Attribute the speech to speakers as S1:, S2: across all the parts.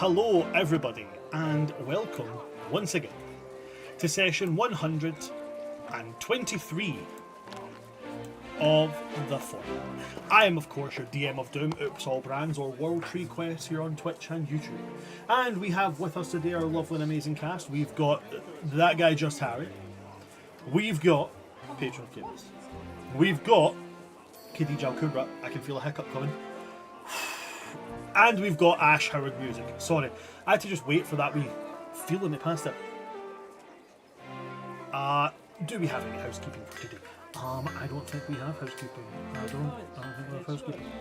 S1: Hello, everybody, and welcome once again to session 123 of The Forum. I am, of course, your DM of Doom, Oops All Brands, or World Tree Quest here on Twitch and YouTube. And we have with us today our lovely and amazing cast. We've got that guy, Just Harry. We've got Patron Kids. We've got Khadija Al Kubra. I can feel a hiccup coming. And we've got Ash Howard Music. Sorry, I had to just wait for that wee feeling it past it. Do we have any housekeeping for today? I don't think we have housekeeping. I don't think we have housekeeping.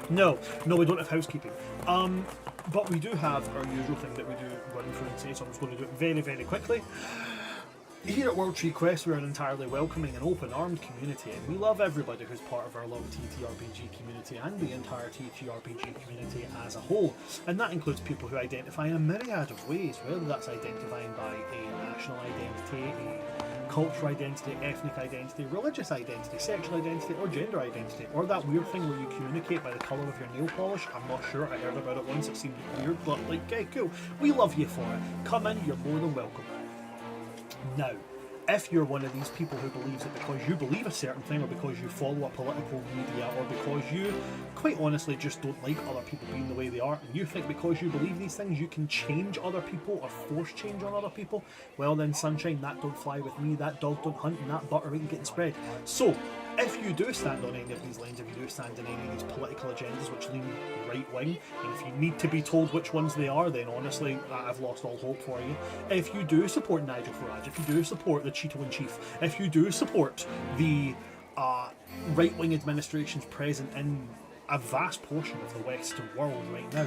S1: No, we don't have housekeeping. But we do have our usual thing that we do run through and say, so I'm just going to do it very, very quickly. Here at World Tree Quest, we're an entirely welcoming and open-armed community, and we love everybody who's part of our love TTRPG community and the entire TTRPG community as a whole. And that includes people who identify in a myriad of ways, whether that's identifying by a national identity, a cultural identity, ethnic identity, religious identity, sexual identity, or gender identity, or that weird thing where you communicate by the colour of your nail polish. I'm not sure, I heard about it once, it seemed weird, but like, okay, cool. We love you for it. Come in, you're more than welcome. Now, if you're one of these people who believes that because you believe a certain thing, or because you follow a political media, or because you, quite honestly, just don't like other people being the way they are, and you think because you believe these things you can change other people or force change on other people, well then, sunshine, that don't fly with me, that dog don't hunt, and that butter ain't getting spread. So, if you do stand on any of these lines, if you do stand in any of these political agendas which lean right-wing, and if you need to be told which ones they are, then honestly, I've lost all hope for you. If you do support Nigel Farage, if you do support the Cheeto-in-Chief, if you do support the right-wing administrations present in a vast portion of the Western world right now,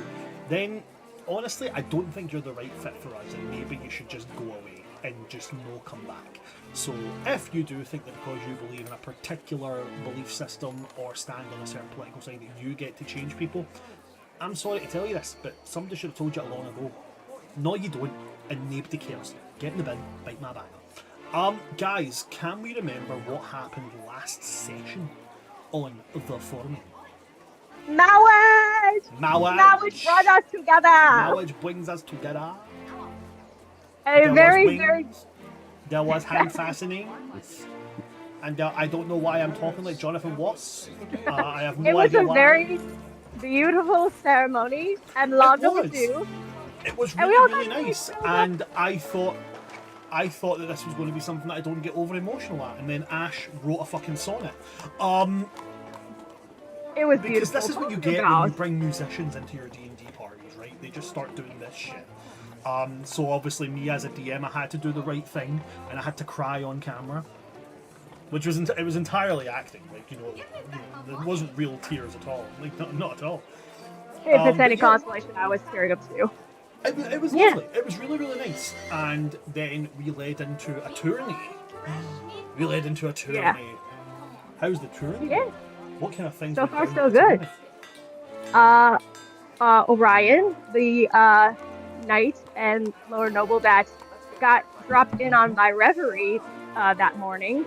S1: then honestly, I don't think you're the right fit for us, and maybe you should just go away and just no come back. So if you do think that because you believe in a particular belief system or stand on a certain political side that you get to change people, I'm sorry to tell you this, but somebody should have told you it long ago. No, you don't, and nobody cares. Get in the bin, bite my back. Guys, can we remember what happened last session on the forum?
S2: Marriage! Marriage brought us together!
S1: Marriage brings us together. There was hand fastenings, and I don't know why I'm talking like Jonathan Watts. I have no idea why.
S2: It was a very beautiful ceremony and long overdue.
S1: It was really nice, and I thought that this was going to be something that I don't get over emotional at, and then Ash wrote a fucking sonnet.
S2: It was
S1: because
S2: beautiful.
S1: This is what you get when you bring musicians into your D&D parties, right? They just start doing this shit. So obviously me as a DM, I had to do the right thing, and I had to cry on camera, which was it was entirely acting. Like there wasn't real tears at all. Like not at all.
S2: If it's any consolation, I was tearing up too.
S1: It was lovely. It was really, really nice. And then we led into a tourney.
S2: Yeah.
S1: How's the tourney?
S2: Yeah.
S1: What kind of things?
S2: So far, so good. Orion, the knight and lower noble that got dropped in on by Reverie that morning,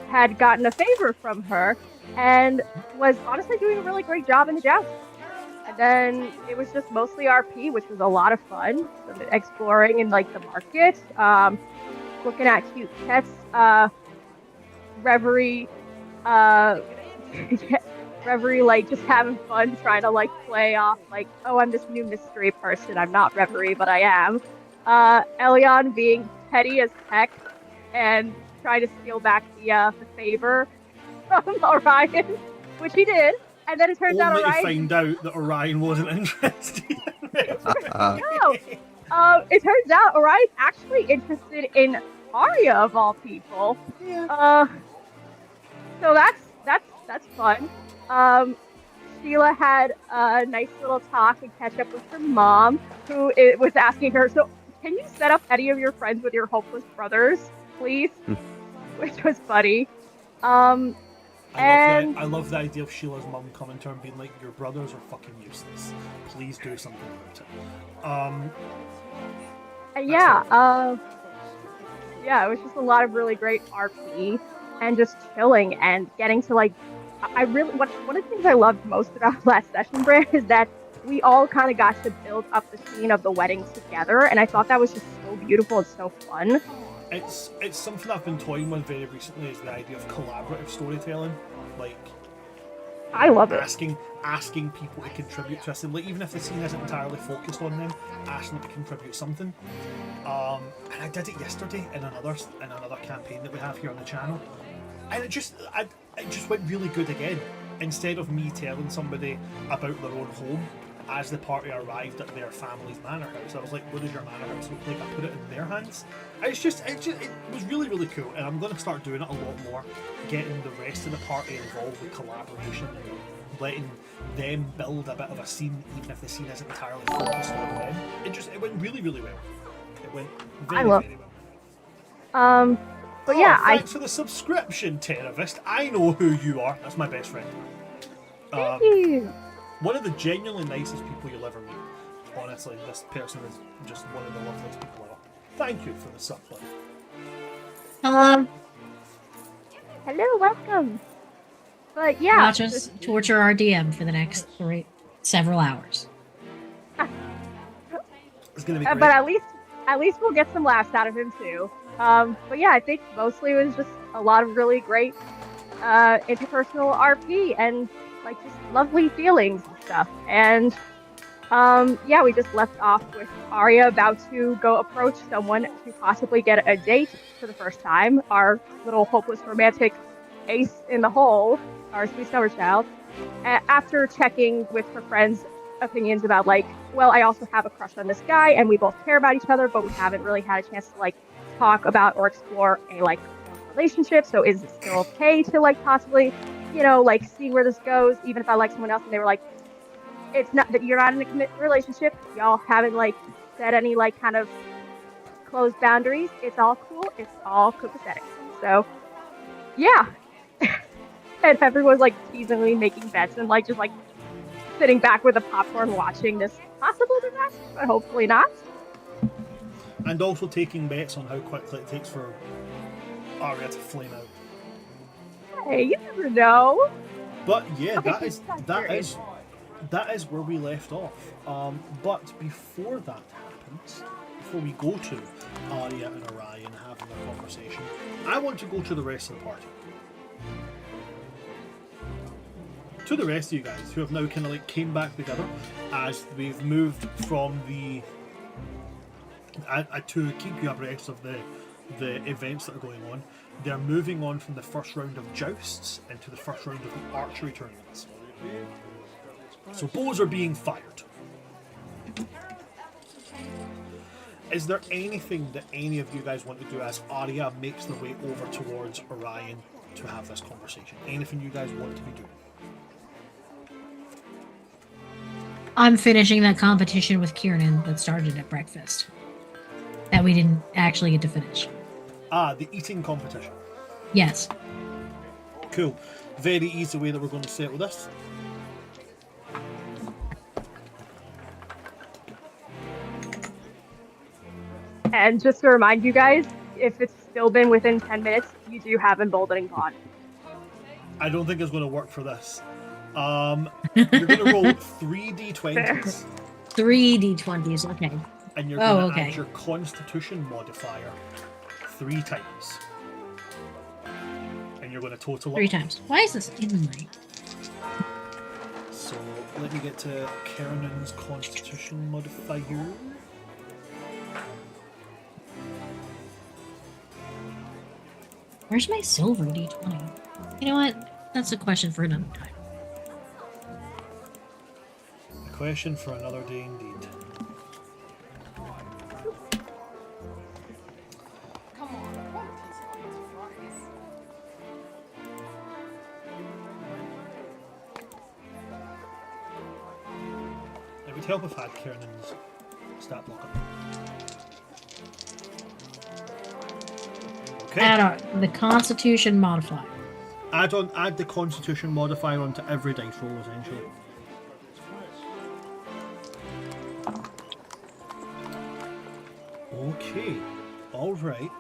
S2: had gotten a favor from her and was honestly doing a really great job in the joust. And then it was just mostly RP, which was a lot of fun. So exploring in like the market, looking at cute pets. Reverie, like just having fun, trying to like play off like, oh, I'm this new mystery person. I'm not Reverie, but I am. Elion being petty as heck and trying to steal back the favor from Orion, which he did. And then it turns out Orion...
S1: to find out that Orion wasn't interested in it.
S2: No! It turns out Orion's actually interested in Arya, of all people.
S1: Yeah.
S2: So that's fun. Sheila had a nice little talk and catch up with her mom, who was asking her, so can you set up any of your friends with your hopeless brothers, please? Which was funny.
S1: I love the idea of Sheila's mum coming to her and being like, your brothers are fucking useless. Please do something about it.
S2: Yeah, it was just a lot of really great RP and just chilling and getting to like I really one of the things I loved most about last session, Brand, is that we all kind of got to build up the scene of the wedding together, and I thought that was just so beautiful and so fun.
S1: It's something I've been toying with very recently. Is the idea of collaborative storytelling, like
S2: I love it.
S1: asking people to contribute to a scene, like even if the scene isn't entirely focused on them, asking them to contribute something. And I did it yesterday in another campaign that we have here on the channel, and it just went really good again. Instead of me telling somebody about their own home as the party arrived at their family's manor house, I was like, "What does your manor house look like?" I put it in their hands. It was really, really cool, and I'm going to start doing it a lot more, getting the rest of the party involved with collaboration and letting them build a bit of a scene, even if the scene isn't entirely focused on them. It went really, really well. It went very, very well.
S2: But yeah,
S1: thanks for the subscription, Terravist. I know who you are. That's my best friend.
S2: Thank you.
S1: One of the genuinely nicest people you'll ever meet. Honestly, this person is just one of the loveliest people ever. Thank you for the sub, buddy.
S2: Hello, welcome. But yeah,
S3: watch us torture our DM for the next several hours.
S1: It's gonna be great.
S2: But at least we'll get some laughs out of him too. But yeah, I think mostly it was just a lot of really great interpersonal RP and like just lovely feelings and stuff. And yeah, we just left off with Arya about to go approach someone to possibly get a date for the first time. Our little hopeless romantic ace in the hole, our sweet summer child. After checking with her friends' opinions about like, well, I also have a crush on this guy, and we both care about each other, but we haven't really had a chance to like talk about or explore a like relationship. So is it still okay to like possibly, you know, like see where this goes, even if I like someone else? And they were like, it's not that you're not in a committed relationship. Y'all haven't like set any like kind of closed boundaries. It's all cool. It's all copacetic. So yeah. And everyone's like teasingly making bets and like just like sitting back with the popcorn watching this possible disaster, but hopefully not.
S1: And also taking bets on how quickly it takes for Arya to flame out.
S2: Hey, you never know.
S1: But yeah,
S2: Okay,
S1: that is where we left off. But before that happens, before we go to Arya and Orion having their conversation, I want to go to the rest of the party. To the rest of you guys who have now kind of like came back together as we've moved from the to keep you abreast of the events that are going on. They're moving on from the first round of jousts into the first round of the archery tournaments. So bows are being fired. Is there anything that any of you guys want to do as Arya makes their way over towards Orion to have this conversation? Anything you guys want to be doing?
S3: I'm finishing that competition with Kieran that started at breakfast. That we didn't actually get to finish.
S1: Ah, the eating competition.
S3: Yes.
S1: Cool. Very easy way that we're going to settle this.
S2: And just to remind you guys, if it's still been within 10 minutes, you do have emboldening bond.
S1: I don't think it's going to work for this. You're going to roll 3d20s.
S3: 3d20s, okay.
S1: And you're going to add your Constitution modifier 3 times. And you're going to total
S3: 3
S1: up.
S3: times. Why is this in my...
S1: So let me get to Kernan's Constitution modifier.
S3: Where's my silver d20? You know what? That's a question for another time.
S1: A question for another day indeed. It would help if I had Kernan's stat block up. Okay.
S3: Add the Constitution modifier.
S1: Add the Constitution modifier onto every dice roll, essentially. Okay. All right.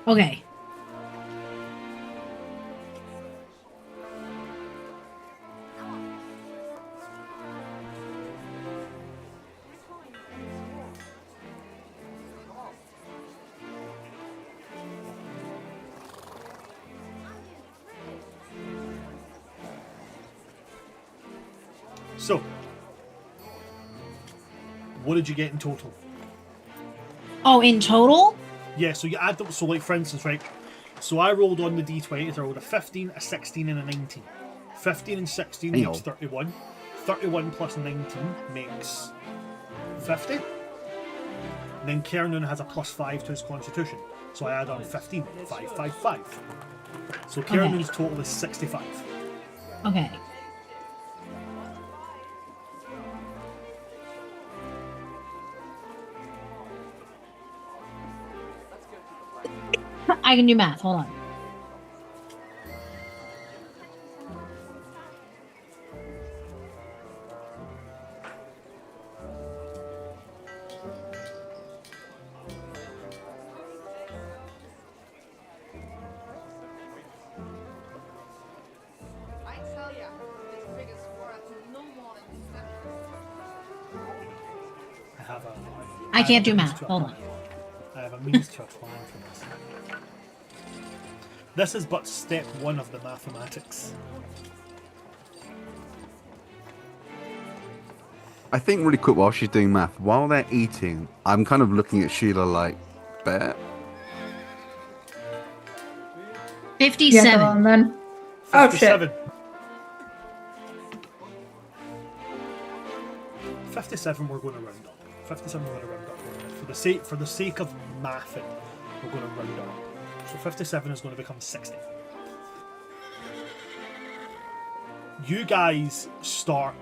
S3: Okay.
S1: So, what did you get in total?
S3: Oh, in total?
S1: Yeah, so you add them. So, like for instance, right? So I rolled on the d20. I rolled a 15, a 16, and a 19. 15 and 16
S4: Hang
S1: makes
S4: on.
S1: 31. 31 plus 19 makes 50. And then Kiernan has a plus 5 to his constitution. So I add on 15. 5, 5, 5. So Kiernan's total is 65.
S3: Okay. I can do math. Hold on.
S5: I tell ya, this biggest worth no more than seven.
S1: I have a.
S3: I can't do
S1: have a means
S3: math.
S1: to a
S3: Hold
S1: plan.
S3: on.
S1: I have a means to a plan for this. This is but step 1 of the mathematics.
S4: I think really quick while she's doing math, while they're eating, I'm kind of looking at Sheila like, bet.
S3: 57.
S6: Yeah, go on then. Oh, shit.
S1: 57. 57 we're going to round up. 57 we're going to round up. For the sake of mathing, we're going to round up. So 57 is going to become 60. You guys start,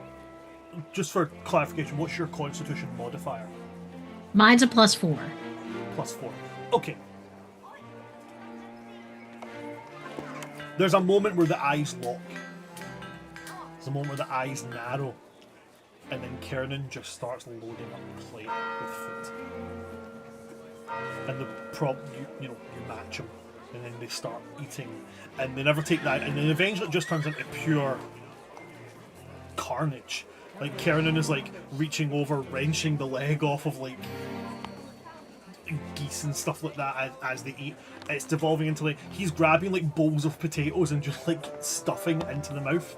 S1: just for clarification, what's your constitution modifier?
S3: Mine's a +4.
S1: Plus 4. Okay. There's a moment where the eyes lock. There's a moment where the eyes narrow. And then Kiernan just starts loading up the plate with food. And you match them, and then they start eating, and they never take that, and then eventually it just turns into pure carnage. Like Kiernan is like reaching over, wrenching the leg off of like geese and stuff like that as they eat. It's devolving into like he's grabbing like bowls of potatoes and just like stuffing into the mouth.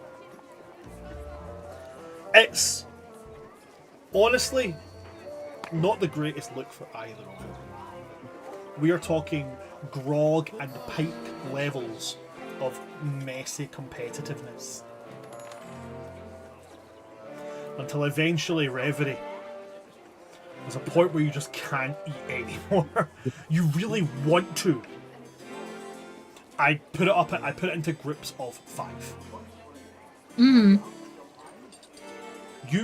S1: It's honestly not the greatest look for either of them. We are talking grog and pike levels of messy competitiveness. Until eventually Reverie, there's a point where you just can't eat anymore. You really want to. I put it into groups of 5. You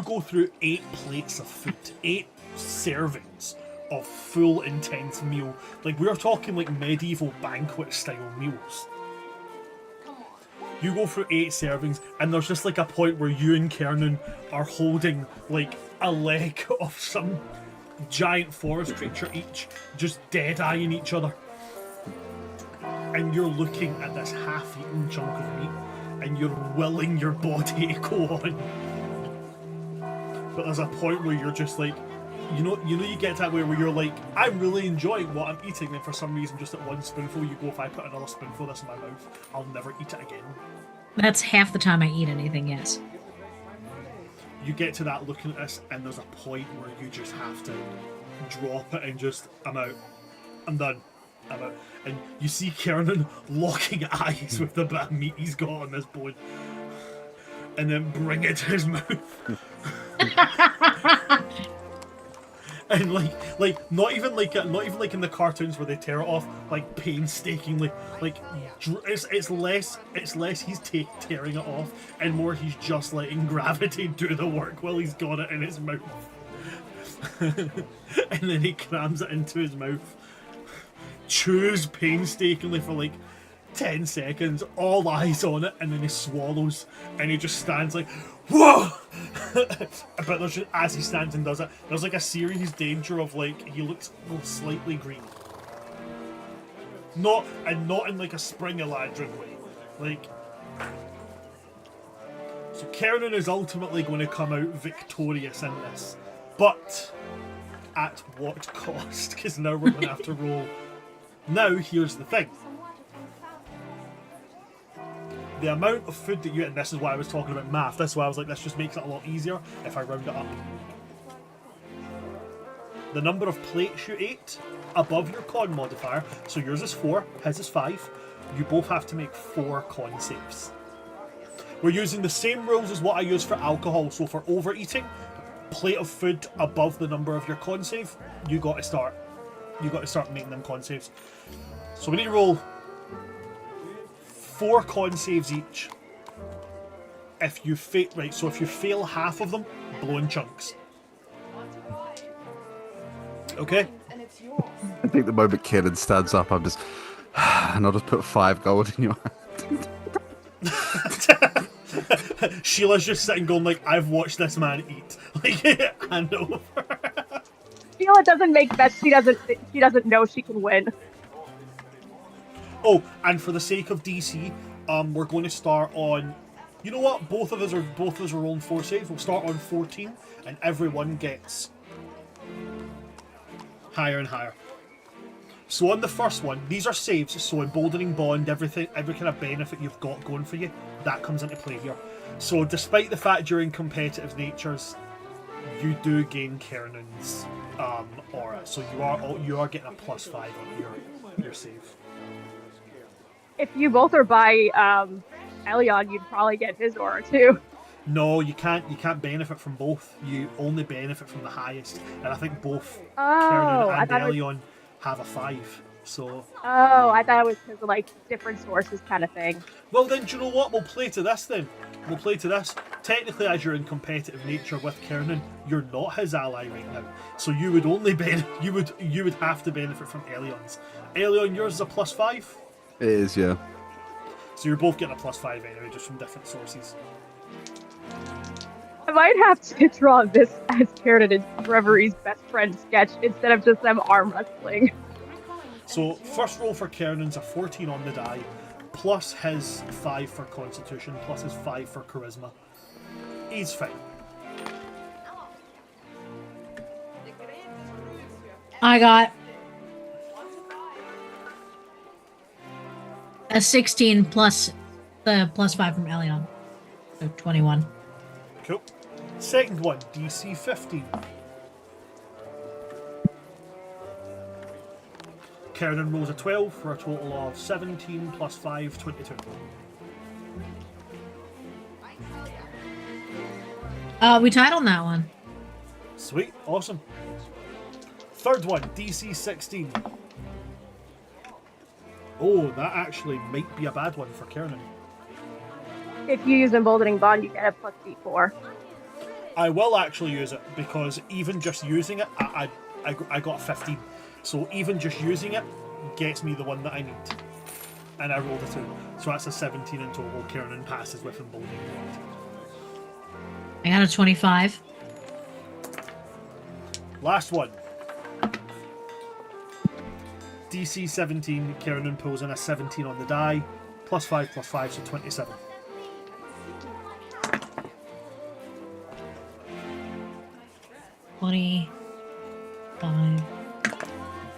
S1: go through 8 plates of food, 8 servings of full intense meal. Like we're talking like medieval banquet style meals. You go through 8 servings and there's just like a point where you and Kiernan are holding like a leg of some giant forest creature each, just dead-eyeing each other. And you're looking at this half-eaten chunk of meat and you're willing your body to go on. But there's a point where you're just like, you get to that way where you're like, I'm really enjoying what I'm eating, and for some reason just at one spoonful you go, if I put another spoonful of this in my mouth, I'll never eat it again.
S3: That's half the time I eat anything, yes.
S1: You get to that looking at this, and there's a point where you just have to drop it and just, I'm out. I'm done. I'm out. And you see Kiernan locking eyes with the bit of meat he's got on this bone. And then bring it to his mouth. And not even like in the cartoons where they tear it off, like painstakingly, like it's less he's tearing it off and more he's just letting gravity do the work while he's got it in his mouth. And then he crams it into his mouth, chews painstakingly for like 10 seconds, all eyes on it, and then he swallows, and he just stands like, whoa! But there's just, as he stands and does it, there's like a serious danger of like, he looks slightly green. Not in like a springy ladron way. Like, so Kiernan is ultimately going to come out victorious in this, but at what cost? Because now we're going to have to roll. Now here's the thing. The amount of food that you eat, and this is why I was talking about math, this is why I was like, this just makes it a lot easier if I round it up. The number of plates you ate above your con modifier, so yours is 4, his is 5, you both have to make 4 con saves. We're using the same rules as what I use for alcohol, so for overeating, plate of food above the number of your con save, you got to start making them con saves. So we need to roll 4 con saves each. If you fail, right, so if you fail half of them, blow in chunks. Okay?
S4: I think the moment Kieran stands up, I'm just, and I'll just put 5 gold in your hand.
S1: Sheila's just sitting going like, I've watched this man eat. Like, hand over.
S2: Sheila doesn't make bets. She doesn't know she can win.
S1: Oh, and for the sake of DC, we're going to start on. You know what? Both of us are rolling 4 saves. We'll start on 14, and everyone gets higher and higher. So on the first one, these are saves. So emboldening bond, every kind of benefit you've got going for you, that comes into play here. So despite the fact you're in competitive natures, you do gain Kiernan's aura. So you are getting a +5 on your save.
S2: If you both are by Elion, you'd probably get his aura too.
S1: No, you can't benefit from both. You only benefit from the highest. And I think both
S2: Oh,
S1: Kiernan
S2: I
S1: and
S2: thought
S1: Elion have a 5. So
S2: Oh, I thought it was because of like different sources kind of thing.
S1: well then, do you know what? We'll play to this then. We'll play to this. Technically, as you're in competitive nature with Kiernan, you're not his ally right now. So you would only you would have to benefit from Elion's. Elion, yours is a +5.
S4: It is, yeah.
S1: So you're both getting a +5 anyway, just from different sources.
S2: I might have to draw this as Kiernan and Reverie's best friend sketch instead of just them arm wrestling.
S1: So first roll for Kiernan's a 14 on the die, plus his 5 for Constitution, plus his 5 for Charisma. He's fine.
S3: I got a 16 plus the +5 from Elion. So 21.
S1: Cool. Second one, DC 15. Kiernan rolls a 12 for a total of 17 plus 5, 22.
S3: We tied on that one.
S1: Sweet, awesome. Third one, DC 16. Oh, that actually might be a bad one for Kiernan.
S2: If you use Emboldening Bond, you get a +D4.
S1: I will actually use it because even just using it, I got a 15. So even just using it gets me the one that I need. And I rolled a 2. So that's a 17 in total. Kiernan passes with Emboldening Bond.
S3: I got a 25.
S1: Last one. DC 17, Kiernan pulls in a 17 on the die. +5, so 27.
S3: $25,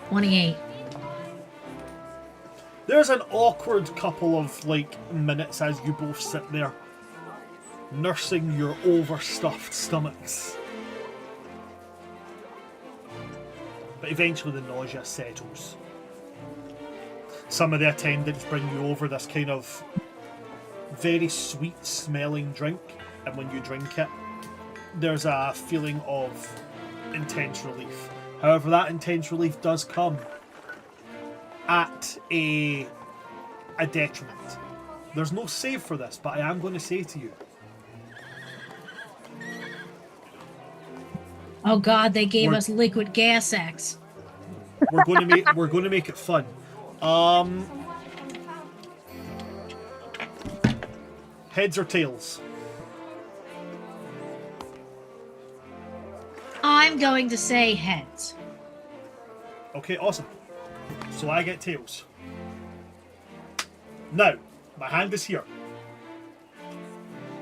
S3: 28.
S1: There's an awkward couple of minutes as you both sit there nursing your overstuffed stomachs. But eventually the nausea settles. Some of the attendants bring you over this kind of very sweet smelling drink, and when you drink it, there's a feeling of intense relief. However, that intense relief does come at a detriment. There's no save for this, but I am going to say to you,
S3: Oh God, they gave us liquid gas X.
S1: we're going to make it fun. Heads or tails?
S3: I'm going to say heads.
S1: Okay, awesome. So I get tails. Now, my hand is here.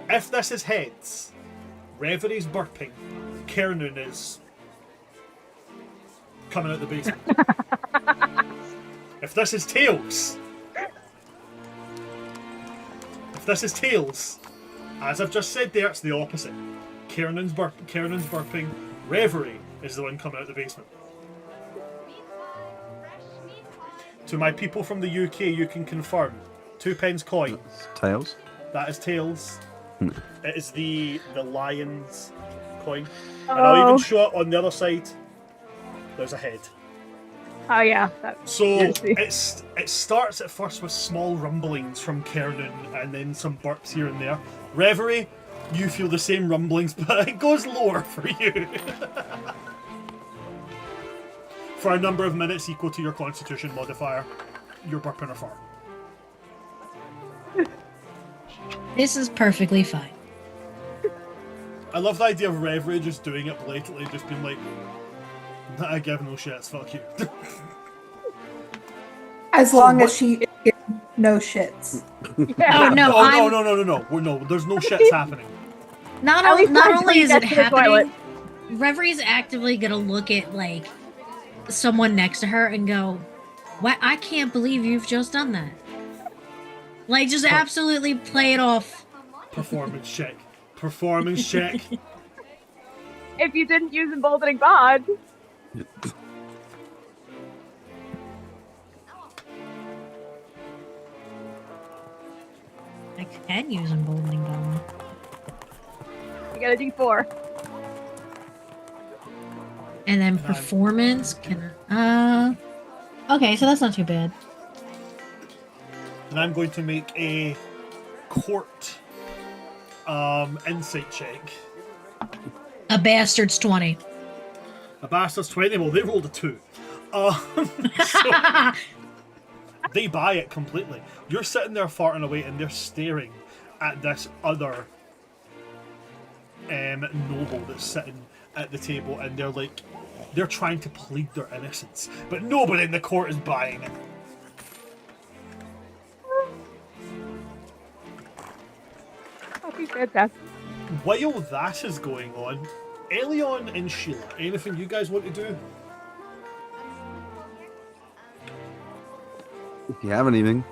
S1: If this is heads, Reveries burping, Kiernan is coming out the basement. If this is tails, as I've just said there, it's the opposite. Kiernan's burping, Reverie is the one coming out the basement. To my people from the UK, you can confirm. 2 pence coin.
S4: Tails.
S1: That is tails. It is the lion's coin. And I'll even show it on the other side. There's a head.
S2: Oh yeah.
S1: So it starts at first with small rumblings from Kiernan and then some burps here and there. Reverie, you feel the same rumblings, but it goes lower for you. For a number of minutes equal to your constitution modifier, you're burping a fart.
S3: This is perfectly fine.
S1: I love the idea of Reverie just doing it blatantly, just being like, I give no shits, fuck you.
S6: As long as she gives no shits.
S2: Yeah.
S3: Oh no!
S1: No, there's no shits happening.
S3: Not
S2: At least
S3: only
S2: until
S3: is
S2: you
S3: it
S2: get to the toilet.
S3: happening, Reverie's actively gonna look at like someone next to her and go, "What? I can't believe you've just done that." Like, just absolutely play it off.
S1: Performance check. Performance check.
S2: If you didn't use emboldening bond,
S3: I can use emboldening bond.
S2: you get a D4.
S3: And then performance can. Okay, so that's not too bad.
S1: And I'm going to make a court insight check.
S3: A bastard's 20.
S1: A bastard's 20. Well, they rolled a 2. So they buy it completely. You're sitting there farting away and they're staring at this other noble that's sitting at the table, and they're like, they're trying to plead their innocence, but nobody in the court is buying it.
S2: That'd be fantastic.
S1: While that is going on, Elion and Sheila, anything you guys want to do?
S4: If you have anything.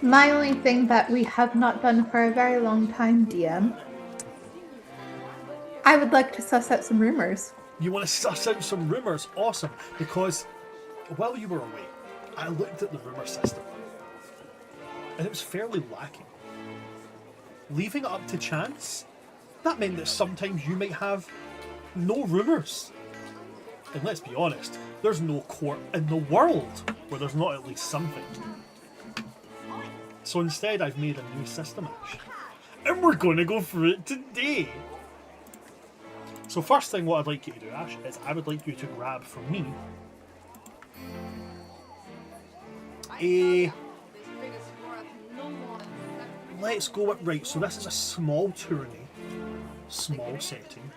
S6: My only thing that we have not done for a very long time, DM, I would like to suss out some rumors.
S1: You want to suss out some rumours? Awesome, because while you were away, I looked at the rumour system, and it was fairly lacking. Leaving it up to chance, that meant that sometimes you might have no rumours. And let's be honest, there's no court in the world where there's not at least something. So instead I've made a new system, Ash. And we're going to go through it today. So first thing what I'd like you to do, Ash, is I would like you to grab for me a... Let's go with... Right, so this is a small tourney. Small setting.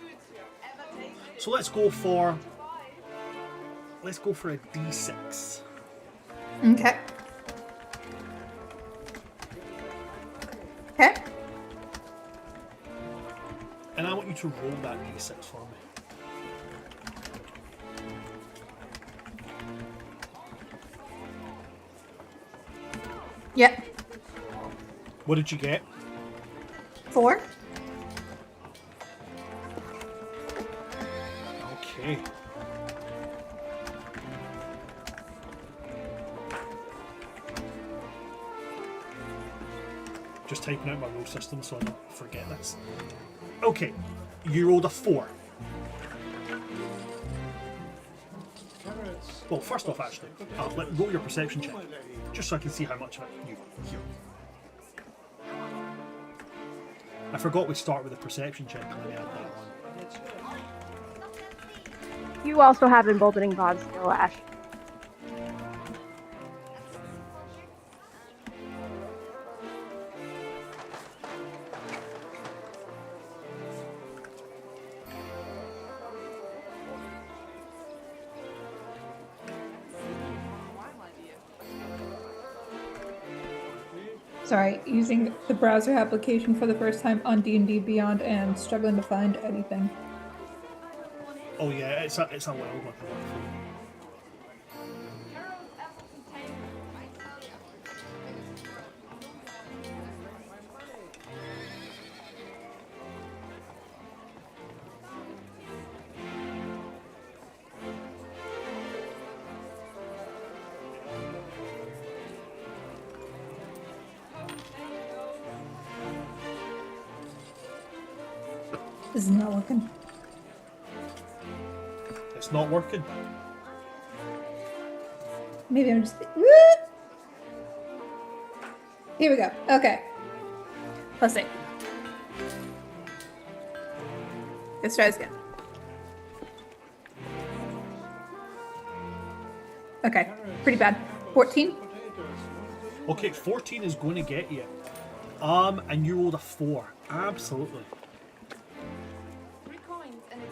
S1: So let's go for a D6.
S6: Okay. Okay.
S1: And I want you to roll that D6 for me.
S6: Yep.
S1: What did you get?
S6: 4.
S1: Okay. Just typing out my roll system so I don't forget this. Okay, you rolled a 4. Well, first off, actually, roll your perception check, just so I can see how much of it you hear. I forgot we start with a perception check. Let me add that on.
S2: You also have emboldening bond still, Ash.
S6: Sorry, using the browser application for the first time on D&D Beyond and struggling to find anything.
S1: Oh yeah, it's a wild one.
S6: This is not working.
S1: It's not working.
S6: Maybe I'm just... Here we go. Okay. Let's see. Let's try this again. Okay. Pretty bad. 14?
S1: Okay, 14 is going to get you. And you rolled a 4. Absolutely.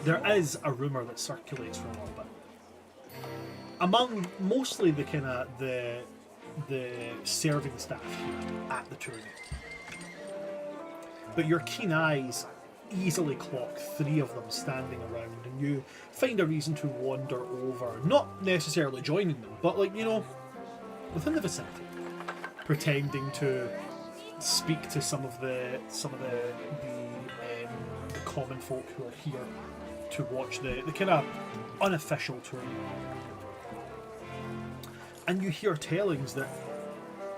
S1: There is a rumour that circulates for a little bit. Among mostly the kind of the serving staff here at the Tourney. But your keen eyes easily clock 3 of them standing around, and you find a reason to wander over, not necessarily joining them, but like, you know, within the vicinity, pretending to speak to some of the common folk who are here to watch the kind of unofficial tourney. And you hear tellings that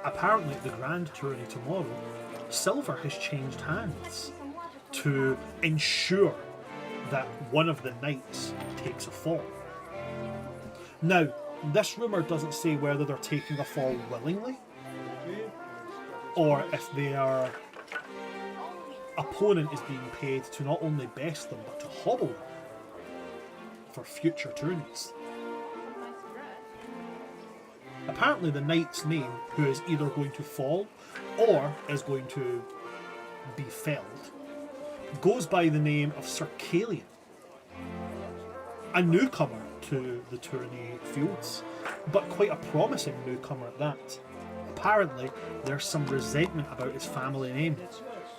S1: apparently at the grand tourney tomorrow, silver has changed hands to ensure that one of the knights takes a fall. Now, this rumour doesn't say whether they're taking a fall willingly or if their opponent is being paid to not only best them but to hobble them for future tourneys. Apparently the knight's name, who is either going to fall or is going to be felled, goes by the name of Sir Kalian, a newcomer to the Tourney fields, but quite a promising newcomer at that. Apparently there's some resentment about his family name,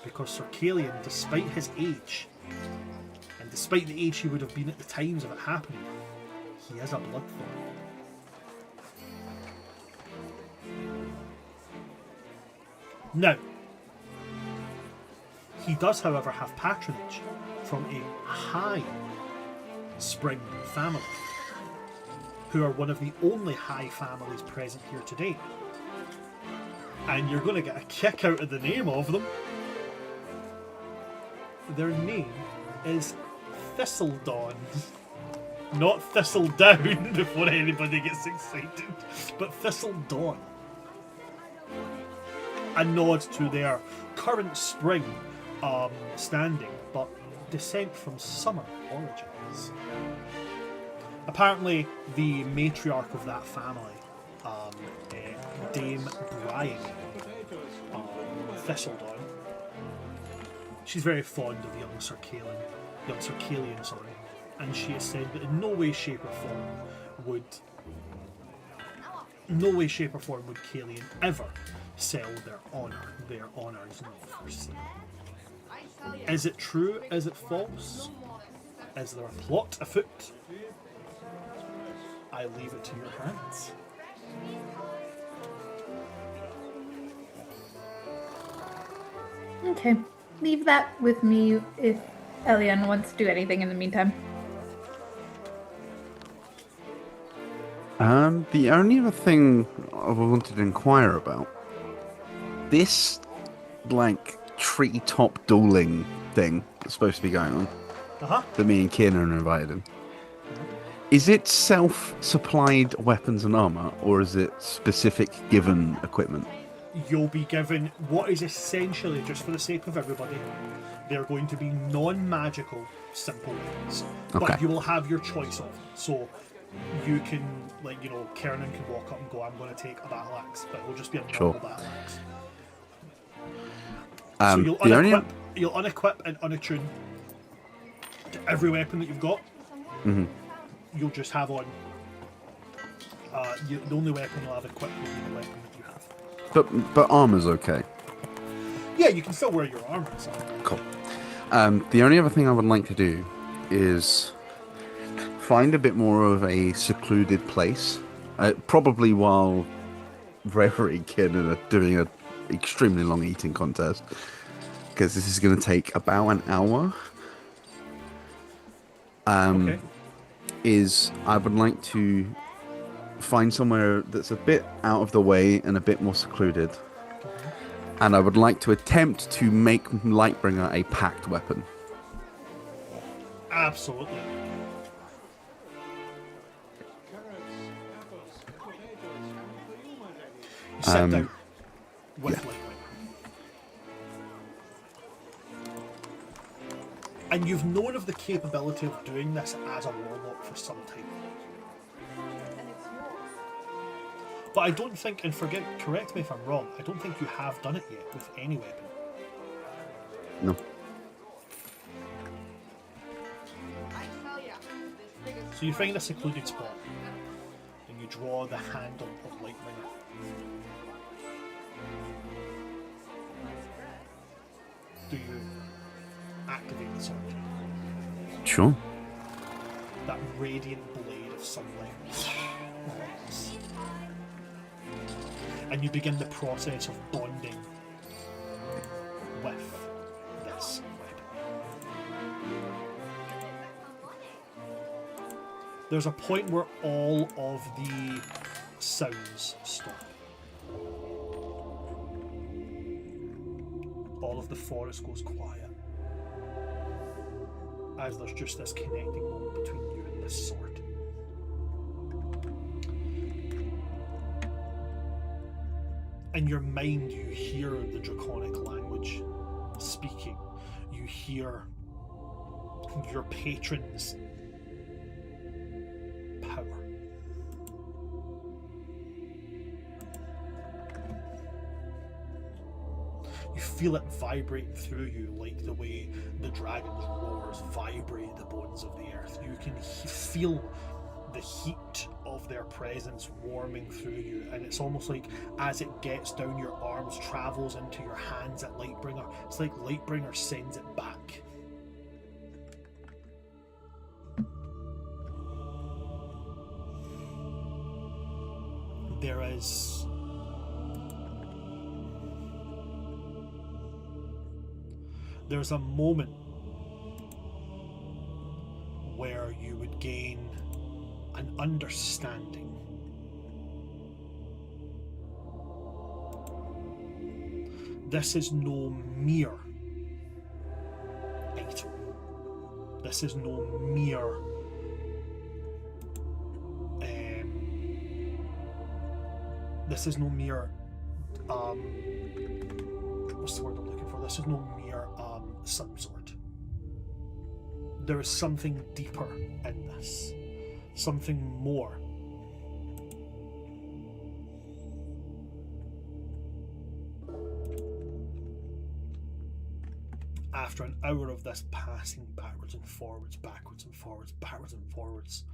S1: because Sir Kalian, despite his age, and despite the age he would have been at the times of it happening, he is a bloodthorn. Now, he does, however, have patronage from a high Spring family, who are one of the only high families present here today. And you're going to get a kick out of the name of them. Their name is Thistledawn. Not Thistledown before anybody gets excited, but Thistledawn. A nod to their current spring standing, but descent from summer origins. Apparently, the matriarch of that family, Dame Brian Thistledawn, she's very fond of young Sir Kalian, and she has said that in no way, shape or form would Kalian ever sell their honour. Their honour is not for sale. Is it true? Is it false? Is there a plot afoot? I leave it to your hands.
S6: Okay. Leave that with me if Elian wants to do anything in the meantime.
S4: The only other thing I wanted to inquire about, this, like, treetop dueling thing that's supposed to be going on, that me and Kieran are invited in, is it self-supplied weapons and armour, or is it specific given equipment?
S1: You'll be given what is essentially, just for the sake of everybody, they're going to be non-magical, simple weapons.
S4: Okay.
S1: But you will have your choice of them. So you can, like, you know, Kiernan can walk up and go, I'm going to take a battle axe, but it will just be a normal battle axe. So you'll unequip and unattune to every weapon that you've got.
S4: Mm-hmm.
S1: You'll just have on. The only weapon you'll have equipped will be the weapon that you have.
S4: But armor's okay.
S1: Yeah, you can still wear your armor and stuff.
S4: Cool. The only other thing I would like to do is find a bit more of a secluded place, probably while Reverie Kid are doing an extremely long eating contest, because this is going to take about an hour.
S1: Okay.
S4: Is I would like to find somewhere that's a bit out of the way and a bit more secluded. And I would like to attempt to make Lightbringer a packed weapon.
S1: Absolutely. You sit down with Lightbringer. And you've known of the capability of doing this as a warlock for some time.
S5: And it's yours.
S1: But I don't think, and correct me if I'm wrong, I don't think you have done it yet with any weapon.
S4: No.
S5: I tell ya, this thing is
S1: So you find a secluded spot, and you draw the handle of Lightbringer. Do you activate the sword?
S4: Sure.
S1: That radiant blade of sunlight lights. And you begin the process of bonding with this weapon. There's a point where all of the sounds stop. All of the forest goes quiet. As there's just this connecting moment between you and this sword. In your mind, you hear the draconic language speaking. You hear your patron's power. You feel it vibrate through you like the way the dragon's roars vibrate the bones of the earth. You can feel the heat of their presence warming through you, and it's almost like as it gets down your arms, travels into your hands at Lightbringer. It's like Lightbringer sends it back. There's a moment where you would gain an understanding. This is no mere item. This is no mere this is no mere what's the word I'm looking for? This is no mere some sort. There is something deeper in this. Something more. After an hour of this passing backwards and forwards, backwards and forwards, backwards and forwards,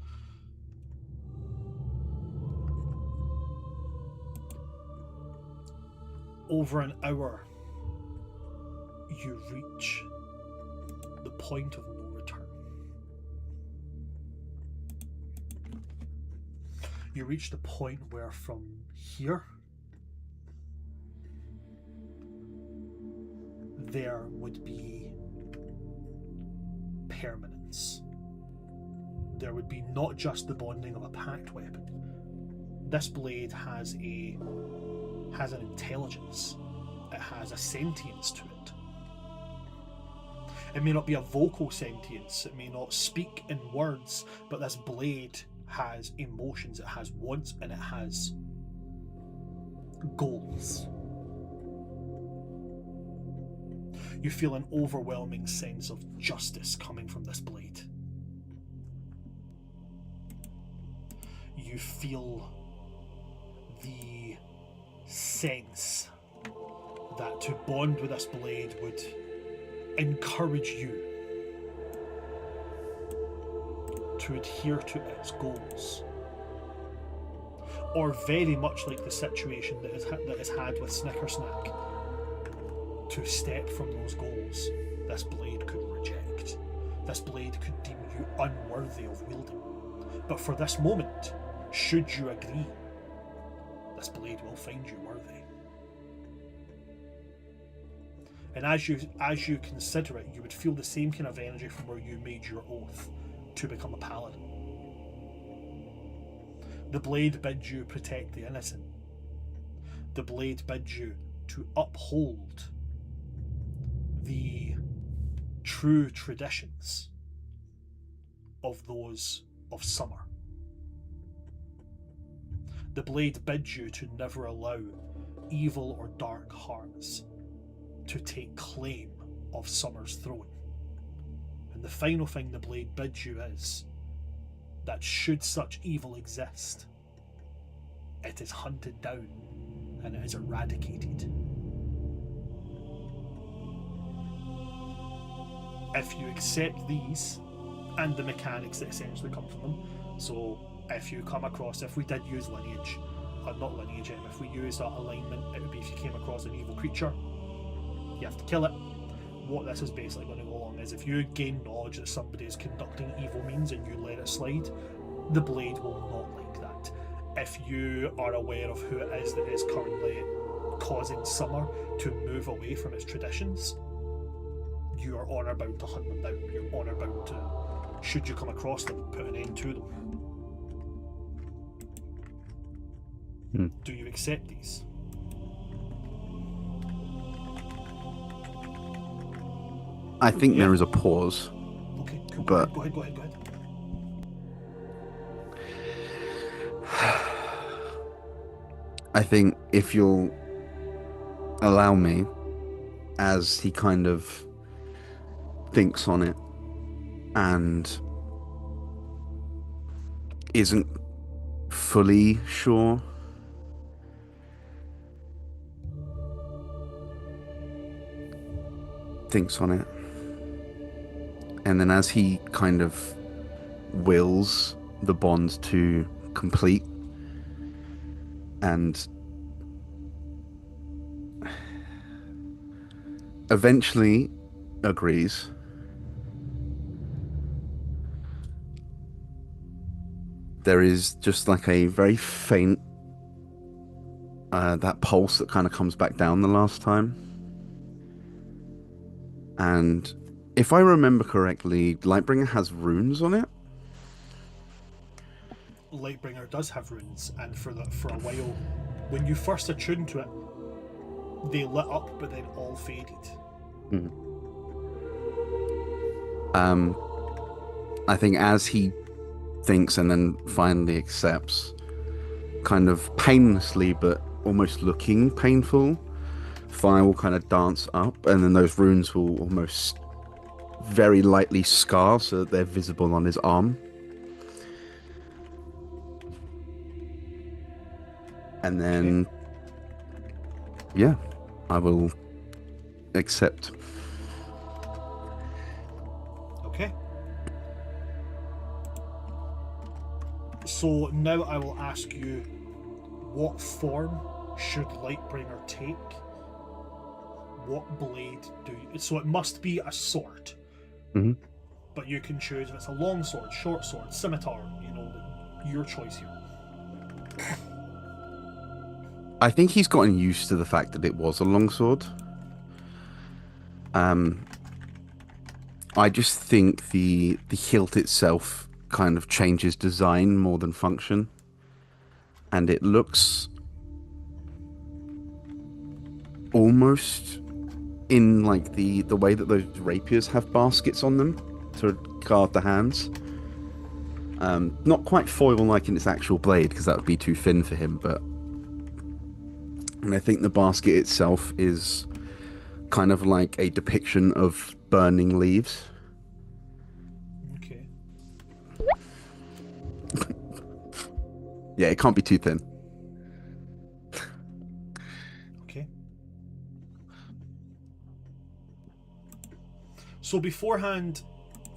S1: over an hour, you reach the point of no return. You reach the point where from here, there would be permanence. There would be not just the bonding of a packed weapon. This blade has an intelligence. It has a sentience to it. It may not be a vocal sentience, it may not speak in words, but this blade has emotions, it has wants, and it has goals. You feel an overwhelming sense of justice coming from this blade. You feel the sense that to bond with this blade would encourage you to adhere to its goals. Or very much like the situation that is had with Snickersnack, to step from those goals, this blade could reject. This blade could deem you unworthy of wielding. But for this moment, should you agree, this blade will find you worthy. And as you consider it, you would feel the same kind of energy from where you made your oath to become a paladin. The blade bids you protect the innocent. The blade bids you to uphold the true traditions of those of summer. The blade bids you to never allow evil or dark hearts to take claim of summer's throne. And the final thing the blade bids you is that should such evil exist, it is hunted down and it is eradicated. If you accept these and the mechanics that essentially come from them, so if you come across, if we did use lineage, not lineage, if we used that alignment, it would be if you came across an evil creature, you have to kill it. What this is basically going to go along is if you gain knowledge that somebody is conducting evil means and you let it slide, the blade will not like that. If you are aware of who it is that is currently causing summer to move away from its traditions, you are honour bound to hunt them down. You're honour bound to, should you come across them, put an end to them. Do you accept these?
S4: I think there is a pause.
S1: Okay, cool.
S4: But
S1: Go ahead.
S4: I think if you'll allow me, as he kind of thinks on it and isn't fully sure, thinks on it, and then as he kind of wills the bond to complete and eventually agrees, there is just like a very faint that pulse that kind of comes back down the last time. And if I remember correctly, Lightbringer has runes on it.
S1: Lightbringer does have runes, and for a while, when you first attuned to it, they lit up, but then all faded.
S4: I think as he thinks and then finally accepts, kind of painlessly but almost looking painful, fire will kind of dance up, and then those runes will almost very lightly scar so that they're visible on his arm. And then, yeah, I will accept.
S1: Okay. So now I will ask you, what form should Lightbringer take? What blade do you... So it must be a sword.
S4: Mm-hmm.
S1: But you can choose if it's a long sword, short sword, scimitar, your choice here.
S4: I think he's gotten used to the fact that it was a longsword. I just think the hilt itself kind of changes design more than function. And it looks almost in like the way that those rapiers have baskets on them to guard the hands. Not quite foil-like in its actual blade, because that would be too thin for him, but... And I think the basket itself is kind of like a depiction of burning leaves.
S1: Okay.
S4: Yeah, it can't be too thin.
S1: Okay. So beforehand,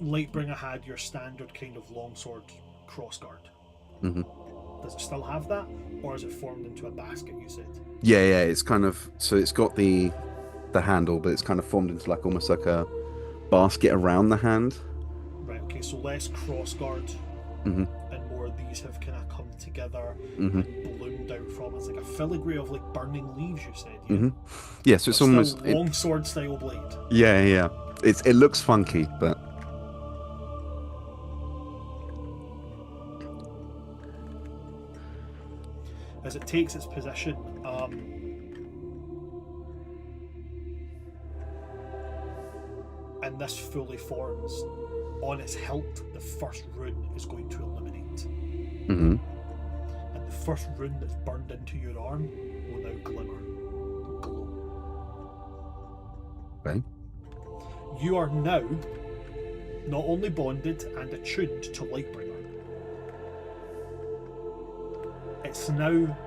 S1: Lightbringer had your standard kind of longsword crossguard.
S4: Mm-hmm.
S1: Does it still have that, or is it formed into a basket? You said.
S4: Yeah, it's kind of, so it's got the the handle, but it's kind of formed into like almost like a basket around the hand.
S1: Right, okay, so less cross guard,
S4: Mm-hmm.
S1: and more of these have kind of come together
S4: Mm-hmm.
S1: and bloomed out from. It's like a filigree of like burning leaves, you said, yeah?
S4: Mm-hmm. Yeah, so it's
S1: But
S4: almost
S1: still long sword style blade.
S4: yeah. It looks funky, but
S1: As it takes its position, and this fully forms, on its hilt, the first rune is going to illuminate.
S4: mm-hmm.
S1: And the first rune that's burned into your arm will now glimmer, glow.
S4: Okay.
S1: You are now not only bonded and attuned to Lightbringer, it's now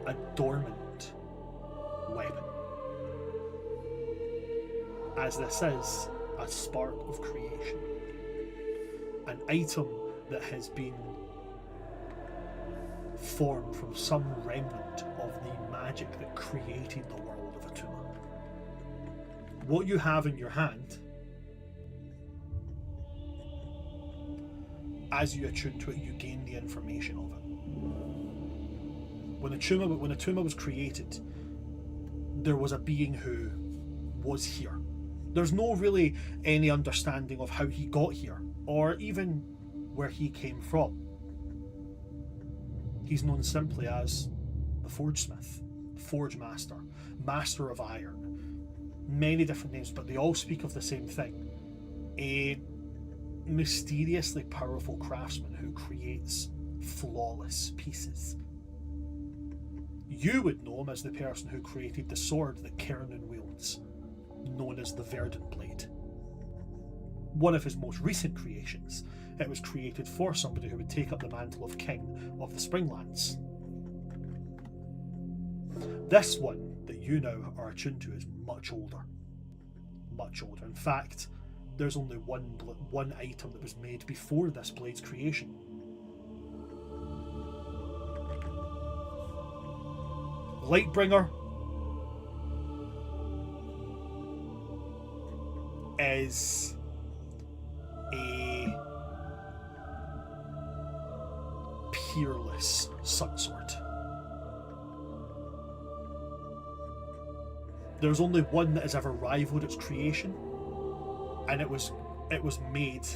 S1: a dormant weapon. As this is a spark of creation. An item that has been formed from some remnant of the magic that created the world of Atuma. What you have in your hand, as you attune to it, you gain the information of it. When Atuma was created, there was a being who was here. There's no really any understanding of how he got here, or even where he came from. He's known simply as the Forge Smith, Forge Master, Master of Iron. Many different names, but they all speak of the same thing. A mysteriously powerful craftsman who creates flawless pieces. You would know him as the person who created the sword that Kernan wields, known as the Verdant Blade. One of his most recent creations, it was created for somebody who would take up the mantle of King of the Springlands. This one that you now are attuned to is much older. Much older. In fact, there's only one item that was made before this blade's creation. Lightbringer is a peerless sunsword. There's only one that has ever rivaled its creation, and it was made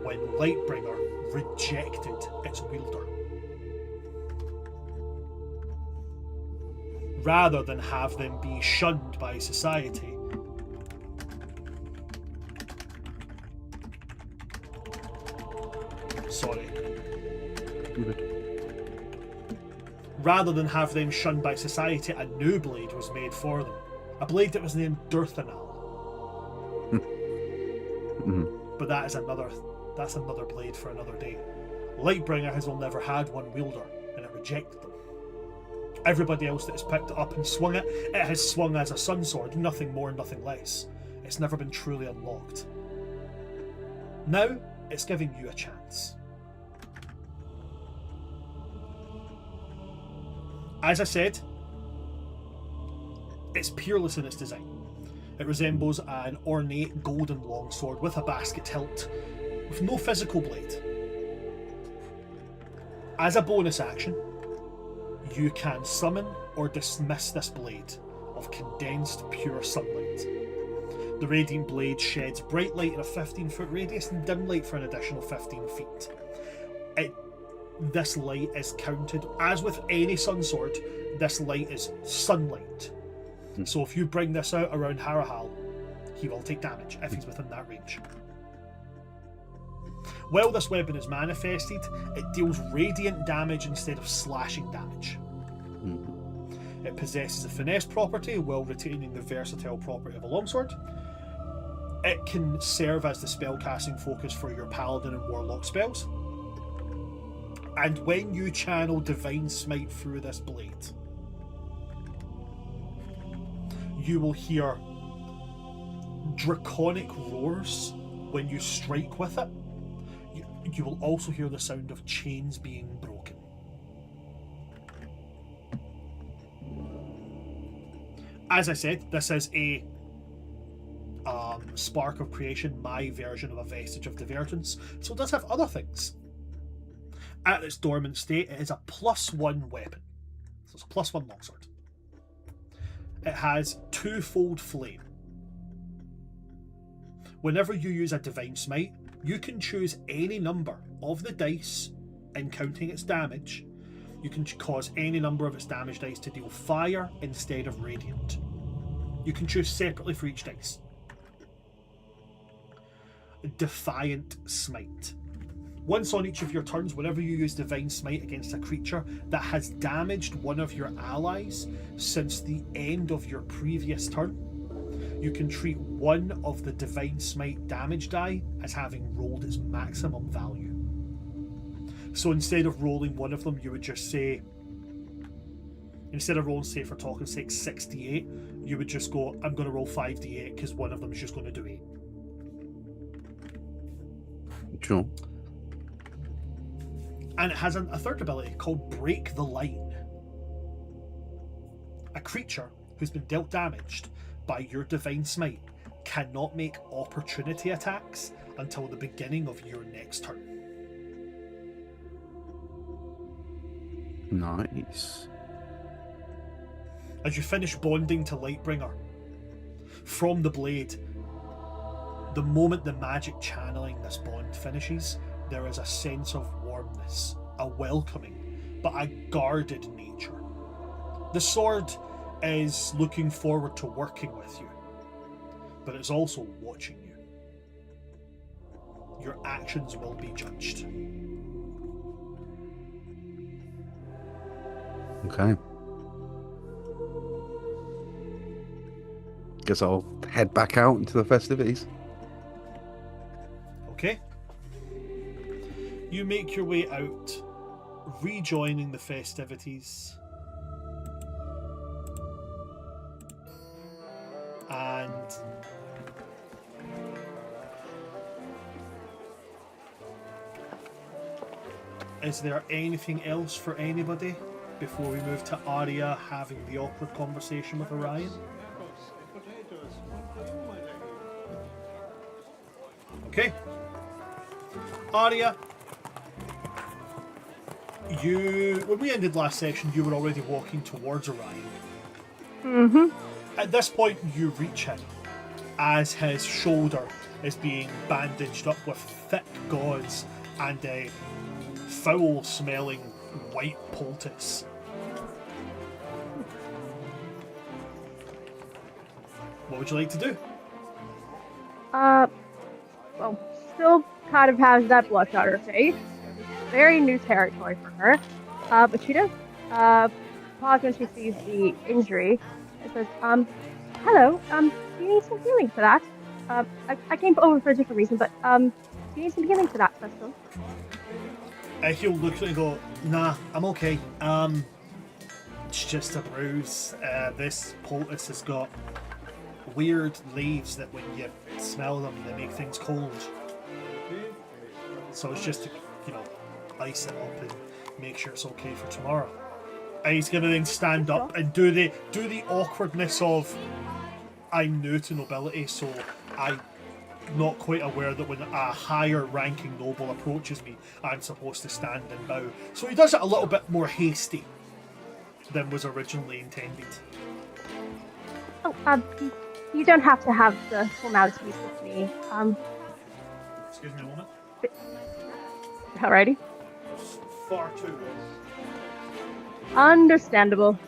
S1: when Lightbringer rejected its wielder. Rather than have them be shunned by society, rather than have them shunned by society, a new blade was made for them. A blade that was named Durthanal.
S4: Mm-hmm.
S1: But that's another blade for another day. Lightbringer has only ever had one wielder, and it rejected them. Everybody else that has picked it up and swung it, it has swung as a sun sword, nothing more, nothing less. It's never been truly unlocked. Now, it's giving you a chance. As I said, it's peerless in its design. It resembles an ornate golden longsword with a basket hilt, with no physical blade. As a bonus action, you can summon or dismiss this blade of condensed pure sunlight. The radiant blade sheds bright light in a 15-foot radius and dim light for an additional 15 feet. This light is counted, as with any sun sword, this light is sunlight. So if you bring this out around Harahal, he will take damage if he's within that range. While this weapon is manifested, it deals radiant damage instead of slashing damage. It possesses a finesse property while retaining the versatile property of a longsword. It can serve as the spellcasting focus for your paladin and warlock spells. And when you channel Divine Smite through this blade, you will hear draconic roars when you strike with it. You will also hear the sound of chains being broken. As I said, this is a Spark of Creation, my version of a Vestige of Divergence, so it does have other things. At its dormant state, it is a +1 weapon. So it's a +1 longsword. It has twofold flame. Whenever you use a Divine Smite, you can choose any number of the dice in counting its damage. You can cause any number of its damage dice to deal fire instead of radiant. You can choose separately for each dice. Defiant Smite. Once on each of your turns, whenever you use Divine Smite against a creature that has damaged one of your allies since the end of your previous turn, you can treat one of the Divine Smite damage die as having rolled its maximum value. So instead of rolling one of them, you would just say, instead of rolling, say for talking sake, 68, you would just go, I'm going to roll 5d8 because one of them is just going to do 8.
S4: Sure.
S1: And it has a third ability called Break the Line. A creature who's been dealt damaged by your Divine Smite cannot make opportunity attacks until the beginning of your next turn.
S4: Nice.
S1: As you finish bonding to Lightbringer, from the blade, the moment the magic channeling this bond finishes, there is a sense of warmness, a welcoming, but a guarded nature. The sword is looking forward to working with you, but it's also watching you. Your actions will be judged.
S4: Okay. Guess I'll head back out into the festivities.
S1: Okay. You make your way out, rejoining the festivities. And is there anything else for anybody before we move to Arya having the awkward conversation with Orion? Okay. Arya, when we ended last section, you were already walking towards Orion.
S2: Mm-hmm.
S1: At this point, you reach him as his shoulder is being bandaged up with thick gauze and a foul-smelling white poultice. What would you like to do?
S2: Well, still kind of has that blush on her face. Very new territory for her. But she does pause when she sees the injury and says, hello, do you need some healing for that? I came over for a different reason, but do you need some healing for that, Crystal?
S1: He'll look at it and go, nah, I'm okay. It's just a bruise. This poultice has got weird leaves that when you smell them, they make things cold. So it's just to, ice it up and make sure it's okay for tomorrow. And he's gonna then stand up and do the awkwardness of, I'm new to nobility, so I'm not quite aware that when a higher ranking noble approaches me, I'm supposed to stand and bow. So he does it a little bit more hasty than was originally intended.
S2: Oh, you don't have to have the formalities with me.
S1: Excuse me a moment.
S2: Alrighty.
S1: Far too well.
S2: Understandable.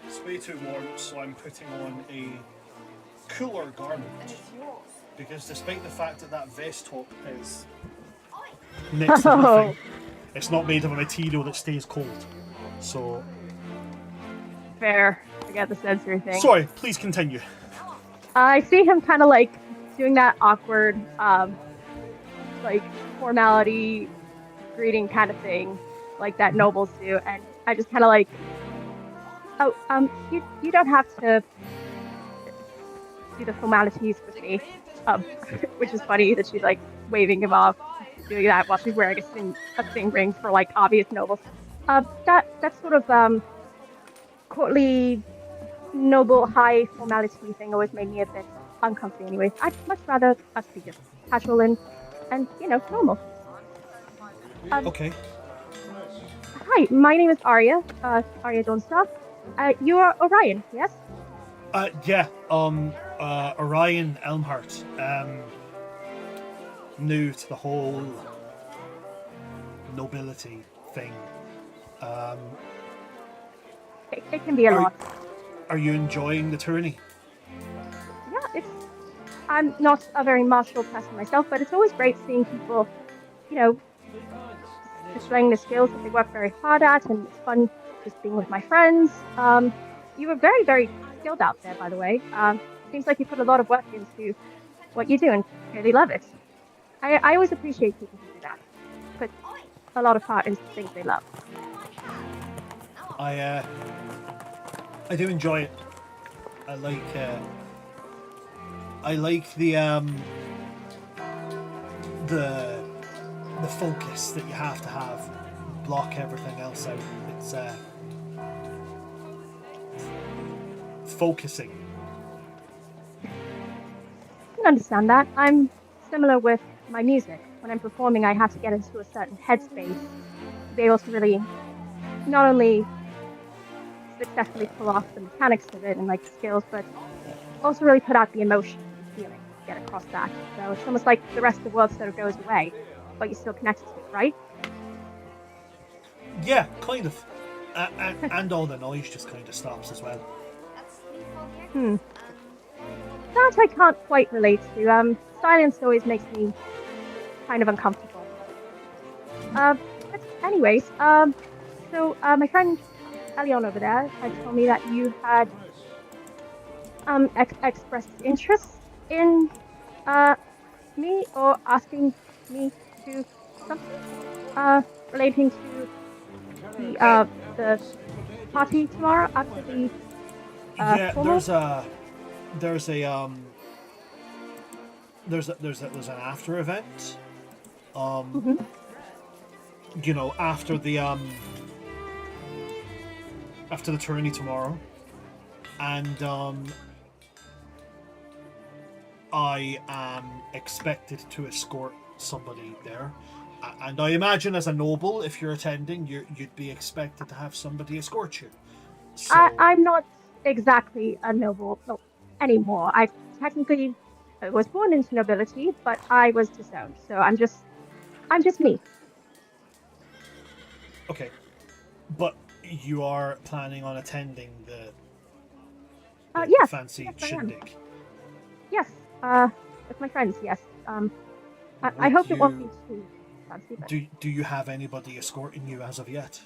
S1: It's way too warm, so I'm putting on a cooler garment. Because despite the fact that that vest top is next to nothing, it's not made of a material that stays cold. So...
S2: Fair. I got the sensory thing.
S1: Sorry, please continue.
S2: I see him kind of like doing that awkward, like formality greeting kind of thing, like that nobles do, and I just kind of like, you don't have to do the formalities with me, which is funny that she's like waving him off, doing that while she's wearing a sting ring for like obvious nobles. That sort of courtly, noble, high formality thing always made me a bit uncomfortable. Anyway, I'd much rather us be just casual and normal.
S1: Okay.
S2: Hi, my name is Arya. Arya Donstar. You are Orion, yes?
S1: Yeah. Orion Elmhart. New to the whole nobility thing.
S2: It can be a lot.
S1: Are you enjoying the tourney?
S2: Yeah, I'm not a very martial person myself, but it's always great seeing people, displaying the skills that they work very hard at, and it's fun just being with my friends. You were very, very skilled out there, by the way. Seems like you put a lot of work into what you do and really love it. I always appreciate people who do that. Put a lot of heart into things they love.
S1: I do enjoy it. I like the focus that you have to have, block everything else out. It's focusing.
S2: I can understand that. I'm similar with my music. When I'm performing, I have to get into a certain headspace to be able to really not only successfully pull off the mechanics of it and like the skills, but also really put out the emotion and feeling, get across that. So it's almost like the rest of the world sort of goes away, but you're still connected to it, right?
S1: Yeah, kind of. And all the noise just kind of stops as well.
S2: That I can't quite relate to. Silence always makes me kind of uncomfortable. But anyways, so my friend Elion over there had told me that you had expressed interest in me or asking me to do something relating to the party tomorrow after the
S1: Yeah,
S2: formal?
S1: there's an after event. You know, after the tourney tomorrow, and I am expected to escort somebody there. And I imagine as a noble, if you're attending, you'd be expected to have somebody escort you. So,
S2: I'm not exactly a noble anymore. I technically was born into nobility, but I was disowned. So I'm just me.
S1: okay, but you are planning on attending the
S2: Yes,
S1: fancy
S2: yes, I am.
S1: shindig.
S2: Yes, with my friends. Yes. I
S1: Would
S2: hope it won't
S1: you-
S2: be too fancy. But...
S1: Do you have anybody escorting you as of yet?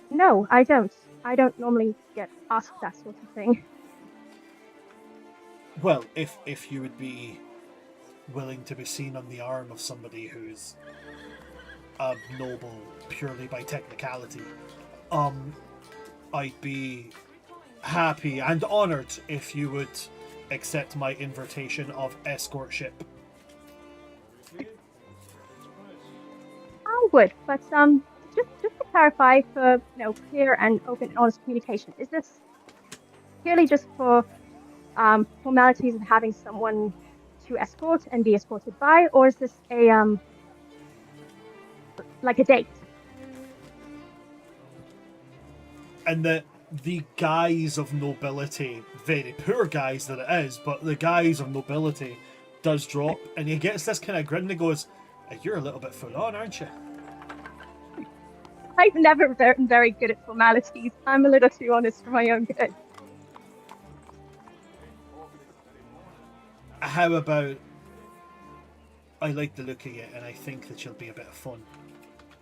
S2: No, I don't. I don't normally get asked that sort of thing.
S1: Well, if you would be willing to be seen on the arm of somebody who's noble purely by technicality, I'd be happy and honoured if you would accept my invitation of escortship.
S2: I would, but just to clarify for clear and open and honest communication, is this purely just for formalities of having someone to escort and be escorted by, or is this a like a date?
S1: And the guise of nobility, very poor guise that it is, but the guise of nobility does drop, and he gets this kind of grin that goes, "You're a little bit full on, aren't you?"
S2: I've never been very good at formalities. I'm a little too honest for my own good.
S1: How about I like the look of you, and I think that you'll be a bit of fun.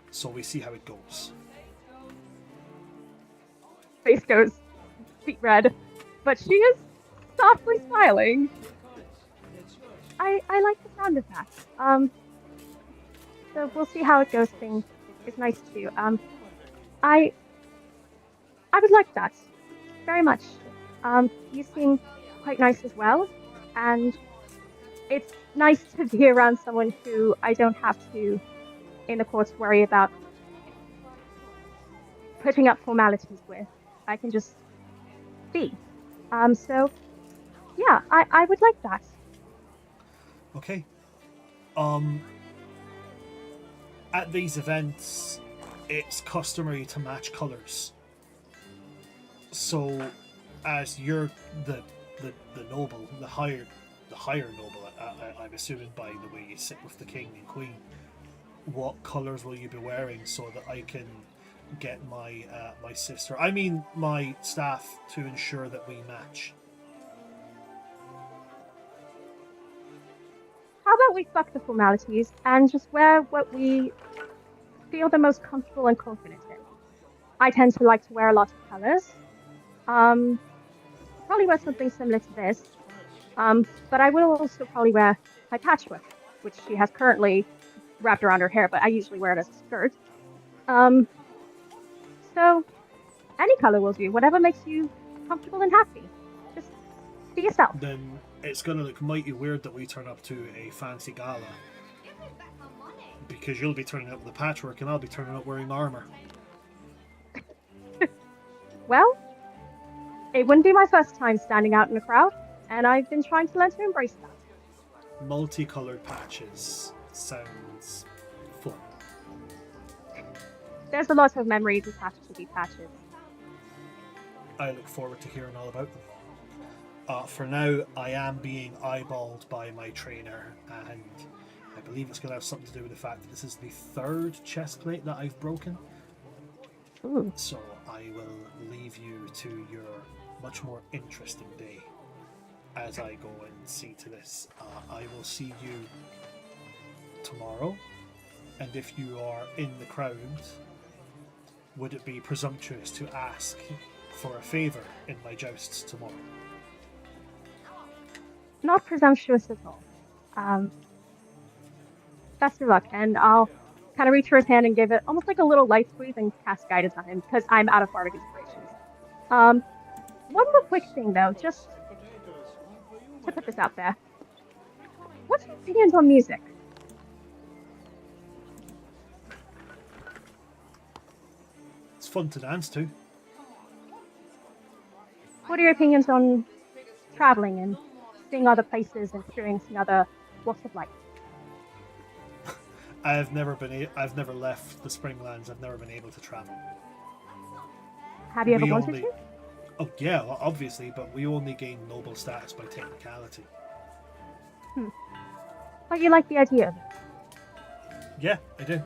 S1: So we see how it goes.
S2: Face goes beet red, but she is softly smiling. I like the sound of that. So we'll see how it goes. Thing is nice too. I would like that very much. You seem quite nice as well, and it's nice to be around someone who I don't have to, in the courts, worry about putting up formalities with. I can just be. So yeah, I would like that.
S1: Okay. At these events, it's customary to match colors. So, as you're the noble, the higher noble, I'm assuming by the way you sit with the king and queen, what colors will you be wearing so that I can get my my staff to ensure that we match?
S2: How about we fuck the formalities and just wear what we feel the most comfortable and confident in? I tend to like to wear a lot of colors. Um, Probably wear something similar to this. But I will also probably wear my patchwork, which she has currently wrapped around her hair, but I usually wear it as a skirt. Um, so any color will do, whatever makes you comfortable and happy. Just be yourself.
S1: Then it's gonna look mighty weird that we turn up to a fancy gala because you'll be turning up with the patchwork and I'll be turning up wearing armor.
S2: Well, it wouldn't be my first time standing out in a crowd, and I've been trying to learn to embrace that.
S1: Multicolored patches sounds fun.
S2: There's a lot of memories attached to these patches.
S1: I look forward to hearing all about them. For now, I am being eyeballed by my trainer, and I believe it's going to have something to do with the fact that this is the third chest plate that I've broken.
S2: Ooh.
S1: So I will leave you to your much more interesting day as I go and see to this. I will see you tomorrow, and if you are in the crowd, would it be presumptuous to ask for a favour in my jousts tomorrow?
S2: Not presumptuous at all. Best of luck, and I'll kind of reach for his hand and give it almost like a little light squeeze and cast guidance on him because I'm out of bardic inspirations. One more quick thing though, just to put this out there. What's your opinions on music?
S1: It's fun to dance to.
S2: What are your opinions on traveling and seeing other places and experiencing other walks of life?
S1: I've never left the Springlands. I've never been able to travel.
S2: Have you ever
S1: We
S2: wanted
S1: only-
S2: to?
S1: Oh yeah, obviously, but we only gain noble status by technicality.
S2: But you like the idea of it.
S1: Yeah, I do.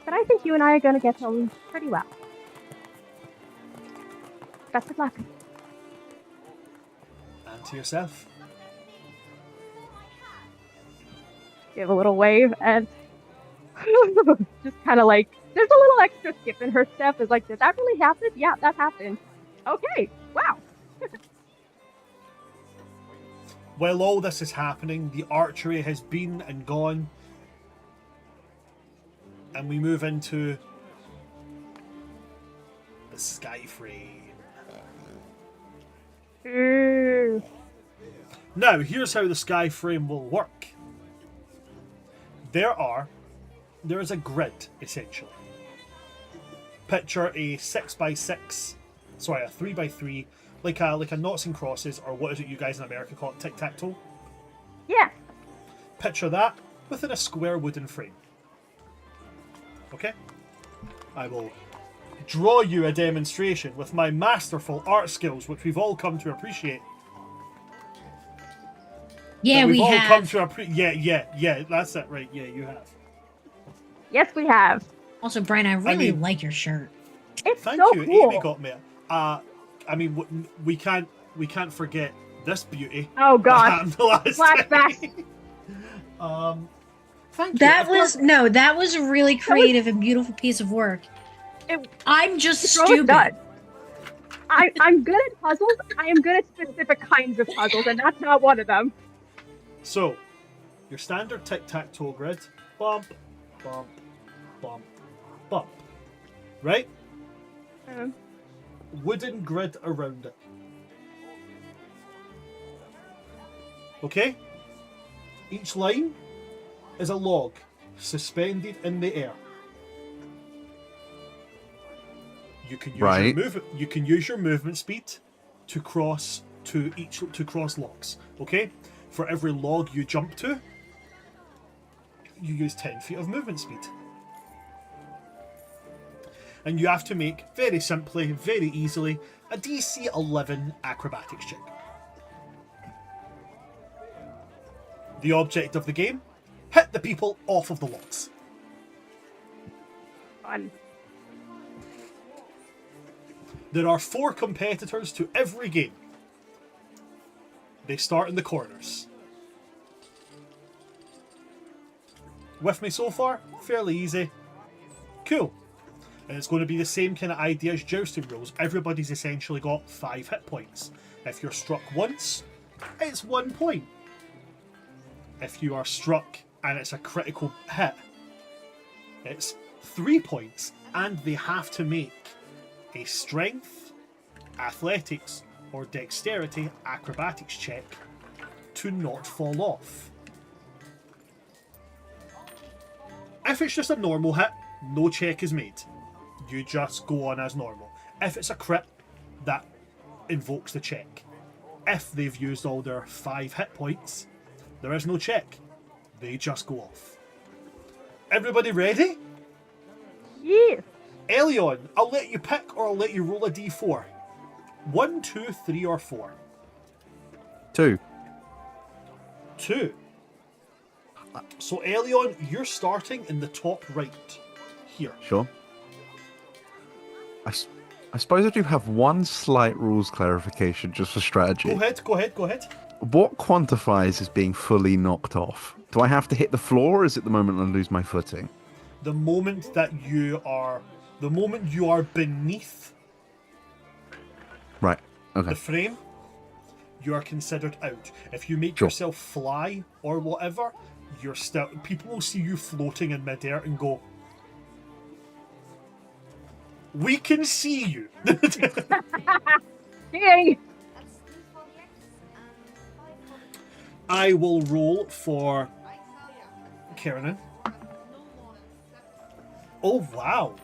S2: But I think you and I are going to get on pretty well. Best of luck.
S1: And to yourself.
S2: Give a little wave and just kind of like, there's a little extra skip in her step. Is like, did that really happen? Yeah, that happened. Okay, wow.
S1: While all this is happening, the archery has been and gone. And we move into the sky frame.
S2: Ooh.
S1: Now, here's how the sky frame will work. There is a grid, essentially. Picture a 6x6, sorry, a 3x3, like a noughts and crosses, or what is it you guys in America call it, tic-tac-toe?
S2: Yeah.
S1: Picture that within a square wooden frame. Okay? I will draw you a demonstration with my masterful art skills, which we've all come to appreciate.
S3: Yeah,
S1: We've
S3: we
S1: all
S3: have.
S1: come to appreciate. Yeah, that's it, right? Yeah, you have.
S2: Yes, we have.
S3: Also, Brian, I really
S1: mean-
S3: like your shirt.
S2: It's
S1: Thank
S2: so
S1: you,
S2: cool.
S1: Amy got me. I mean, we can't forget this beauty.
S2: Oh
S1: that
S2: gosh.
S1: happened the last
S2: Flashbacks.
S1: time. Thank you.
S3: That
S1: I've
S3: was
S1: got-
S3: that was a really creative and beautiful piece of work. I'm just
S2: It's always
S3: stupid.
S2: done. I'm good at puzzles. I am good at specific kinds of puzzles, and that's not one of them.
S1: So, your standard tic-tac-toe grid. Bump, bump, bump, bump. Right? wooden grid around it. Okay? Each line is a log suspended in the air. You can use your movement speed to cross logs. Okay? For every log you jump to, you use 10 feet of movement speed. And you have to make, very simply, very easily, a DC 11 acrobatics check. The object of the game, hit the people off of the logs.
S2: Fun.
S1: There are 4 competitors to every game. They start in the corners. With me so far? Fairly easy. Cool. And it's going to be the same kind of idea as jousting rules. Everybody's essentially got 5 hit points. If you're struck once, it's 1 point. If you are struck and it's a critical hit, it's 3 points. And they have to make a strength, athletics, or dexterity acrobatics check to not fall off. If it's just a normal hit, no check is made. You just go on as normal. If it's a crit, that invokes the check. If they've used all their 5 hit points, there is no check. They just go off. Everybody ready?
S2: Yes.
S1: Elion, I'll let you pick or I'll let you roll a d4. 1, 2, 3, or 4.
S4: 2.
S1: 2. So Elion, you're starting in the top right. Here.
S4: Sure. I suppose I do have one slight rules clarification just for strategy.
S1: Go ahead.
S4: What quantifies as being fully knocked off? Do I have to hit the floor, or is it the moment I lose my footing?
S1: The moment you are beneath
S4: Right. Okay.
S1: the frame, you are considered out. If you make
S4: Sure.
S1: yourself fly or whatever, you're still. People will see you floating in midair and go, "We can see you."
S2: Yay!
S1: I will roll for Keranin. Oh wow,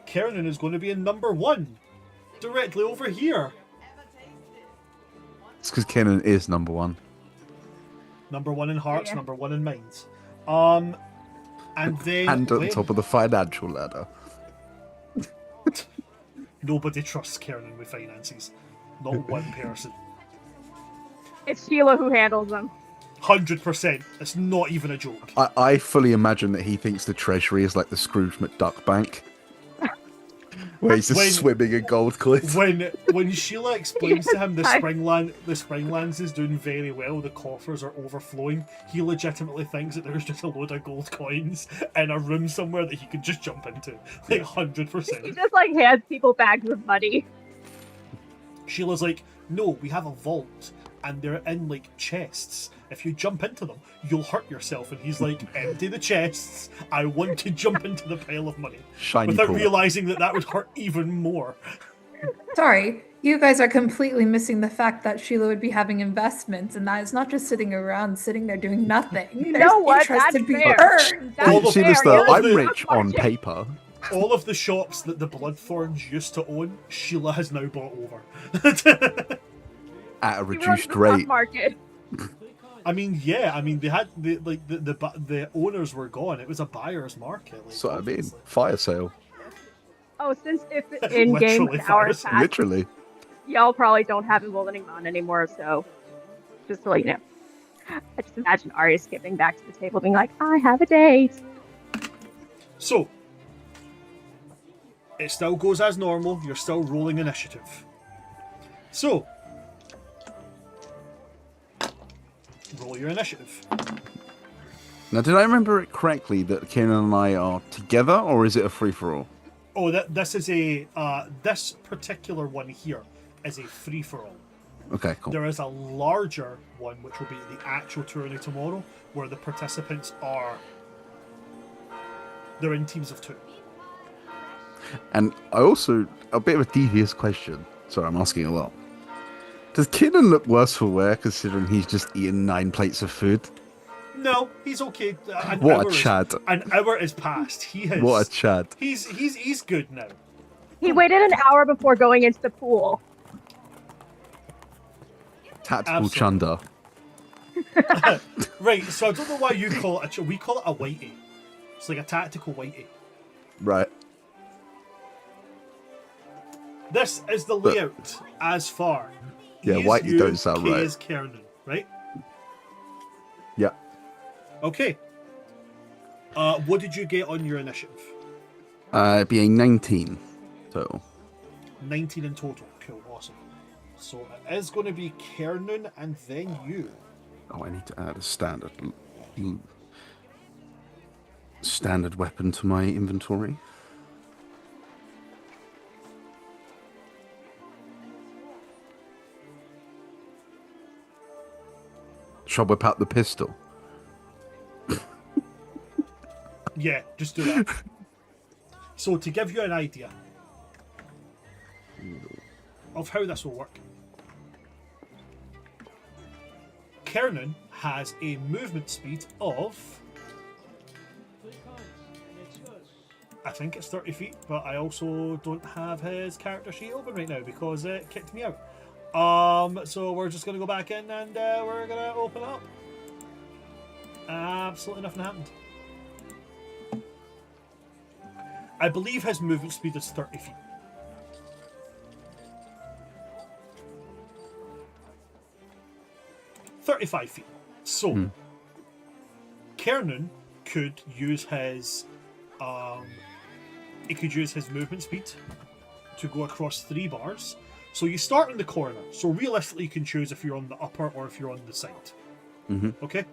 S1: Keranin is going to be in number 1, directly over here.
S4: It's because Kenan is number 1.
S1: Number 1 in hearts,
S2: Yeah.
S1: number 1 in minds. And then
S4: And at the top of the financial ladder.
S1: Nobody trusts Keranin with finances. Not one person.
S2: It's Sheila who handles them.
S1: 100%. It's not even a joke.
S4: I fully imagine that he thinks the treasury is like the Scrooge McDuck bank. Where he's just swimming in gold coins.
S1: When Sheila explains to him the Springlands is doing very well, the coffers are overflowing, he legitimately thinks that there's just a load of gold coins in a room somewhere that he could just jump into. Like 100%.
S2: He just like hands people bags of money.
S1: Sheila's like, no, we have a vault and they're in like chests. If you jump into them, you'll hurt yourself. And he's like, empty the chests. I want to jump into the pile of money.
S4: Shiny
S1: without
S4: pool.
S1: realizing that would hurt even more.
S6: Sorry, you guys are completely missing the fact that Sheila would be having investments, and that is not just sitting there doing nothing.
S2: You
S6: There's
S2: know what?
S6: interest
S2: That's
S6: to be
S2: fair.
S6: earned.
S1: All
S2: That's
S1: of-
S2: fair.
S4: She's
S2: You're
S4: I'm
S2: the
S4: rich
S2: stock
S4: on
S2: market.
S4: paper.
S1: All of the shops that the Bloodthorns used to own, Sheila has now bought over.
S4: At a
S2: He runs
S4: reduced
S2: the stock
S4: rate.
S2: market.
S1: I mean, yeah. I mean, they had the owners were gone. It was a buyer's market. Like,
S4: That's what I mean. Fire sale.
S2: Oh, since if in game
S1: Literally
S2: hours
S1: fires.
S2: passed,
S4: Literally.
S2: y'all probably don't have Emboldening on anymore, so just to let you know. I just imagine Arya skipping back to the table being like, I have a date.
S1: So it still goes as normal. You're still rolling initiative. So roll your initiative.
S4: Now, did I remember it correctly that Kenan and I are together, or is it a free-for-all?
S1: Oh, this is a this particular one here is a free for all.
S4: Okay, cool.
S1: There is a larger one which will be the actual tourney tomorrow, where the participants they're in teams of 2.
S4: And I also, a bit of a devious question. Sorry, I'm asking a lot. Does Kiernan look worse for wear considering he's just eaten 9 plates of food?
S1: No, he's okay.
S4: What a Chad.
S1: An hour is past. He has.
S4: What a Chad.
S1: He's good now.
S2: He waited an hour before going into the pool.
S4: Tactical
S1: Absolutely.
S4: chunder.
S1: Right, so I don't know why you call it we call it a whitey. It's like a tactical whitey.
S4: Right.
S1: This is the layout as far.
S4: Yeah,
S1: He is
S4: whitey
S1: you,
S4: don't sound
S1: K
S4: right.
S1: is Kiernan, right?
S4: Yeah.
S1: Okay. What did you get on your initiative?
S4: It'd be a 19 total.
S1: 19 in total. Cool, awesome. So it is going to be Kiernan and then you.
S4: Oh, I need to add a standard weapon to my inventory. Shall I whip out the pistol?
S1: Yeah, just do that. So to give you an idea of how this will work, Kiernan has a movement speed of, I think it's 30 feet, but I also don't have his character sheet open right now because it kicked me out. So we're just going to go back in and we're going to open it up. Absolutely nothing happened. I believe his movement speed is 30 feet. $35 feet. So, Kiernan could use his movement speed to go across 3 bars. So you start in the corner. So realistically, you can choose if you're on the upper or if you're on the side. Okay.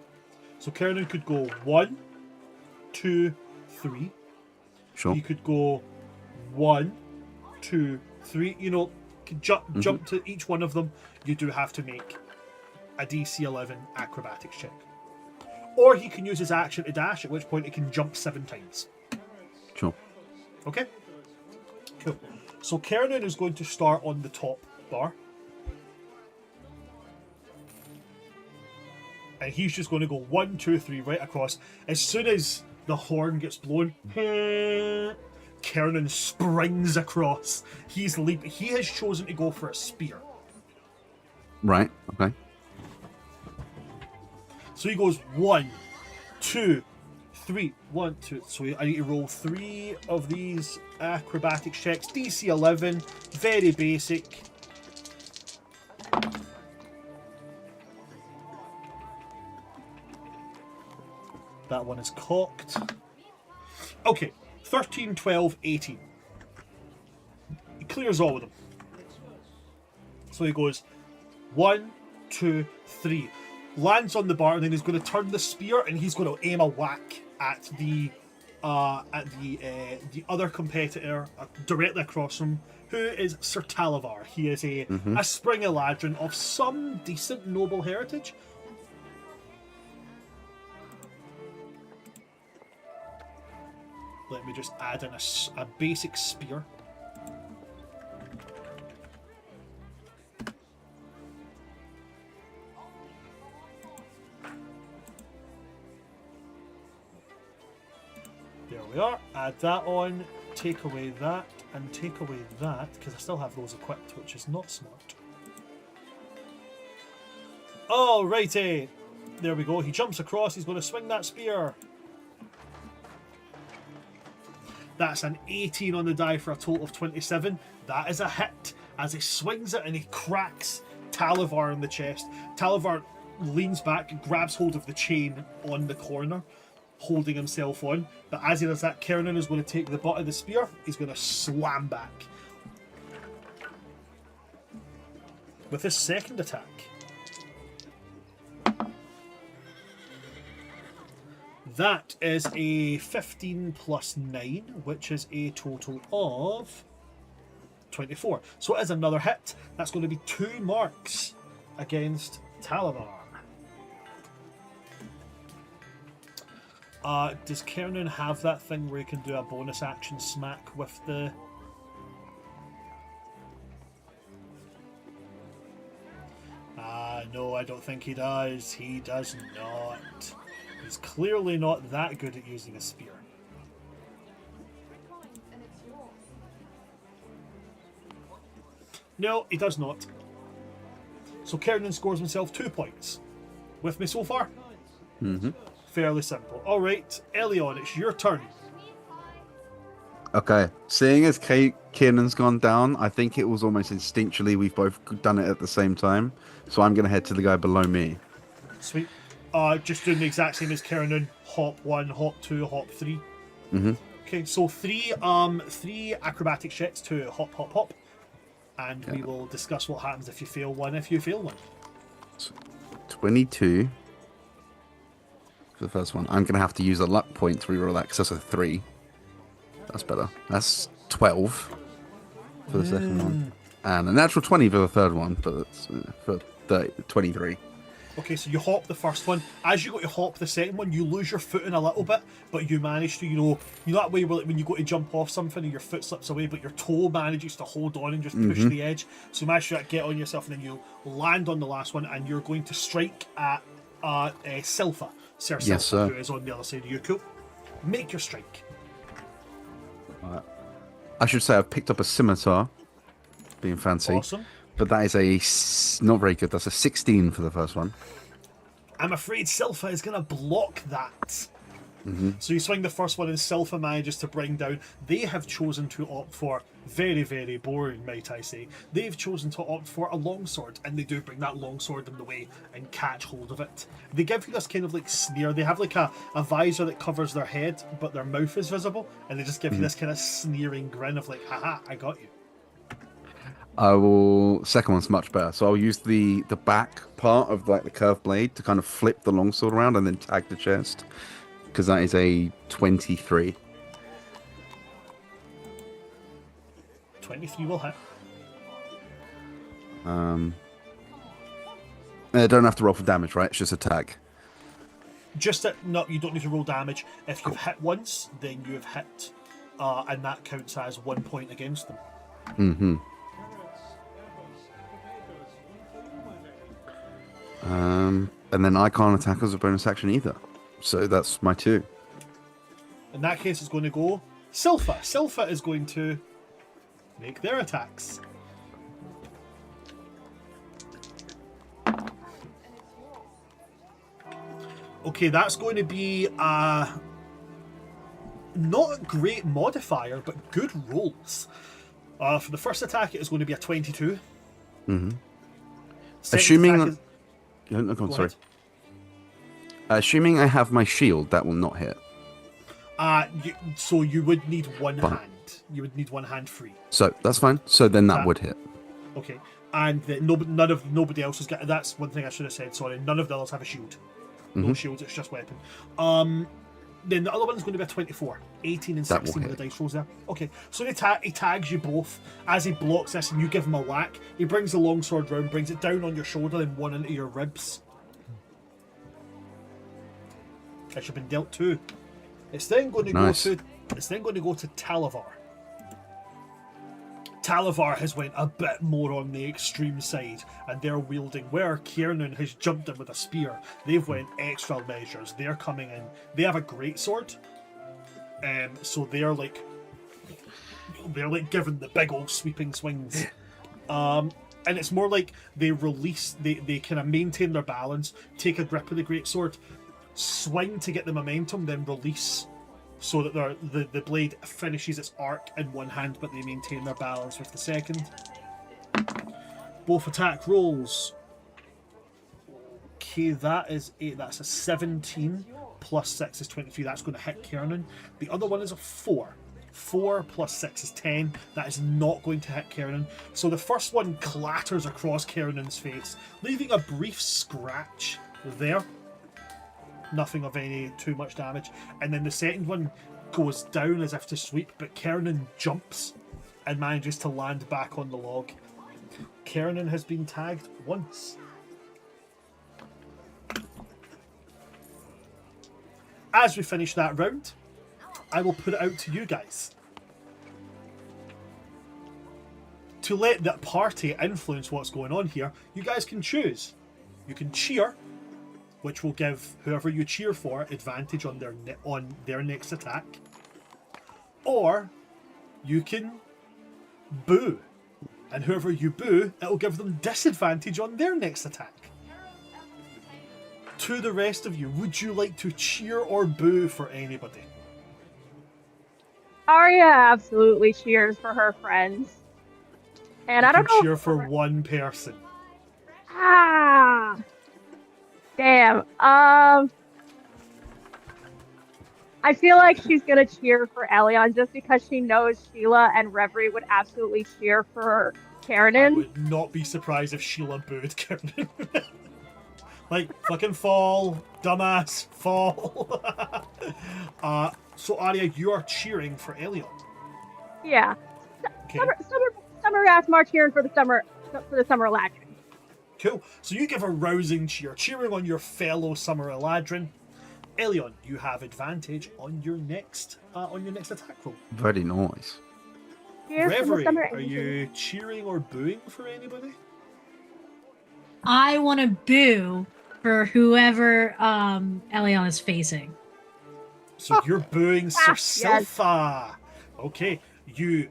S1: So Kiernan could go 1, 2, 3.
S4: Sure.
S1: You could go 1, 2, 3. You know, jump to each one of them. You do have to make a DC 11 acrobatics check. Or he can use his action to dash, at which point he can jump 7 times.
S4: Sure.
S1: Okay? Cool. So Kiernan is going to start on the top bar. And he's just going to go 1, 2, 3 right across. As soon as the horn gets blown, Kiernan springs across. He has chosen to go for a spear.
S4: Right. Okay.
S1: So he goes 1, 2, 3. 1, 2. So I need to roll 3 of these acrobatics checks. DC 11, very basic. That one is cocked. Okay, 13, 12, 18. He clears all of them. So he goes 1, 2, 3. Lands on the bar, and then he's going to turn the spear, and he's going to aim a whack at the other competitor directly across him, who is Sir Talavar. He is a Spring Eladrin of some decent noble heritage. Let me just add in a basic spear. There we are. Add that on, take away that, and take away that, because I still have those equipped, which is not smart. Alrighty. There we go. He jumps across. He's going to swing that spear. That's an 18 on the die for a total of 27. That is a hit. As he swings it and he cracks Talavar in the chest. Talavar leans back, grabs hold of the chain on the corner, holding himself on. But as he does that, Kiernan is going to take the butt of the spear. He's going to slam back. With his second attack. That is a 15 plus 9, which is a total of 24. So it is another hit. That's going to be 2 marks against Talavar. Does Kiernan have that thing where he can do a bonus action smack with the... No, I don't think he does. He does not. He's clearly not that good at using a spear.
S5: And it's yours.
S1: No, he does not. So Kiernan scores himself 2 points. With me so far?
S4: Mm-hmm.
S1: Fairly simple. Alright, Elion, it's your turn.
S4: Okay, seeing as Kiernan's gone down, I think it was almost instinctually we've both done it at the same time. So I'm going to head to the guy below me.
S1: Sweet. Just doing the exact same as Kiernan. Hop 1, hop 2, hop 3.
S4: Mm-hmm.
S1: Okay, so three acrobatic checks to hop, hop, hop. And we will discuss what happens if you fail one, if you fail one.
S4: 22 for the first one. I'm going to have to use a luck point to reroll that because that's a 3. That's better. That's 12 for the second one. And a natural 20 for the third one, but it's for 23.
S1: Okay, so you hop the first one. As you go to hop the second one, you lose your footing a little bit, but you manage to, you know that way where, like, when you go to jump off something and your foot slips away, but your toe manages to hold on and just push the edge. So you manage to get on yourself, and then you land on the last one, and you're going to strike at Silpha. Sir
S4: Yes,
S1: Silpha,
S4: sir.
S1: who is on the other side of you. Cool. Make your strike.
S4: I should say I've picked up a scimitar, being fancy.
S1: Awesome.
S4: But that is not very good. That's a 16 for the first one.
S1: I'm afraid Silpha is going to block that. So you swing the first one and Silpha manages to bring down. They have chosen to opt for, very, very boring, might I say, they've chosen to opt for a longsword, and they do bring that longsword in the way and catch hold of it. They give you this kind of like sneer. They have like a visor that covers their head, but their mouth is visible, and they just give you this kind of sneering grin of like, haha, I got you.
S4: I will. Second one's much better. So I'll use the back part of like the curved blade to kind of flip the longsword around and then tag the chest, because that is a 23.
S1: 23 will hit.
S4: I don't have to roll for damage, right? It's just a tag.
S1: Just that, no, you don't need to roll damage. If you've hit once, then you have hit, and that counts as 1 point against them.
S4: Mm-hmm. And then I can't attack as a bonus action either. So that's my 2.
S1: In that case, it's going to go Silpha. Silpha is going to make their attacks. Okay, that's going to be not a great modifier, but good rolls. For the first attack, it is going to be a 22.
S4: Mm-hmm.
S1: Second
S4: Assuming...
S1: attack is-
S4: Yeah, no, go on,
S1: Go
S4: sorry.
S1: ahead.
S4: Assuming I have my shield, that will not hit.
S1: So you would need one
S4: Fine.
S1: hand. You would need one hand free.
S4: So that's fine. So then that
S1: That-
S4: would hit.
S1: Okay, and nobody else has got. That's one thing I should have said. Sorry, none of the others have a shield. No shields. It's just weapon. Then the other one is going to be a 24, 18 and
S4: That will
S1: 16 with
S4: hit.
S1: the dice rolls there. Okay, so he tags you both as he blocks this, and you give him a whack. He brings the longsword round, brings it down on your shoulder, and one into your ribs. That should have been dealt 2. It's then going to
S4: Nice.
S1: go to. It's then going to go to Talavar. Talavar has went a bit more on the extreme side, and they're wielding where Kiernan has jumped in with a spear. They've went extra measures. They're coming in. They have a great sword, so they're like giving the big old sweeping swings. And it's more like they release. They kind of maintain their balance, take a grip of the great sword, swing to get the momentum, then release. So that the blade finishes its arc in one hand, but they maintain their balance with the second. Both attack rolls. Okay, that is 8. That's a 17 plus 6 is 23. That's going to hit Kiernan. The other one is a 4. 4 plus 6 is 10. That is not going to hit Kiernan. So the first one clatters across Kiernan's face, leaving a brief scratch there. Nothing of any too much damage. And then the second one goes down as if to sweep, but Kiernan jumps and manages to land back on the log. Kiernan has been tagged once. As we finish that round, I will put it out to you guys. To let that party influence what's going on here, you guys can choose. You can cheer, which will give whoever you cheer for advantage on their next attack. Or you can boo, and whoever you boo, it'll give them disadvantage on their next attack. To the rest of you, would you like to cheer or boo for anybody?
S2: Arya absolutely cheers for her friends. And
S1: You
S2: I don't
S1: can
S2: know.
S1: cheer for one person.
S2: Ah! Damn. I feel like she's gonna cheer for Elion just because she knows Sheila and Reverie would absolutely cheer for
S1: I
S2: Kiernan.
S1: would not be surprised if Sheila booed Kiernan. Like, fucking fall, dumbass, fall. So Arya, you are cheering for Elion.
S2: Yeah.
S1: Okay.
S2: Summer Asmar cheering for the summer Eladrin.
S1: Cool. So you give a rousing cheer, cheering on your fellow Summer Eladrin. Elion, you have advantage on your next attack roll.
S4: Very nice.
S2: Cheers for the
S1: Reverie,
S2: summer
S1: are you cheering or booing for anybody?
S3: I want to boo for whoever Elion is facing.
S1: So you're booing Sir
S2: Yes.
S1: Silpha. Okay, you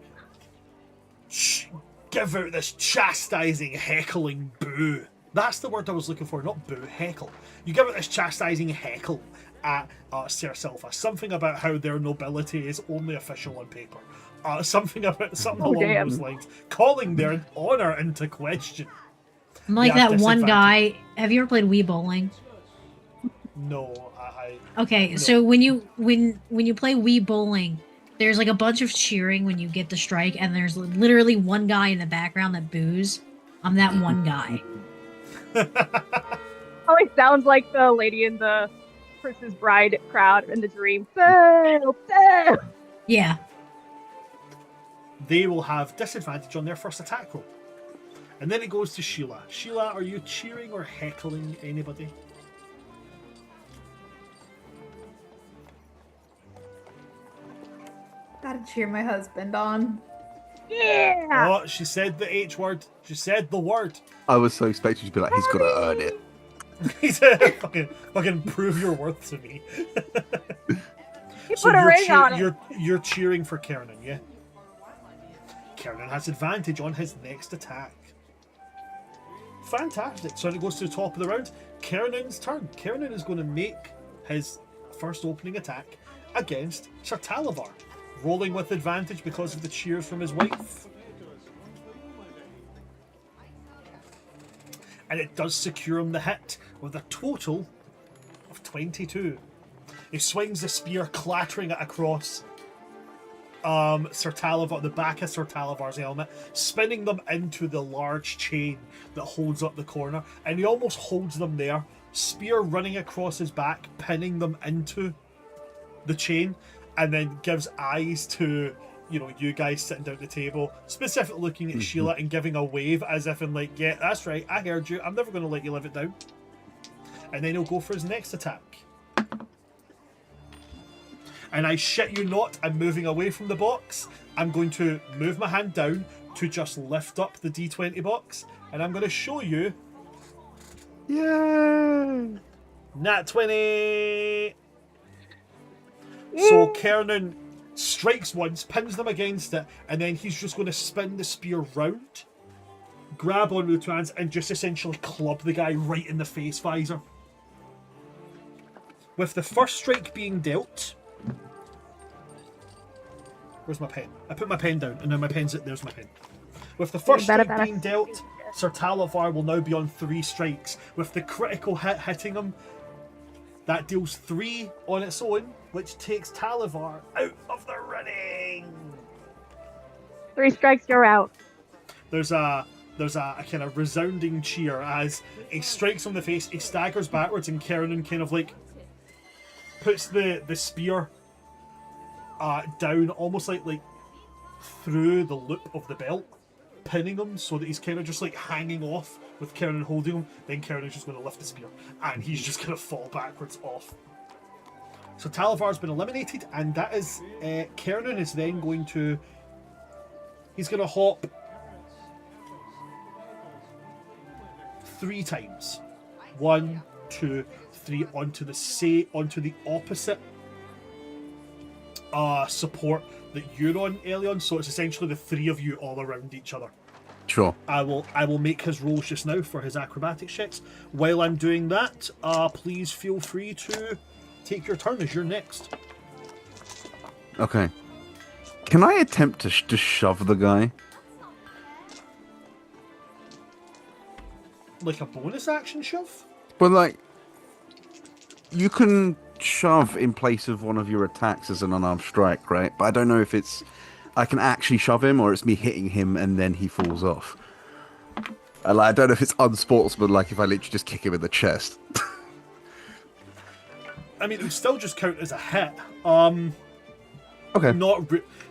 S1: give out this chastising, heckling boo. That's the word I was looking for, not boo, heckle. You give out this chastising heckle at Sir Silpha. Something about how their nobility is only official on paper. Something along
S2: damn.
S1: those lines. Calling their honour into question.
S3: I'm like
S1: Yeah,
S3: that one
S1: disadvantage.
S3: guy. Have you ever played Wii Bowling?
S1: No, I
S3: Okay,
S1: No.
S3: so when you play Wii Bowling, there's like a bunch of cheering when you get the strike, and there's literally one guy in the background that boos. I'm that one guy.
S2: Always sounds like the lady in the Princess Bride crowd in the dream. Boo! Boo!
S3: Yeah.
S1: They will have disadvantage on their first attack roll. And then it goes to Sheila. Sheila, are you cheering or heckling anybody?
S6: Gotta cheer my husband on.
S2: Yeah!
S1: Oh, she said the H word. She said the word.
S4: I was so expecting you to be like, he's got to earn it.
S1: He said, fucking prove your worth to me.
S2: He
S1: So
S2: put a ring on it.
S1: you're cheering for Kiernan, yeah? Kiernan has advantage on his next attack. Fantastic. So it goes to the top of the round. Kiernan's turn. Kiernan is going to make his first opening attack against Sir Talavar, rolling with advantage because of the cheers from his wife. And it does secure him the hit with a total of 22. He swings the spear, clattering it across Sir Talavar, the back of Sir Talavar's helmet, spinning them into the large chain that holds up the corner, and he almost holds them there, spear running across his back, pinning them into the chain, and then gives eyes to, you know, you guys sitting down at the table, specifically looking at Sheila and giving a wave as if in like, yeah, that's right, I heard you, I'm never going to let you live it down. And then he'll go for his next attack. And I shit you not, I'm moving away from the box. I'm going to move my hand down to just lift up the D20 box, and I'm going to show you.
S4: Yay!
S1: Nat 20! So Kiernan strikes once, pins them against it, and then he's just going to spin the spear round, grab onto the two hands, and just essentially club the guy right in the face visor. With the first strike being dealt... Where's my pen? I put my pen down, and now my pen's there's my pen. With the first strike being dealt, Sir Talavar will now be on 3 strikes. With the critical hit hitting him, that deals 3 on its own, which takes Talavar out of the running.
S2: 3 strikes, you're out.
S1: There's a kind of resounding cheer as he strikes him in the face. He staggers backwards, and Kiernan kind of like puts the spear down, almost like through the loop of the belt, pinning him so that he's kind of just like hanging off with Kiernan holding him. Then Kiernan's just going to lift the spear, and he's just going to fall backwards off. So Talavar's been eliminated, and that is Kiernan is then going to. He's going to hop 3 times. 1, 2, 3 onto the opposite support that you're on, Elion. So it's essentially the three of you all around each other.
S4: Sure.
S1: I will make his rolls just now for his acrobatics checks. While I'm doing that, please feel free to take your turn as you're next.
S4: Okay. Can I attempt to just shove the guy?
S1: Like a bonus action shove?
S4: But like, you can shove in place of one of your attacks as an unarmed strike, right? But I don't know if I can actually shove him or it's me hitting him and then he falls off. I don't know if it's unsportsmanlike if I literally just kick him in the chest.
S1: I mean, it would still just count as a hit.
S4: Okay.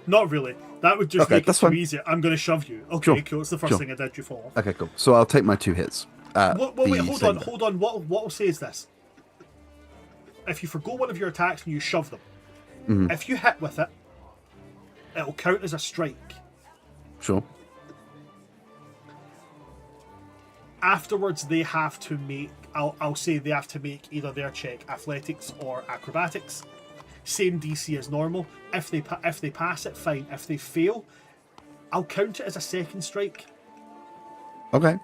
S1: Not really. That would just make it too easy. I'm going to shove you. Okay,
S4: sure.
S1: cool. It's the first thing I did. You fall off.
S4: Okay, cool. So I'll take my 2 hits.
S1: Wait, hold on. What I'll say is this. If you forgo one of your attacks and you shove them, if you hit with it, it'll count as a strike.
S4: Sure.
S1: Afterwards, they have to make... I'll say they have to make either their check athletics or acrobatics. Same DC as normal. If they pass it, fine. If they fail, I'll count it as a second strike.
S4: Okay.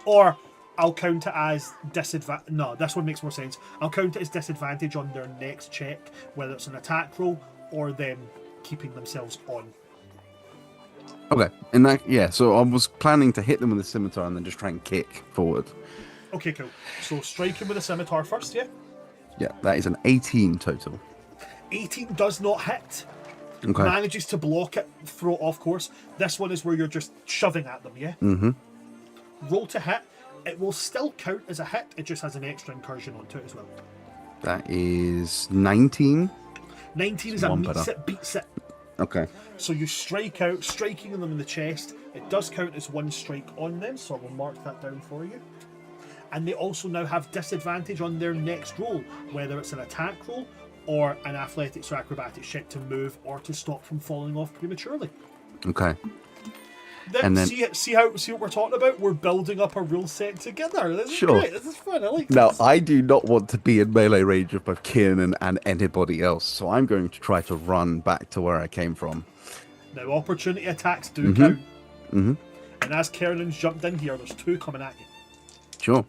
S1: Or I'll count it as disadvantage. No, this one makes more sense. I'll count it as disadvantage on their next check, whether it's an attack roll or them keeping themselves on.
S4: Okay. So I was planning to hit them with a scimitar and then just try and kick forward.
S1: Okay, cool. So strike him with a scimitar first, yeah?
S4: Yeah, that is an 18 total.
S1: 18 does not hit.
S4: Okay.
S1: Manages to block it, throw it off course. This one is where you're just shoving at them, yeah?
S4: Mm-hmm.
S1: Roll to hit. It will still count as a hit. It just has an extra incursion onto it as well.
S4: That is 19.
S1: 19 is a meets it, beats it.
S4: Okay.
S1: So you strike out, striking them in the chest. It does count as one strike on them, so I will mark that down for you. And they also now have disadvantage on their next roll, whether it's an attack roll or an athletics or acrobatics check to move or to stop from falling off prematurely.
S4: Okay.
S1: Then see what we're talking about? We're building up a rule set together. This is great. This is fun. I like
S4: Now,
S1: this.
S4: I do not want to be in melee range of both Kieran and anybody else, so I'm going to try to run back to where I came from.
S1: Now, opportunity attacks do count.
S4: Mm-hmm.
S1: And as Kiernan's jumped in here, there's 2 coming at you.
S4: Sure.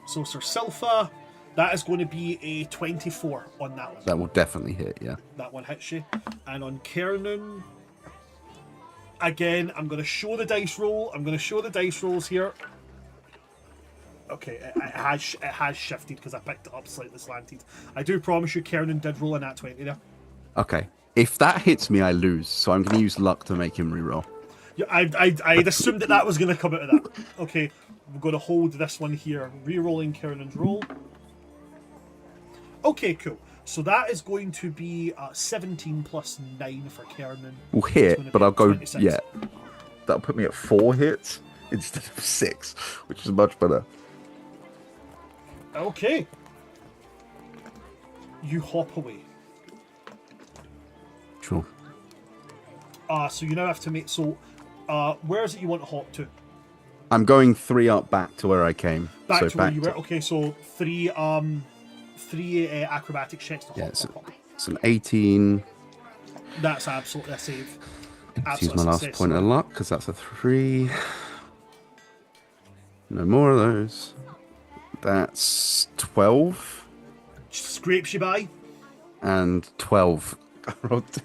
S1: So, Sir Silpha, that is going to be a 24 on that one.
S4: That will definitely hit, yeah.
S1: That one hits you. And on Kiernan, again, I'm going to show the dice roll. I'm going to show the dice rolls here. Okay, it has shifted because I picked it up slightly slanted. I do promise you, Kiernan did roll a nat 20 there.
S4: Okay. If that hits me, I lose, so I'm going to use luck to make him reroll.
S1: Yeah, I'd assumed that was going to come out of that. Okay, we're going to hold this one here. Rerolling Kiernan's roll. Okay, cool. So that is going to be 17 plus 9 for Kiernan.
S4: We'll hit, but I'll go...
S1: 26.
S4: Yeah. That'll put me at 4 hits instead of 6, which is much better.
S1: Okay. You hop away.
S4: Sure.
S1: So you now have to make... So, where is it you want to hop to?
S4: I'm going 3 up back to where I came.
S1: Back to where you were? Okay, so 3 acrobatic checks to hop.
S4: Yeah,
S1: hop.
S4: it's an 18.
S1: That's absolutely a save.
S4: Let's use my last point of luck, because that's a 3. No more of those. That's 12.
S1: Scrapes you by.
S4: And 12. I rolled 2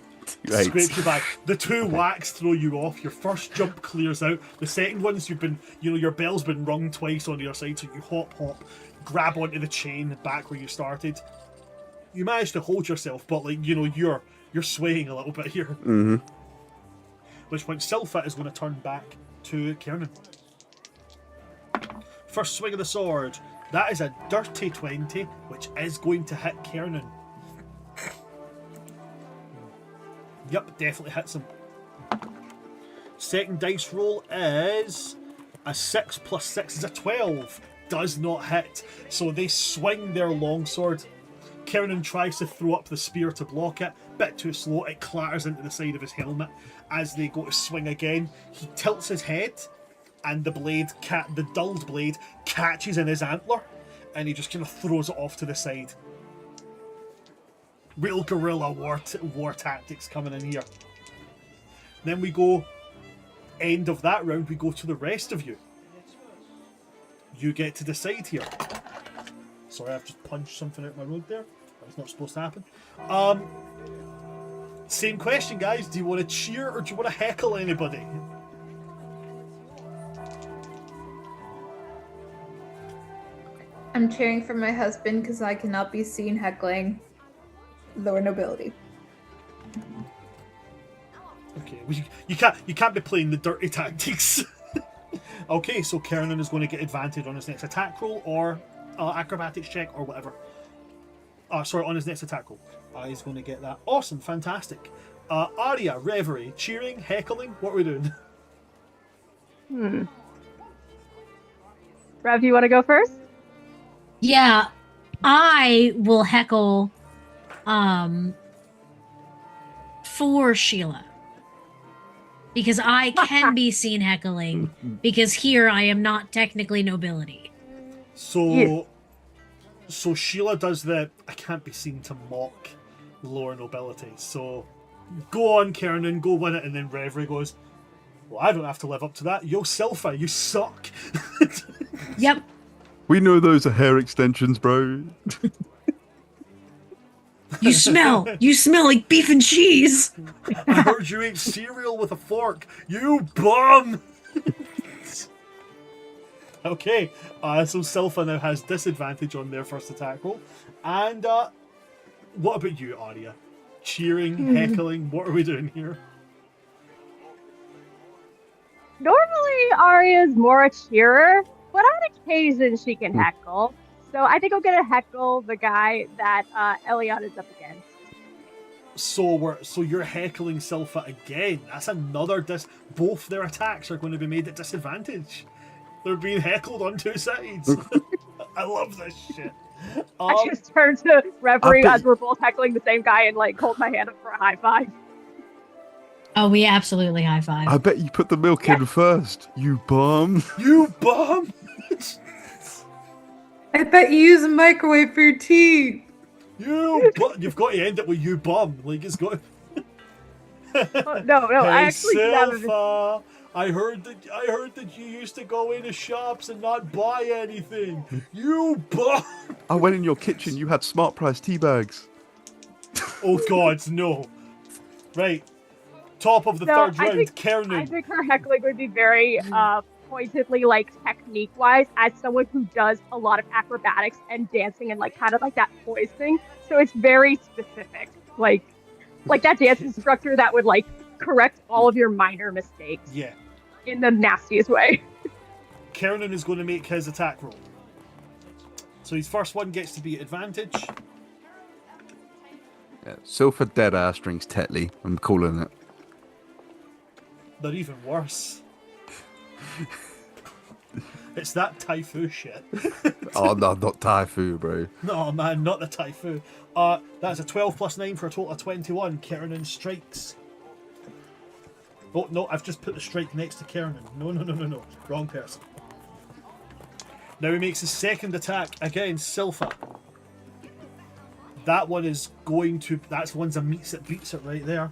S4: 8s.
S1: Scrapes you by. The 2 whacks throw you off. Your first jump clears out. The second one's you've been, your bell's been rung twice on your side, so you hop, grab onto the chain back where you started. You manage to hold yourself, but you're swaying a little bit here.
S4: Mm-hmm.
S1: Which point Silpha is going to turn back to Kiernan. First swing of the sword. That is a dirty 20, which is going to hit Kiernan. Yep, definitely hits him. Second dice roll is a 6 plus 6 is a 12. Does not hit. So they swing their longsword. Kiernan tries to throw up the spear to block it. Bit too slow. It clatters into the side of his helmet. As they go to swing again, he tilts his head and the dulled blade catches in his antler, and he just kind of throws it off to the side. Real guerrilla war tactics coming in here. Then we go, end of that round, we go to the rest of you. You get to decide here. Sorry, I've just punched something out my road there. That's not supposed to happen. Same question, guys. Do you want to cheer or do you want to heckle anybody?
S6: I'm cheering for my husband because I cannot be seen heckling lower nobility.
S1: Okay, well, you can't be playing the dirty tactics. Okay, so Kernan is going to get advantage on his next attack roll or acrobatics check or whatever. Sorry, on his next attack roll. He's going to get that. Awesome, fantastic. Arya, Reverie, cheering, heckling, what are we doing?
S2: Rev, you want to go first?
S3: Yeah, I will heckle for Sheila. Because I can be seen heckling, because here I am not technically nobility.
S1: So Sheila does the I can't be seen to mock lower nobility. So go on, Kernan, go win it, and then Reverie goes, well, I don't have to live up to that. Yo, Silpha, you suck.
S3: Yep.
S4: We know those are hair extensions, bro.
S3: You smell like beef and cheese.
S1: I heard you ate cereal with a fork. You bum! Okay, so Silpha now has disadvantage on their first attack roll. And what about you, Arya? Cheering, heckling, what are we doing here?
S2: Normally, Arya's more a cheerer, but on occasion she can heckle. So I think I'm gonna heckle the guy that Elion is up against.
S1: So you're heckling Silpha again. That's another both their attacks are going to be made at disadvantage. They're being heckled on two sides. I love this shit.
S2: I just turned to Reverie as we're both heckling the same guy and like hold my hand up for a high five.
S3: Oh, we absolutely high five.
S4: I bet you put the milk in first, you bum.
S1: You bum!
S6: I bet you use a microwave for your tea.
S1: You've got to end it with you bum. Like it's got.
S2: No,
S1: Hey,
S2: I actually haven't.
S1: Silpha, I heard that you used to go into shops and not buy anything. You bum!
S4: I went in your kitchen, you had smart price tea bags.
S1: Oh God, no! Right, top of the third round, Kernan.
S2: I think her heckling would be very pointedly, like technique-wise, as someone who does a lot of acrobatics and dancing and like kind of like that poise thing. So it's very specific, like that dance instructor that would like correct all of your minor mistakes.
S1: Yeah.
S2: In the nastiest way.
S1: Kernan is going to make his attack roll. So his first one gets to be at advantage.
S4: Yeah, Silpha dead ass drinks Tetley. I'm calling it.
S1: They're even worse. It's that Taifu shit.
S4: Oh no, not Taifu, bro.
S1: No man, not the Taifu. That's a 12 plus 9 for a total of 21. Kernan strikes. Oh no, I've just put the strike next to Kernan. No. Wrong person. Now he makes his second attack against Silpha. That one is going to... That's the one that beats it right there.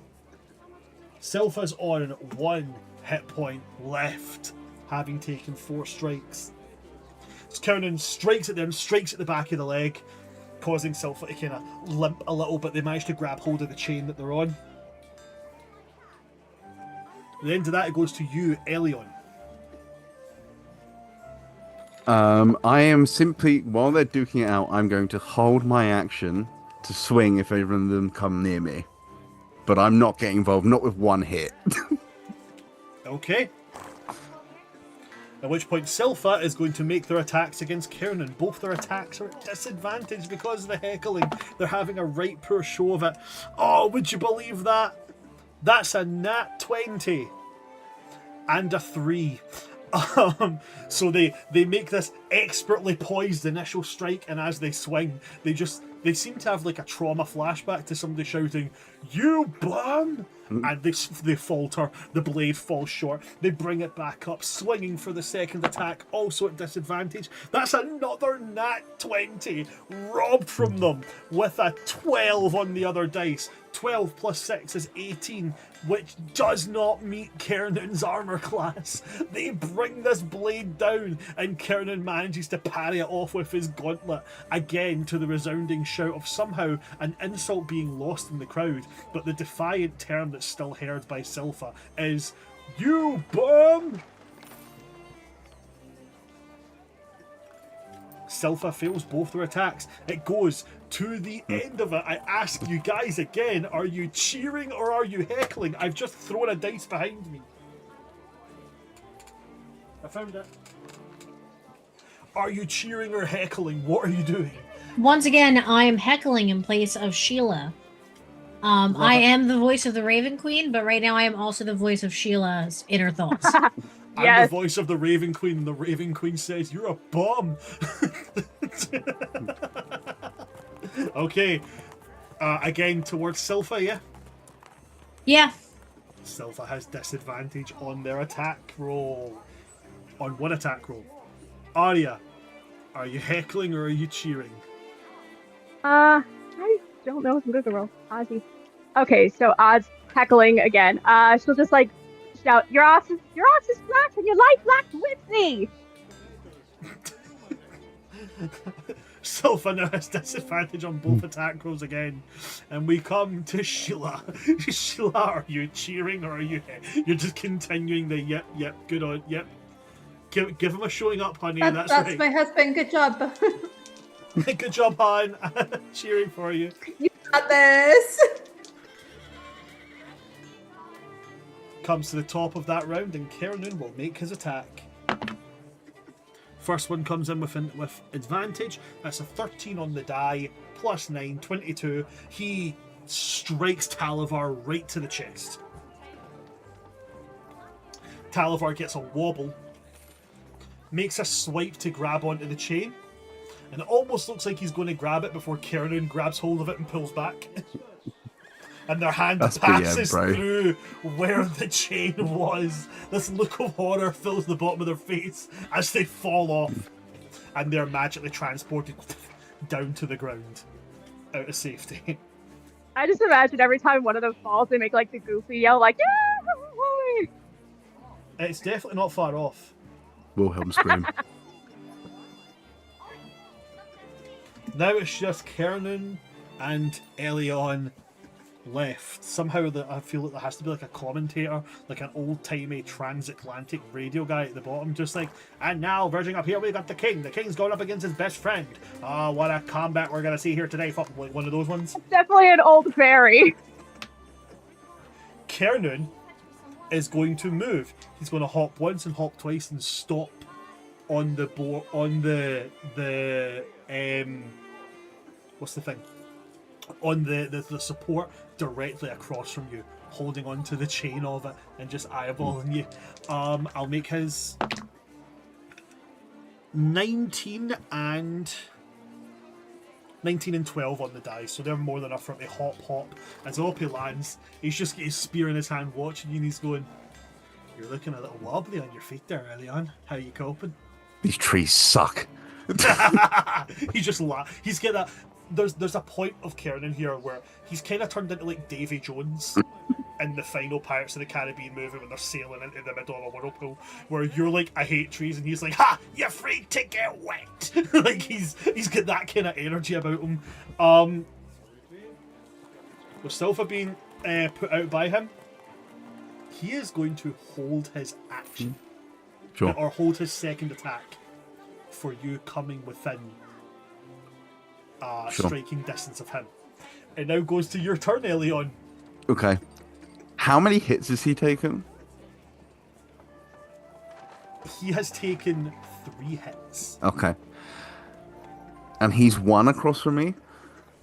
S1: Silpha's on 1 hit point left, having taken 4 strikes. So Kernan strikes at them, strikes at the back of the leg, causing Silpha to kind of limp a little, but they manage to grab hold of the chain that they're on. At the end of that, it goes to you, Elion.
S4: I am simply, while they're duking it out, I'm going to hold my action to swing if either of them come near me. But I'm not getting involved, not with 1 hit.
S1: Okay. At which point Silpha is going to make their attacks against Kernan. Both their attacks are at disadvantage because of the heckling. They're having a right poor show of it. Oh, would you believe that? That's a nat 20. And a 3. So they make this expertly poised initial strike, and as they swing, they seem to have like a trauma flashback to somebody shouting, "You bum!" and they falter. The blade falls short. They bring it back up, swinging for the second attack, also at disadvantage. That's another nat 20 robbed from them with a 12 on the other dice. 12 plus 6 is 18, which does not meet Kernan's armor class. They bring this blade down, and Kernan manages to parry it off with his gauntlet, again to the resounding shout of somehow an insult being lost in the crowd. But the defiant term that's still heard by Silpha is, "You bum!" Silpha fails both their attacks. It goes to the end of it. I ask you guys again, are you cheering or are you heckling? I've just thrown a dice behind me. I found it. Are you cheering or heckling? What are you doing?
S3: Once again, I am heckling in place of Sheila. I am the voice of the Raven Queen, but right now I am also the voice of Sheila's inner thoughts.
S1: I'm the voice of the Raven Queen, and the Raven Queen says, "You're a bum." Okay. Again, towards Silpha, yeah?
S3: Yeah.
S1: Silpha has disadvantage on their attack roll. On one attack roll. Arya, are you heckling or are you cheering?
S2: I don't know if I'm good to roll. Ozzy. Okay, so Oz heckling again. She'll just like shout, your ass is flat and your life lacks with me.
S1: Silpha now has disadvantage on both attack rolls again. And we come to Sheila. Sheila, are you cheering or are you... You're just continuing the yep, good on, yep. Give him a showing up, honey. That's right.
S6: my husband. Good job.
S1: Good job, hon. Cheering for you.
S6: You got this.
S1: Comes to the top of that round, and Kernan will make his attack. First one comes in with advantage. That's a 13 on the die, plus 9, 22. He strikes Talavar right to the chest. Talavar gets a wobble, makes a swipe to grab onto the chain, and it almost looks like he's going to grab it before Kernan grabs hold of it and pulls back. And their hand passes through where the chain was. This look of horror fills the bottom of their face as they fall off. And they're magically transported down to the ground, out of safety.
S2: I just imagine every time one of them falls, they make like the goofy yell, like, yeah!
S1: It's definitely not far off.
S4: Wilhelm scream.
S1: Now it's just Kernan and Elion left. Somehow I feel like there has to be like a commentator, like an old-timey transatlantic radio guy at the bottom, just like, and now verging up here we got the king. The king's going up against his best friend. Oh, what a combat we're gonna see here today. Fuck, like one of those ones.
S2: It's definitely an old fairy.
S1: Kernan is going to move. He's going to hop once and hop twice and stop on the board, on the what's the thing? On the support directly across from you, holding onto the chain of it and just eyeballing you. I'll make his 19 and 12 on the die, so they're more than enough for him to hop. As Oppie lands, he's just got his spear in his hand watching you, and he's going, "You're looking a little wobbly on your feet there, early on. How you coping?"
S4: These trees suck.
S1: He just laughs. He's got that. There's a point of Kernan here where he's kind of turned into like Davy Jones in the final Pirates of the Caribbean movie when they're sailing into the middle of a whirlpool, where you're like, "I hate trees," and he's like, "Ha! You're afraid to get wet." Like he's got that kind of energy about him. With Silpha being put out by him, he is going to hold his action, or hold his second attack for you coming within striking distance of him. It now goes to your turn, Elion.
S4: Okay. How many hits has he taken?
S1: He has taken 3 hits.
S4: Okay. And he's one across from me?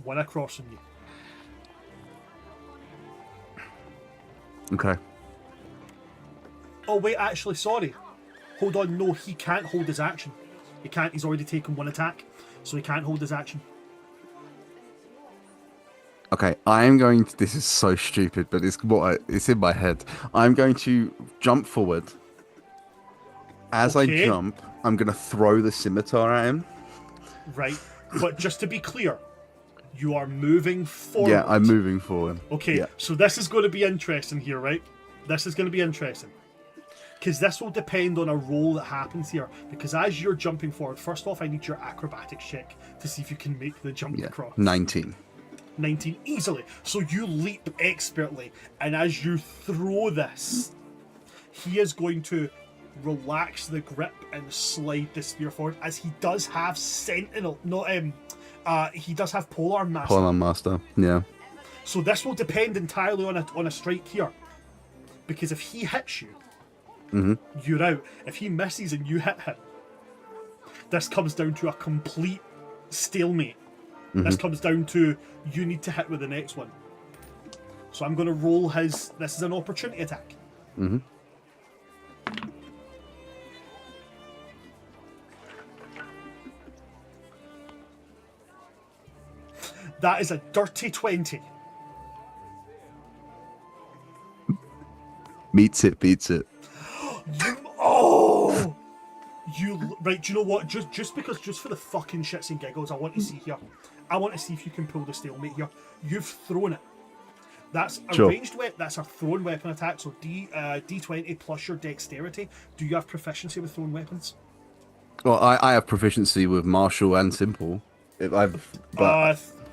S1: One across from you.
S4: Okay.
S1: Oh, wait, actually, sorry. Hold on, no, he can't hold his action. He can't, he's already taken 1 attack, so he can't hold his action.
S4: Okay, I am going to. This is so stupid, but it's in my head. I'm going to jump forward. As I
S1: Okay.
S4: jump, I'm going to throw the scimitar at him.
S1: Right. But just to be clear, you are moving forward.
S4: Yeah, I'm moving forward.
S1: Okay,
S4: Yeah.
S1: so this is going to be interesting here, right? This is going to be interesting. Because this will depend on a roll that happens here. Because as you're jumping forward, first off, I need your acrobatics check to see if you can make the jump across.
S4: 19.
S1: 19 easily. So you leap expertly, and as you throw this, he is going to relax the grip and slide the spear forward, as he does have Sentinel, he does have Polearm Master.
S4: Polearm Master, yeah.
S1: So this will depend entirely on a strike here. Because if he hits you, you're out. If he misses and you hit him, this comes down to a complete stalemate. This comes down to you need to hit with the next one. So I'm going to roll his. This is an opportunity attack. That is a dirty 20.
S4: Beats it.
S1: Right, do you know what? Just for the fucking shits and giggles, I want to see here. I want to see if you can pull the stalemate here. You've thrown it. That's a ranged weapon. That's a thrown weapon attack. So D20 plus your dexterity. Do you have proficiency with thrown weapons?
S4: Well, I have proficiency with martial and simple. I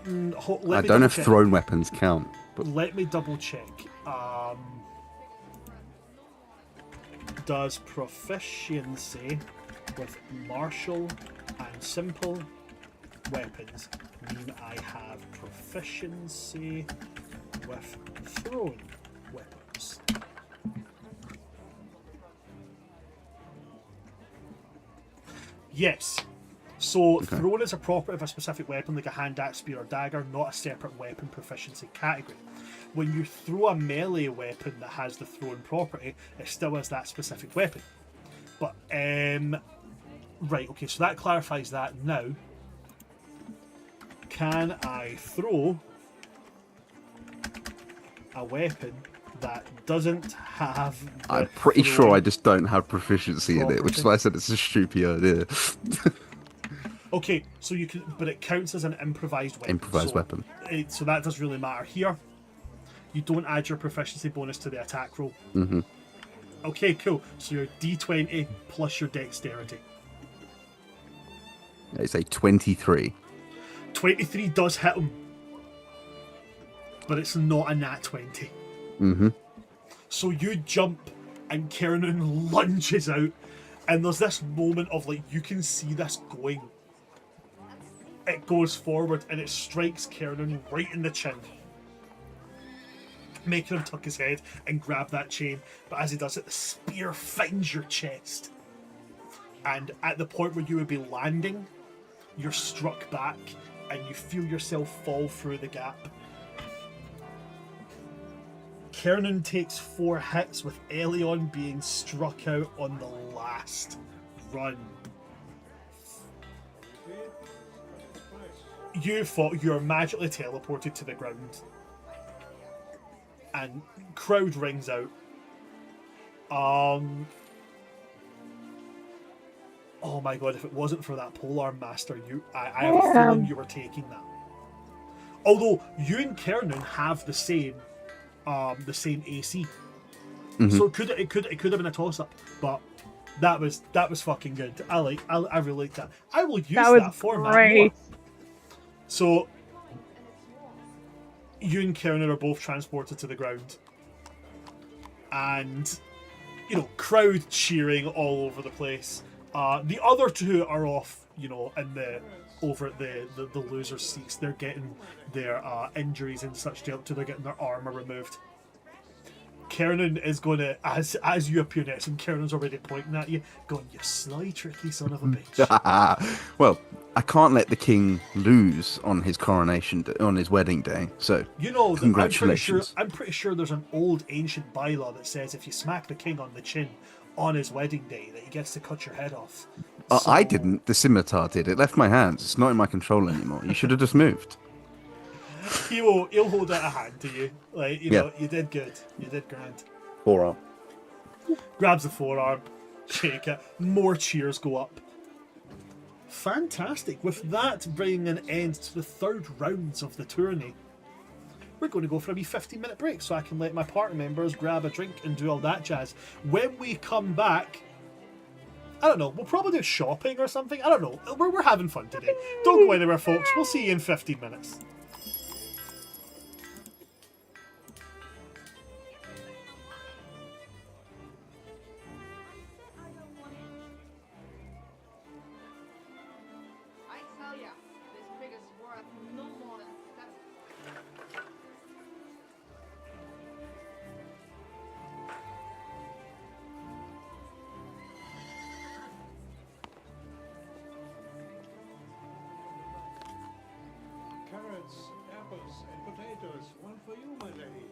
S4: don't know if thrown weapons count. But
S1: let me double check. Does proficiency with martial and simple weapons mean I have proficiency with thrown weapons? Yes. So thrown is a property of a specific weapon like a hand axe, spear or dagger, not a separate weapon proficiency category. When you throw a melee weapon that has the thrown property, it still is that specific weapon. But right, okay, so that clarifies that. Now, can I throw a weapon that doesn't have...
S4: I'm pretty sure I just don't have proficiency in it, which is why I said it's a stupid idea.
S1: Okay, so you can, but it counts as an improvised weapon.
S4: Weapon.
S1: So that does really matter here. You don't add your proficiency bonus to the attack roll. Okay, cool. So your D20 plus your dexterity.
S4: It's a 23.
S1: 23 does hit him, but it's not a nat 20. So you jump, and Kiernan lunges out, and there's this moment of like you can see this going. It goes forward and it strikes Kiernan right in the chin, making him tuck his head and grab that chain. But as he does it, the spear finds your chest, and at the point where you would be landing, you're struck back and you feel yourself fall through the gap. Kiernan takes 4 hits, with Elion being struck out on the last run. You're magically teleported to the ground, and crowd rings out. Oh my god! If it wasn't for that Polearm Master, I have a feeling you were taking that. Although you and Kiernan have the same AC, so it could have been a toss up, but that was fucking good. I really like that. I will use that format more. So, you and Kiernan are both transported to the ground. And, crowd cheering all over the place. The other two are off, over at the losers' seats. They're getting their injuries and such dealt to. They're getting their armour removed. Kiernan is going to, as you appear next, and Kiernan's already pointing at you, going, "You sly, tricky son of a bitch."
S4: Well, I can't let the king lose on his coronation, on his wedding day. So, congratulations.
S1: I'm pretty sure there's an old ancient bylaw that says if you smack the king on the chin on his wedding day, that he gets to cut your head off.
S4: I didn't. The scimitar did. It left my hands. It's not in my control anymore. You should have just moved.
S1: He'll hold out a hand to you. Like, you know, you did good. You did grand.
S4: Forearm.
S1: Grabs the forearm, shake it. More cheers go up. Fantastic. With that bringing an end to the third rounds of the tourney, we're going to go for a wee 15-minute break so I can let my party members grab a drink and do all that jazz. When we come back, I don't know, we'll probably do shopping or something. I don't know. We're having fun today. Don't go anywhere, folks. We'll see you in 15 minutes.
S5: I tell ya, this pig is worth no more than 7.
S7: Carrots, apples, and potatoes. One for you, my lady.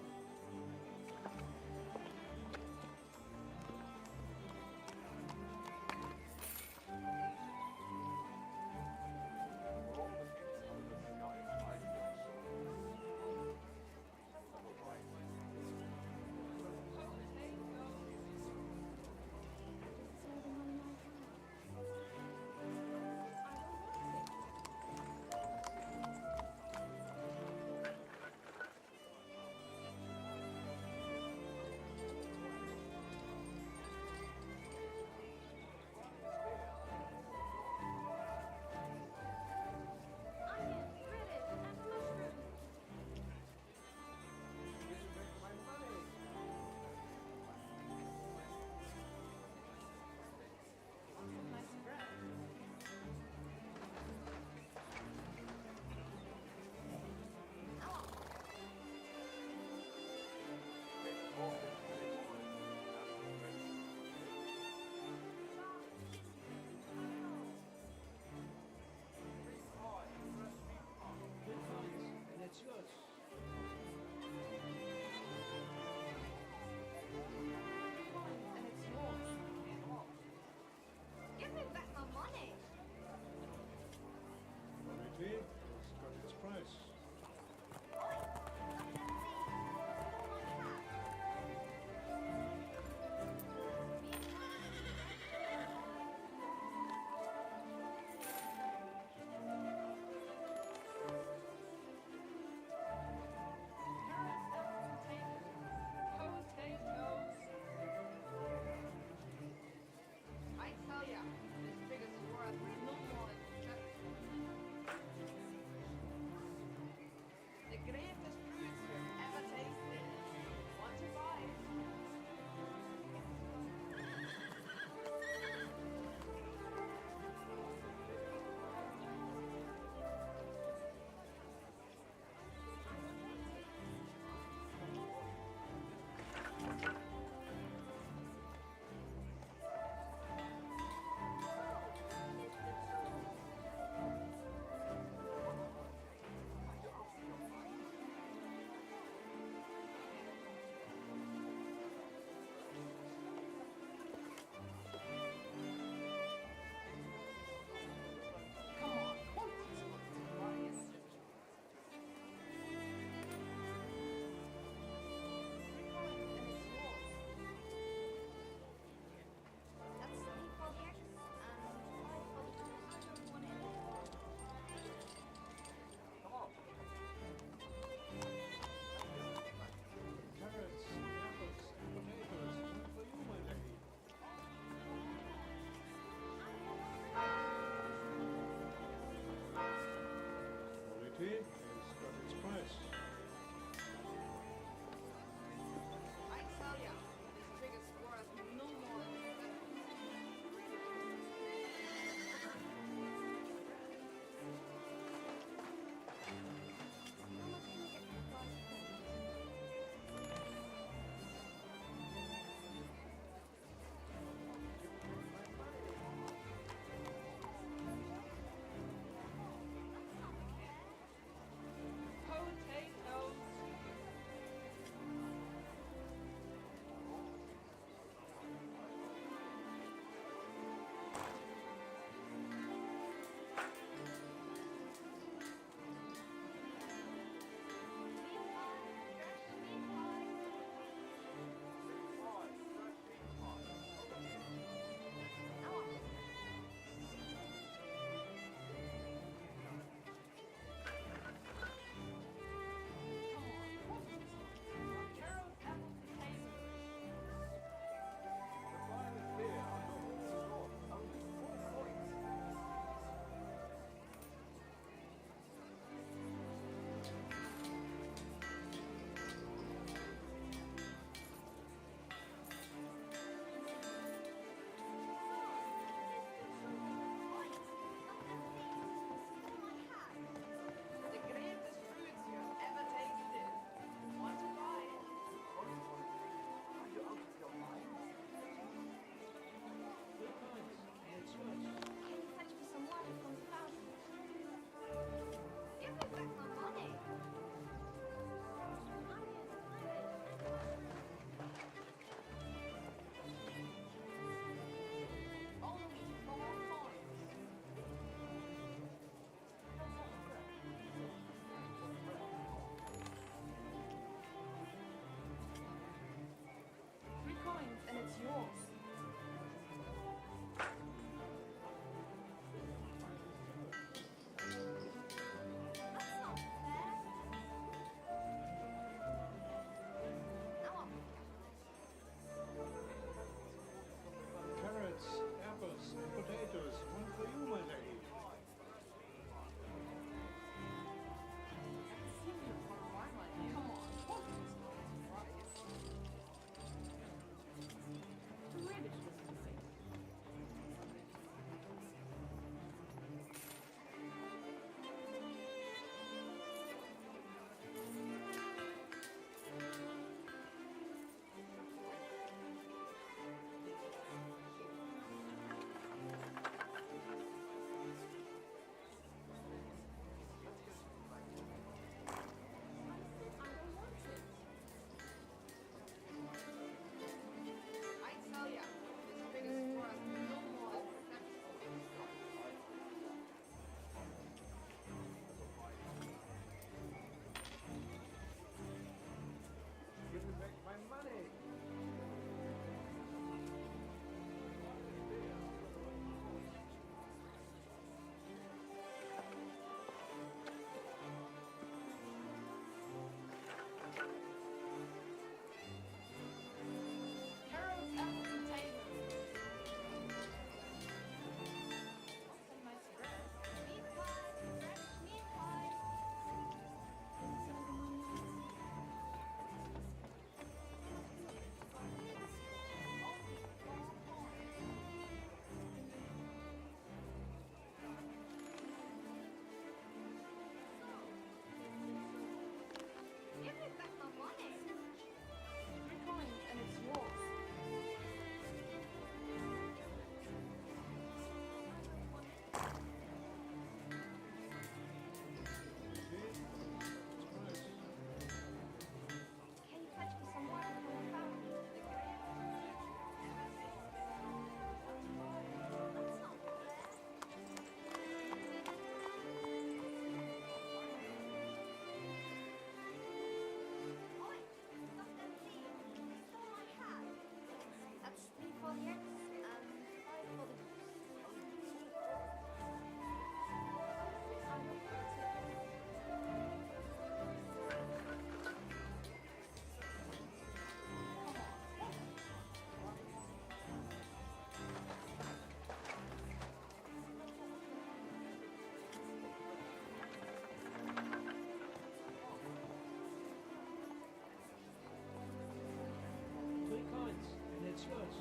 S7: priceless.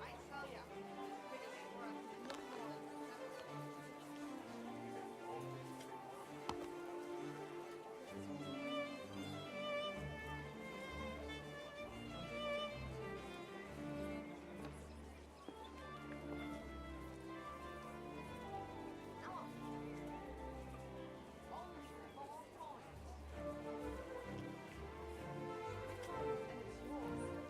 S5: I tell ya, biggest worth no more than only small coins. And it's yours.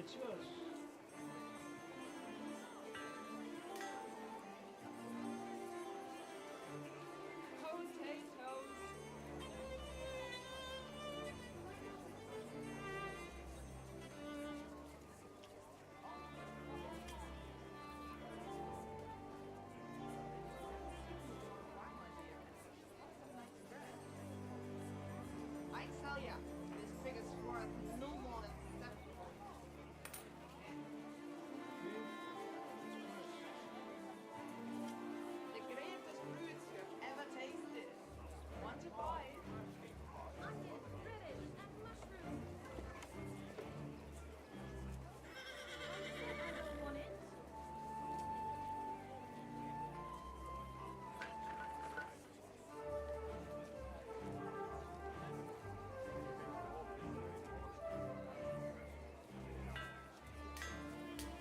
S7: It's yours.
S5: Potatoes. I tell ya, this pig is worth no more than 7. The greatest fruits you've ever tasted. Want to buy it?
S8: Onions, spinach, and mushrooms. I said I don't want it.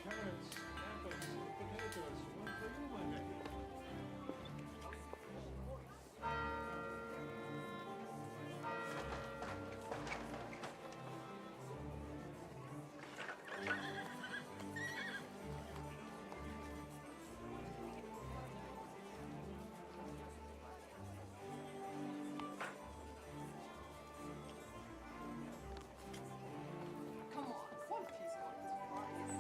S7: Carrots, apples, and potatoes. One for you, my lady.
S5: Come on, one piece of its price.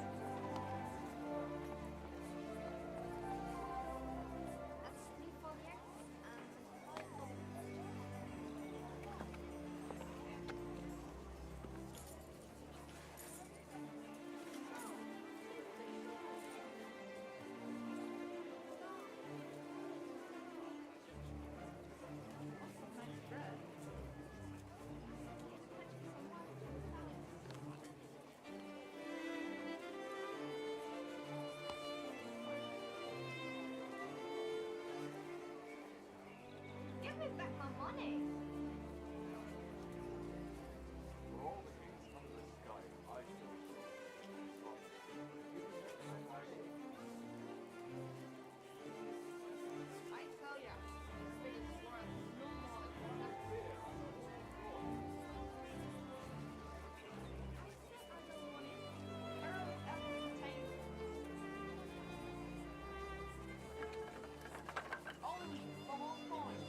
S5: That's 3 for the eggs and 4 for the nice bread. Give me back my money.
S9: For all the kings under the sky, I still
S5: I tell ya, this pig is worth no more than 7. Carrots, apples, potatoes. Only for 1 point.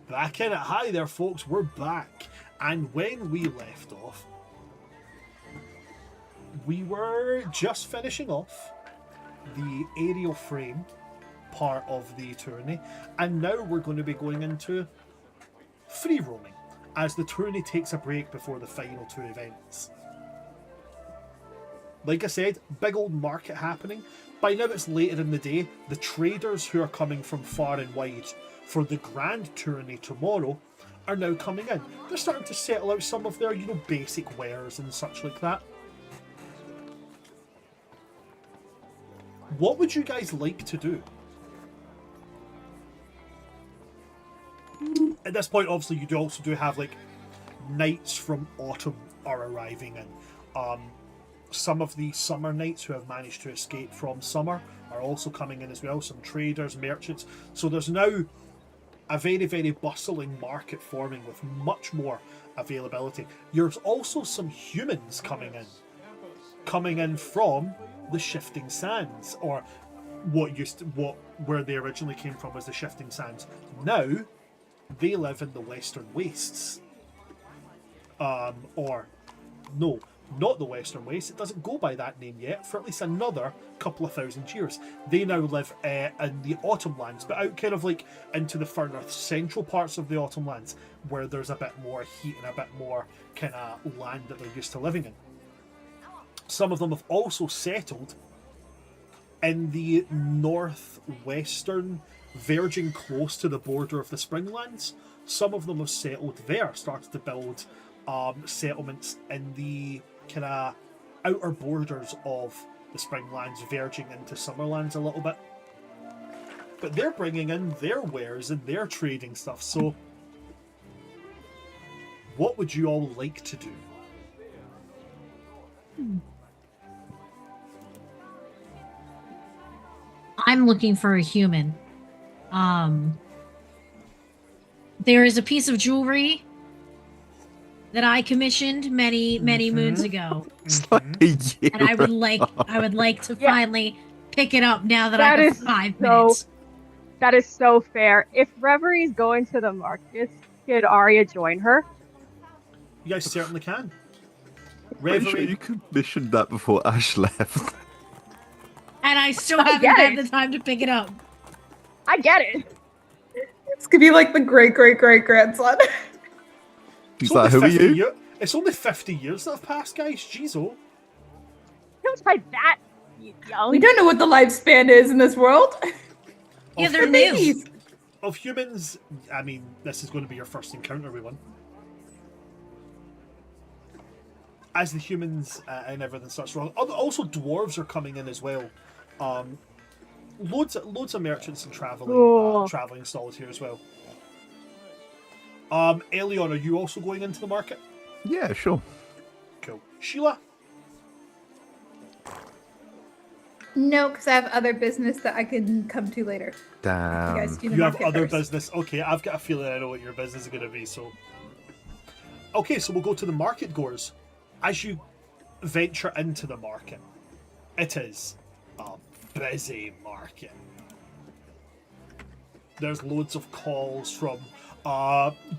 S1: Back in it. Hi there, folks. We're back. And when we left off, we were just finishing off the aerial frame part of the tourney, and now we're going to be going into free roaming as the tourney takes a break before the final two events. Like I said, big old market happening. By now it's later in the day. The traders who are coming from far and wide for the grand tourney tomorrow are now coming in. They're starting to settle out some of their, basic wares and such like that. What would you guys like to do? At this point, obviously, you also do have, knights from autumn are arriving in. Some of the summer knights who have managed to escape from summer are also coming in as well. Some traders, merchants. So there's now a very, very bustling market forming with much more availability. There's also some humans coming in from the Shifting Sands, or where they originally came from was the Shifting Sands. Now they live in the Western Wastes, not the Western Wastes. It doesn't go by that name yet for at least another couple of thousand years. They now live in the Autumn Lands, but out kind of into the further central parts of the Autumn Lands, where there's a bit more heat and a bit more kind of land that they're used to living in. Some of them have also settled in the northwestern, verging close to the border of the Springlands. Some of them have settled there, started to build settlements in the kind of outer borders of the Springlands, verging into Summerlands a little bit. But they're bringing in their wares and their trading stuff. So, what would you all like to do?
S3: I'm looking for a human. There is a piece of jewelry that I commissioned many moons ago,
S4: It's like a year
S3: and I would like to finally pick it up now that I have 5 minutes.
S2: That is so fair. If Reverie's going to the market, could Arya join her?
S1: You guys certainly can.
S4: Pretty sure you commissioned that before Ash left.
S3: And I still haven't had the time to pick it up.
S2: I get it.
S6: This could be like the great grandson.
S4: He's like, who are you?
S1: It's only 50 years that have passed, guys. Jeez, oh.
S2: Don't try that, young.
S6: We don't know what the lifespan is in this world.
S3: Yeah, they're new.
S1: Of humans, I mean, this is going to be your first encounter with one. As the humans and everything starts wrong. Also, dwarves are coming in as well. Loads of merchants and traveling stalls here as well. Elion, are you also going into the market?
S4: Yeah, sure.
S1: Cool. Sheila?
S6: No, because I have other business that I can come to later.
S4: Damn.
S6: You guys do the
S1: You have
S6: market
S1: other
S6: first.
S1: business. Okay, I've got a feeling I know what your business is going to be, so... Okay, so we'll go to the market goers. As you venture into the market, it is a busy market. There's loads of calls from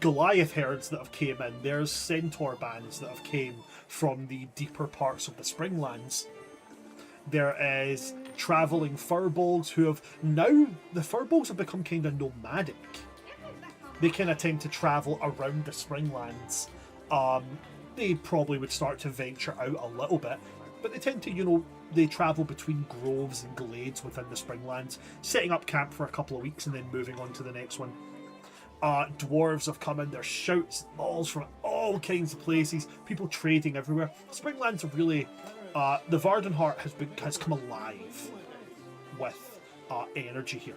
S1: Goliath herds that have came in. There's centaur bands that have came from the deeper parts of the Springlands. There is travelling furbolgs who have now... The furbolgs have become kind of nomadic. They kind of tend to travel around the Springlands. They probably would start to venture out a little bit, but they tend to, they travel between groves and glades within the Springlands, setting up camp for a couple of weeks and then moving on to the next one. Dwarves have come in, there's shouts, balls from all kinds of places, people trading everywhere. Springlands are really, the Vardenheart has come alive with energy here.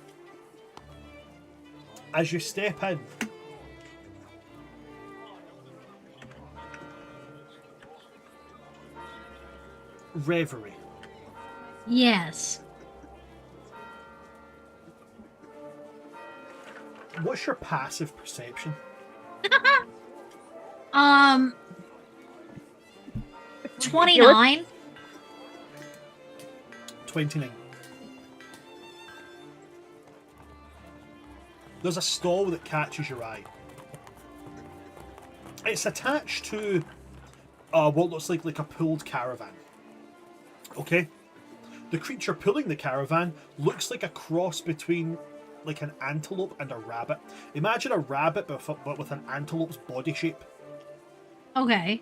S1: As you step in, Reverie.
S3: Yes.
S1: What's your passive perception?
S3: 29.
S1: 29. There's a stall that catches your eye. It's attached to what looks like a pulled caravan. Okay? The creature pulling the caravan looks like a cross between like an antelope and a rabbit. Imagine a rabbit but with an antelope's body shape.
S3: Okay.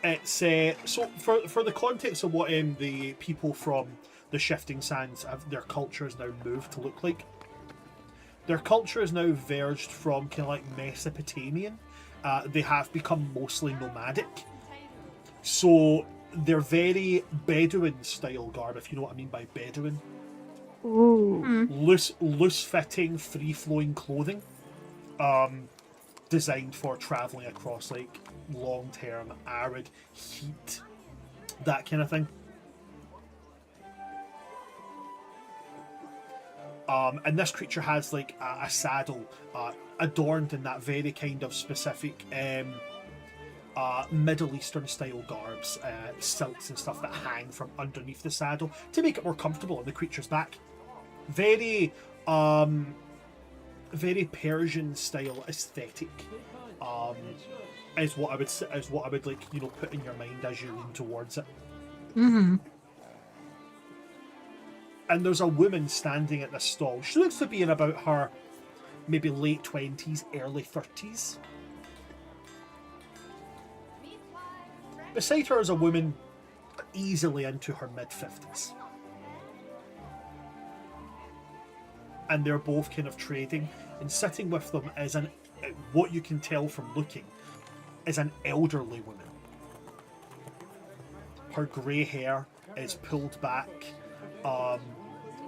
S1: It's so for the context of what the people from the Shifting Sands have their culture is now moved to look like. Their culture is now verged from kind of like Mesopotamian. They have become mostly nomadic. So they're very Bedouin style garb, if you know what I mean by Bedouin.
S2: Ooh.
S1: Loose fitting, free flowing clothing. Designed for travelling across like long term arid heat, that kind of thing. And this creature has like a saddle adorned in that very kind of specific Middle Eastern style garbs, silks and stuff that hang from underneath the saddle to make it more comfortable on the creature's back. Very Persian style aesthetic. Is what I would like, you know, put in your mind as you lean towards it.
S3: Mm-hmm.
S1: And there's a woman standing at this stall. She looks to be in about her maybe late 20s, early 30s. Beside her is a woman easily into her mid 50s. And they're both kind of trading, and sitting with them is what you can tell from looking is an elderly woman. Her grey hair is pulled back.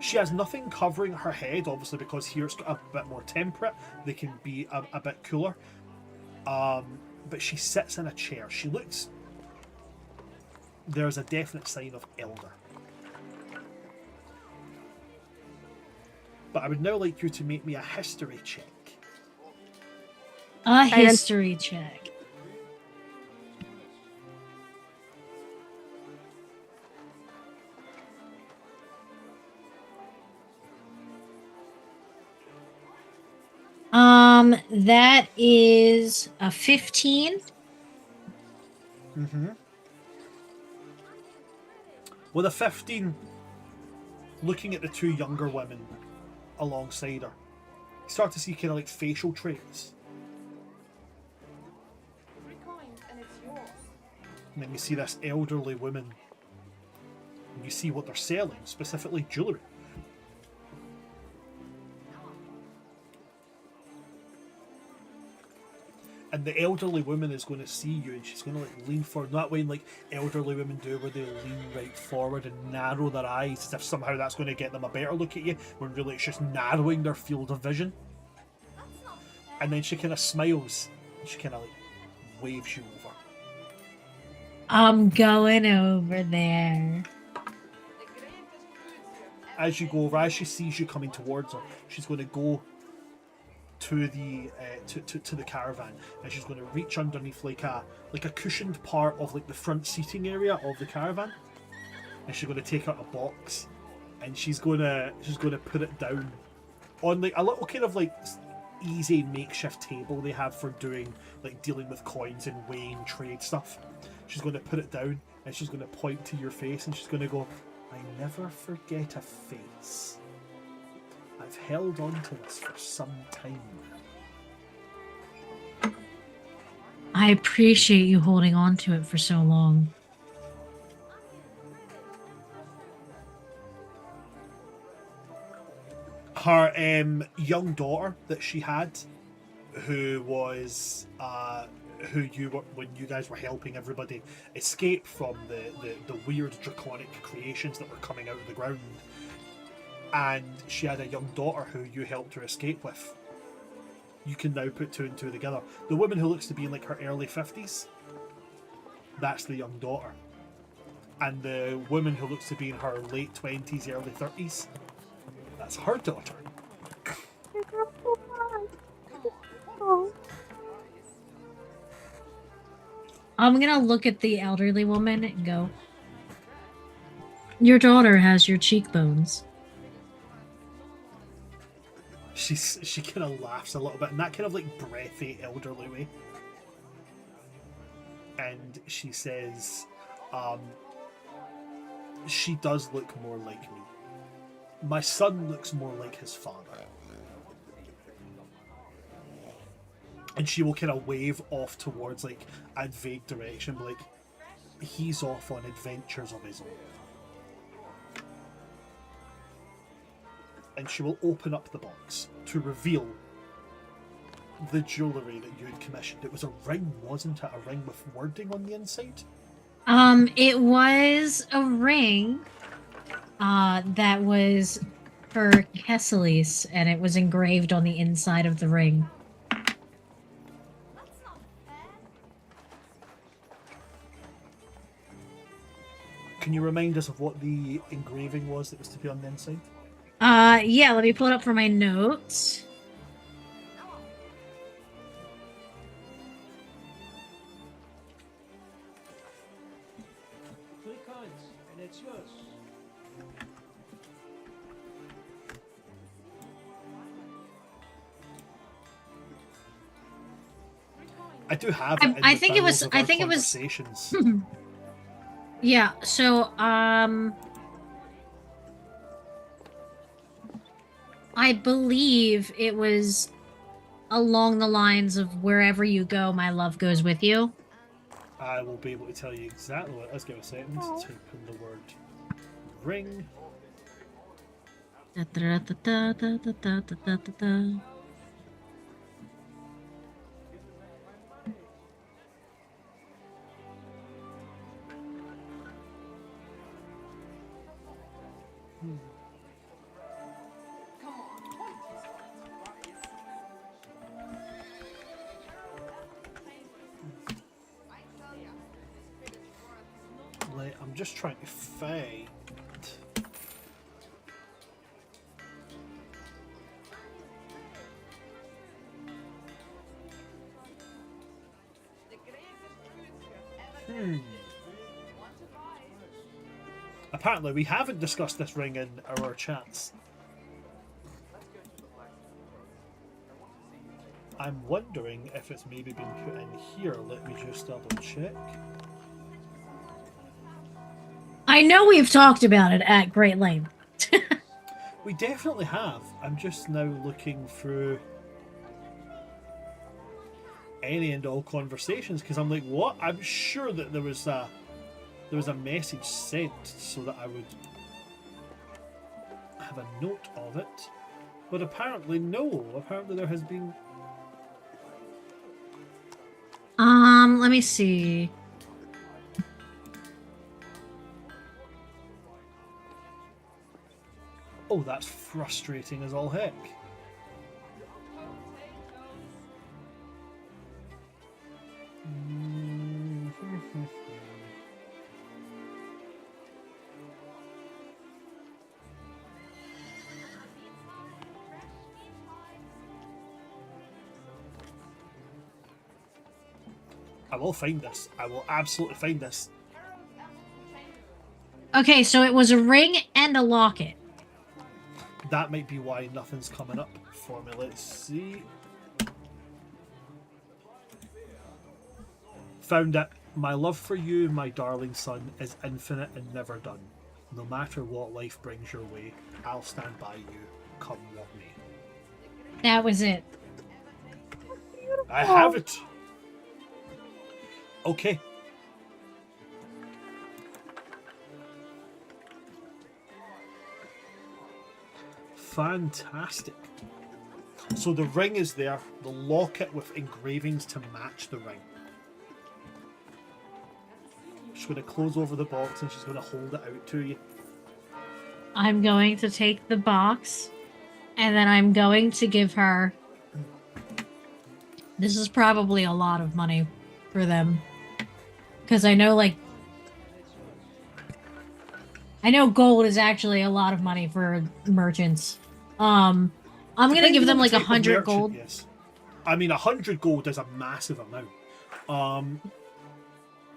S1: She has nothing covering her head, obviously, because here it's a bit more temperate. They can be a bit cooler. But she sits in a chair. She looks... There's a definite sign of elder. But I would now like you to make me a history check.
S3: A history check. That is a 15.
S1: Mm-hmm. With a 15, looking at the two younger women alongside her, you start to see kind of like facial traits. And then you see this elderly woman, and you see what they're selling, specifically jewellery. And the elderly woman is going to see you, and she's going to like lean forward. That way, like elderly women do, where they lean right forward and narrow their eyes, as if somehow that's going to get them a better look at you, when really it's just narrowing their field of vision. And then she kind of smiles, and she kind of like waves you over.
S3: I'm going over there.
S1: As you go over, as she sees you coming towards her, she's going to go to the to the caravan, and she's going to reach underneath like a cushioned part of like the front seating area of the caravan, and she's going to take out a box, and she's going to put it down on like a little kind of like easy makeshift table they have for doing like dealing with coins and weighing trade stuff. She's going to put it down, and she's going to point to your face, and she's going to go, "I never forget a face. I've held on to this for some time now."
S3: I appreciate you holding on to it for so long.
S1: Her young daughter that she had, who was who you were when you guys were helping everybody escape from the weird draconic creations that were coming out of the ground, and she had a young daughter who you helped her escape with. You can now put two and two together. The woman who looks to be in like her early 50s, that's the young daughter. And the woman who looks to be in her late 20s, early 30s, that's her daughter.
S3: I'm gonna look at the elderly woman and go, "Your daughter has your cheekbones."
S1: she kind of laughs a little bit in that kind of like breathy, elderly way, and she says, "She does look more like me. My son looks more like his father." And she will kind of wave off towards like a vague direction, like he's off on adventures of his own. And she will open up the box to reveal the jewellery that you had commissioned. It was a ring, wasn't it? A ring with wording on the inside?
S3: It was a ring that was for Kesselis, and it was engraved on the inside of the ring.
S1: Can you remind us of what the engraving was that was to be on the inside?
S3: Yeah, let me pull it up for my notes.
S7: Three coins, and it's yours.
S1: I do have
S3: I-
S1: it in
S3: I
S1: the
S3: think it was-
S1: bowels of
S3: I
S1: our
S3: think it was-
S1: conversations.
S3: Yeah, so, I believe it was along the lines of wherever you go, my love goes with you.
S1: I will be able to tell you exactly what. Let's give it a second. Type in the word ring.
S3: Da, da, da, da, da, da, da, da, da, da.
S1: I'm just trying to find. Apparently, we haven't discussed this ring in our chats. I'm wondering if it's maybe been put in here. Let me just double check.
S3: I know we've talked about it at great length.
S1: We definitely have. I'm just now looking through any and all conversations because I'm like, what? I'm sure that there was a message sent so that I would have a note of it, but apparently no. Apparently there has been.
S3: Let me see.
S1: Oh, that's frustrating as all heck. I will find this. I will absolutely find this.
S3: Okay, so it was a ring and a locket.
S1: That might be why nothing's coming up for me. Let's see. Found it. My love for you, my darling son, is infinite and never done. No matter what life brings your way, I'll stand by you. Come what may.
S3: That was it.
S1: I have it. Okay. Fantastic. So the ring is there, the locket with engravings to match the ring. She's going to close over the box and she's going to hold it out to you.
S3: I'm going to take the box and then I'm going to give her. This is probably a lot of money for them. Because I know, like. I know gold is actually a lot of money for merchants. I'm going to give them like 100 gold.
S1: Yes. I mean, 100 gold is a massive amount.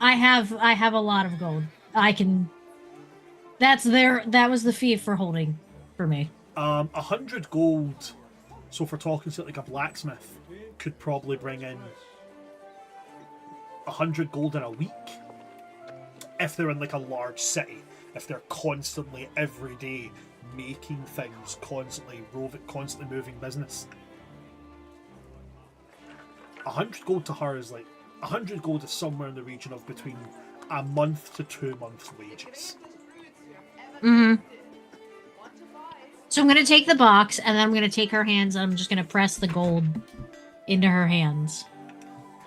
S3: I have a lot of gold. I can. That was the fee for holding for me.
S1: 100 gold So if we're talking to like a blacksmith, could probably bring in 100 gold in a week if they're in like a large city. If they're constantly every day making things, constantly moving business. 100 gold to her is like 100 gold is somewhere in the region of between a month to 2 months' wages.
S3: So I'm going to take the box, and then I'm going to take her hands, and I'm just going to press the gold into her hands.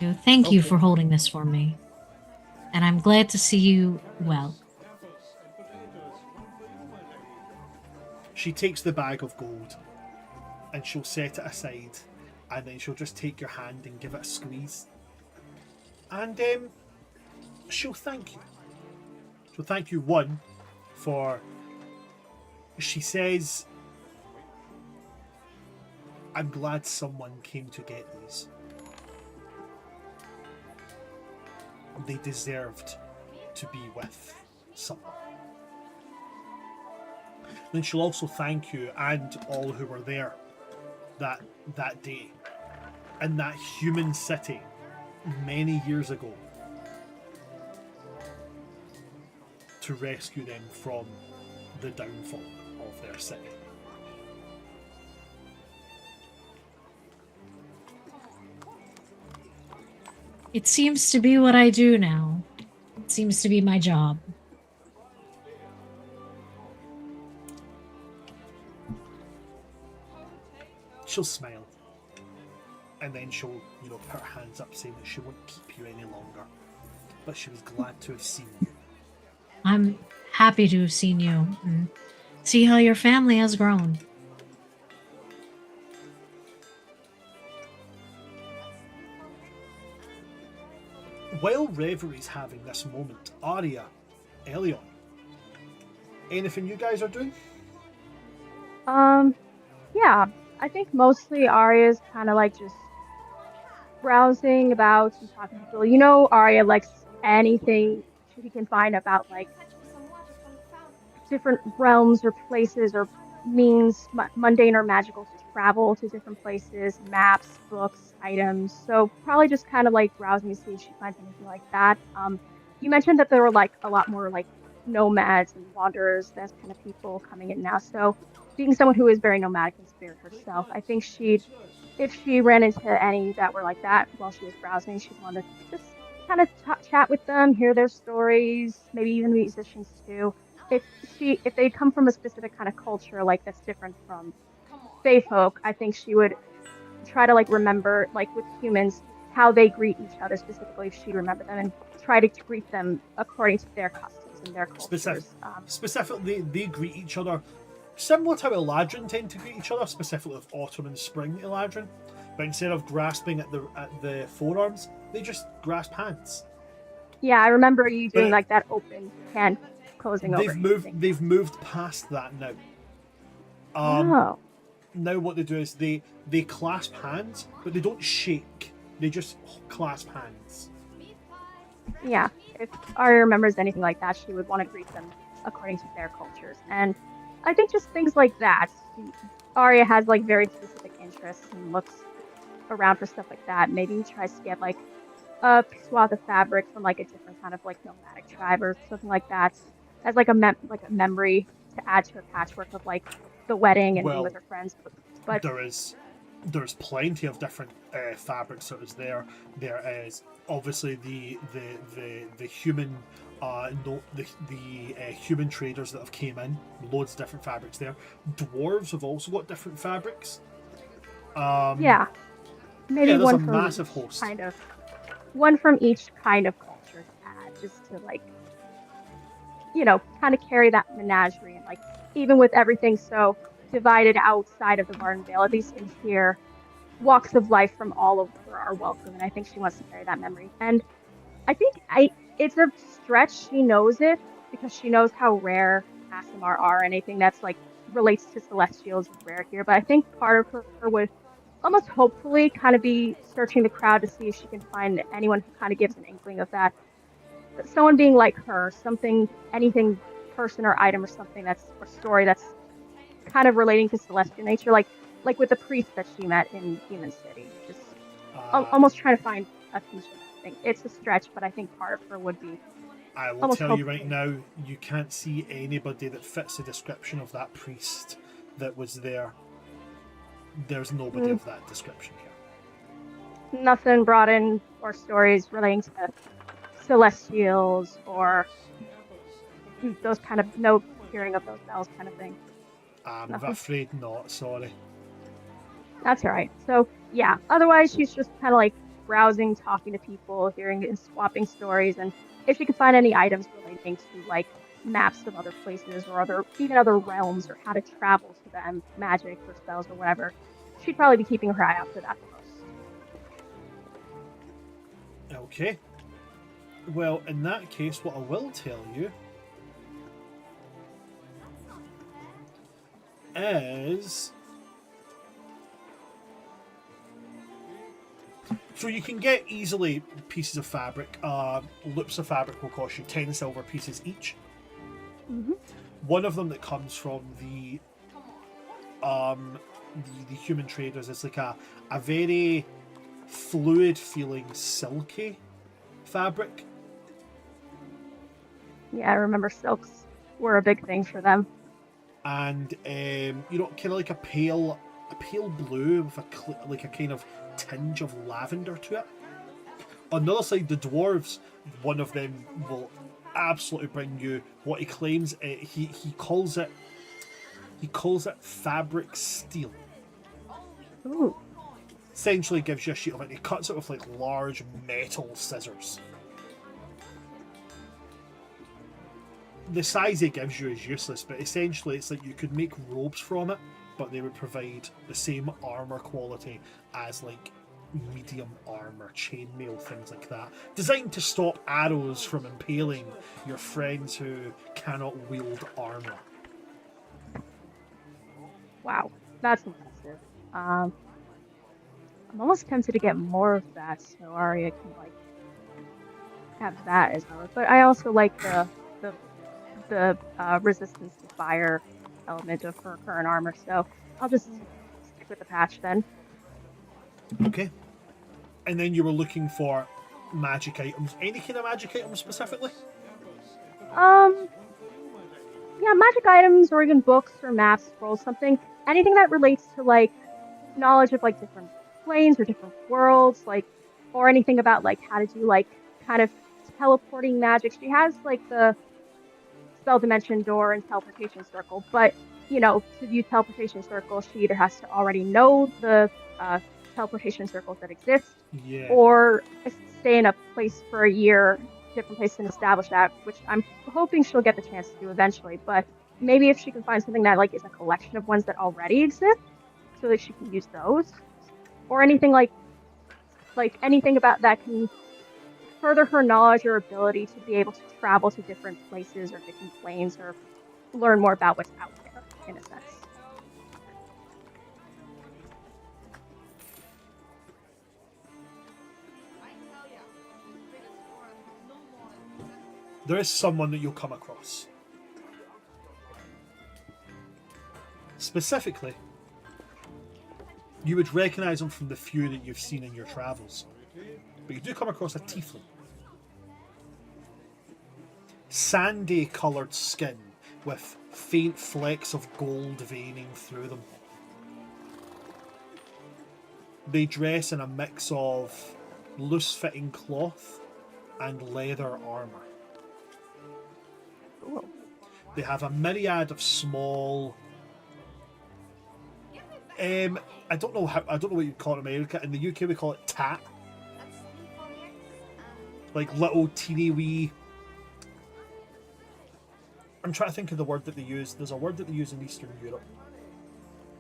S3: So thank you for holding this for me. And I'm glad to see you well.
S1: She takes the bag of gold and she'll set it aside, and then she'll just take your hand and give it a squeeze. And she'll thank you. She'll thank you, one, for, she says, I'm glad someone came to get these. They deserved to be with someone. Then she'll also thank you and all who were there that day in that human city many years ago to rescue them from the downfall of their city.
S3: It seems to be what I do now. It seems to be my job.
S1: She'll smile, and then she'll, put her hands up saying that she won't keep you any longer, but she was glad to have seen you.
S3: I'm happy to have seen you and see how your family has grown.
S1: While Reverie's having this moment, Arya, Elion, anything you guys are doing?
S2: Yeah, I think mostly Arya's kind of like just browsing about and talking to people. You know, Arya likes anything she can find about like different realms or places or means mundane or magical to travel to different places, maps, books, items. So probably just kind of like browsing to see if she finds anything like that. You mentioned that there were like a lot more like nomads and wanderers, that kind of people coming in now. So being someone who is very nomadic in spirit herself, I think if she ran into any that were like that while she was browsing, she'd want to just kind of chat with them, hear their stories, maybe even musicians too. If they come from a specific kind of culture like that's different from Fae folk, I think she would try to like remember like with humans how they greet each other specifically if she'd remember them and try to greet them according to their customs and their cultures.
S1: Specifically, they greet each other similar to how Eladrin tend to greet each other, specifically with autumn and spring Eladrin. But instead of grasping at the forearms, they just grasp hands.
S2: Yeah, I remember you doing like that open hand closing over.
S1: They've moved past that now. Now what they do is they clasp hands, but they don't shake. They just clasp hands.
S2: Yeah, if Arya remembers anything like that, she would want to greet them according to their cultures. And I think just things like that. Arya has like very specific interests and looks around for stuff like that. Maybe he tries to get like a swath of fabric from like a different kind of like nomadic tribe or something like that as like a memory to add to her patchwork of like the wedding and being with her friends. But
S1: there's plenty of different fabrics that is there. There is obviously the human human traders that have came in, loads of different fabrics there. Dwarves have also got different fabrics.
S2: Yeah, maybe
S1: there's
S2: one
S1: a
S2: from
S1: massive host.
S2: One from each kind of culture to add, just to like, kind of carry that menagerie and like even with everything so divided outside of the Varden Vale, at least in here, walks of life from all over are welcome, and I think she wants to carry that memory. And I think it's a stretch. She knows it because she knows how rare Asimar are. Anything that's like relates to Celestials is rare here. But I think part of her would almost hopefully kind of be searching the crowd to see if she can find anyone who kind of gives an inkling of that. Someone being like her, anything, person or item or something or story that's kind of relating to celestial nature. Like like with the priest that she met in Human City. Just
S1: Uh,
S2: almost trying to find a piece of that thing. It's a stretch, but I think part of her would be
S1: I will
S2: almost
S1: tell you right
S2: hopeful.
S1: now, you can't see anybody that fits the description of that priest that was there. There's nobody
S2: Mm,
S1: of that description here.
S2: nothing brought in or stories relating to celestials or those kind of no hearing of those bells kind of thing.
S1: I'm
S2: Nothing.
S1: afraid not, sorry.
S2: That's all right. So yeah, otherwise she's just kind of like browsing, talking to people, hearing and swapping stories, and if she could find any items relating to like maps of other places or other realms or how to travel to them, magic or spells or whatever, she'd probably be keeping her eye out for that the most.
S1: Okay. Well, in that case, what I will tell you is... So you can get easily pieces of fabric. Loops of fabric will cost you 10 silver pieces each.
S2: Mm-hmm.
S1: One of them that comes from the human traders is like a very fluid feeling silky fabric.
S2: Yeah, I remember silks were a big thing for them.
S1: And kind of like a pale blue with like a kind of tinge of lavender to it. On the other side, the dwarves, one of them will absolutely bring you what he claims. He calls it fabric steel.
S2: Ooh.
S1: Essentially, gives you a sheet of it. He cuts it with like large metal scissors. The size he gives you is useless, but essentially it's like you could make robes from it, but they would provide the same armor quality as like medium armor, chainmail, things like that. Designed to stop arrows from impaling your friends who cannot wield armor.
S2: Wow, that's impressive. I'm almost tempted to get more of that so Arya can like have that as ours. But I also like the resistance to fire element of her current armor, so I'll just stick with the patch then.
S1: Okay. And then you were looking for magic items. Any kind of magic items specifically?
S2: Yeah, magic items or even books or maps, scrolls, something, anything that relates to like knowledge of like different planes or different worlds, like, or anything about like how to do like kind of teleporting magic. She has like the spell dimension door and teleportation circle, but to view teleportation circle, she either has to already know the teleportation circles that exist,
S1: Yeah.
S2: or stay in a place for a year, different place, and establish that, which I'm hoping she'll get the chance to do eventually. But maybe if she can find something that like is a collection of ones that already exist, so that she can use those, or anything like anything about that can further her knowledge or ability to be able to travel to different places or different planes or learn more about what's out there, in a sense.
S1: There is someone that you'll come across. Specifically, you would recognise them from the few that you've seen in your travels. But you do come across a tiefling. Sandy coloured skin with faint flecks of gold veining through them. They dress in a mix of loose-fitting cloth and leather armour.
S2: Cool.
S1: They have a myriad of small. I don't know what you call it in America. In the UK, we call it tat. Like little teeny wee. I'm trying to think of the word that they use. There's a word that they use in Eastern Europe.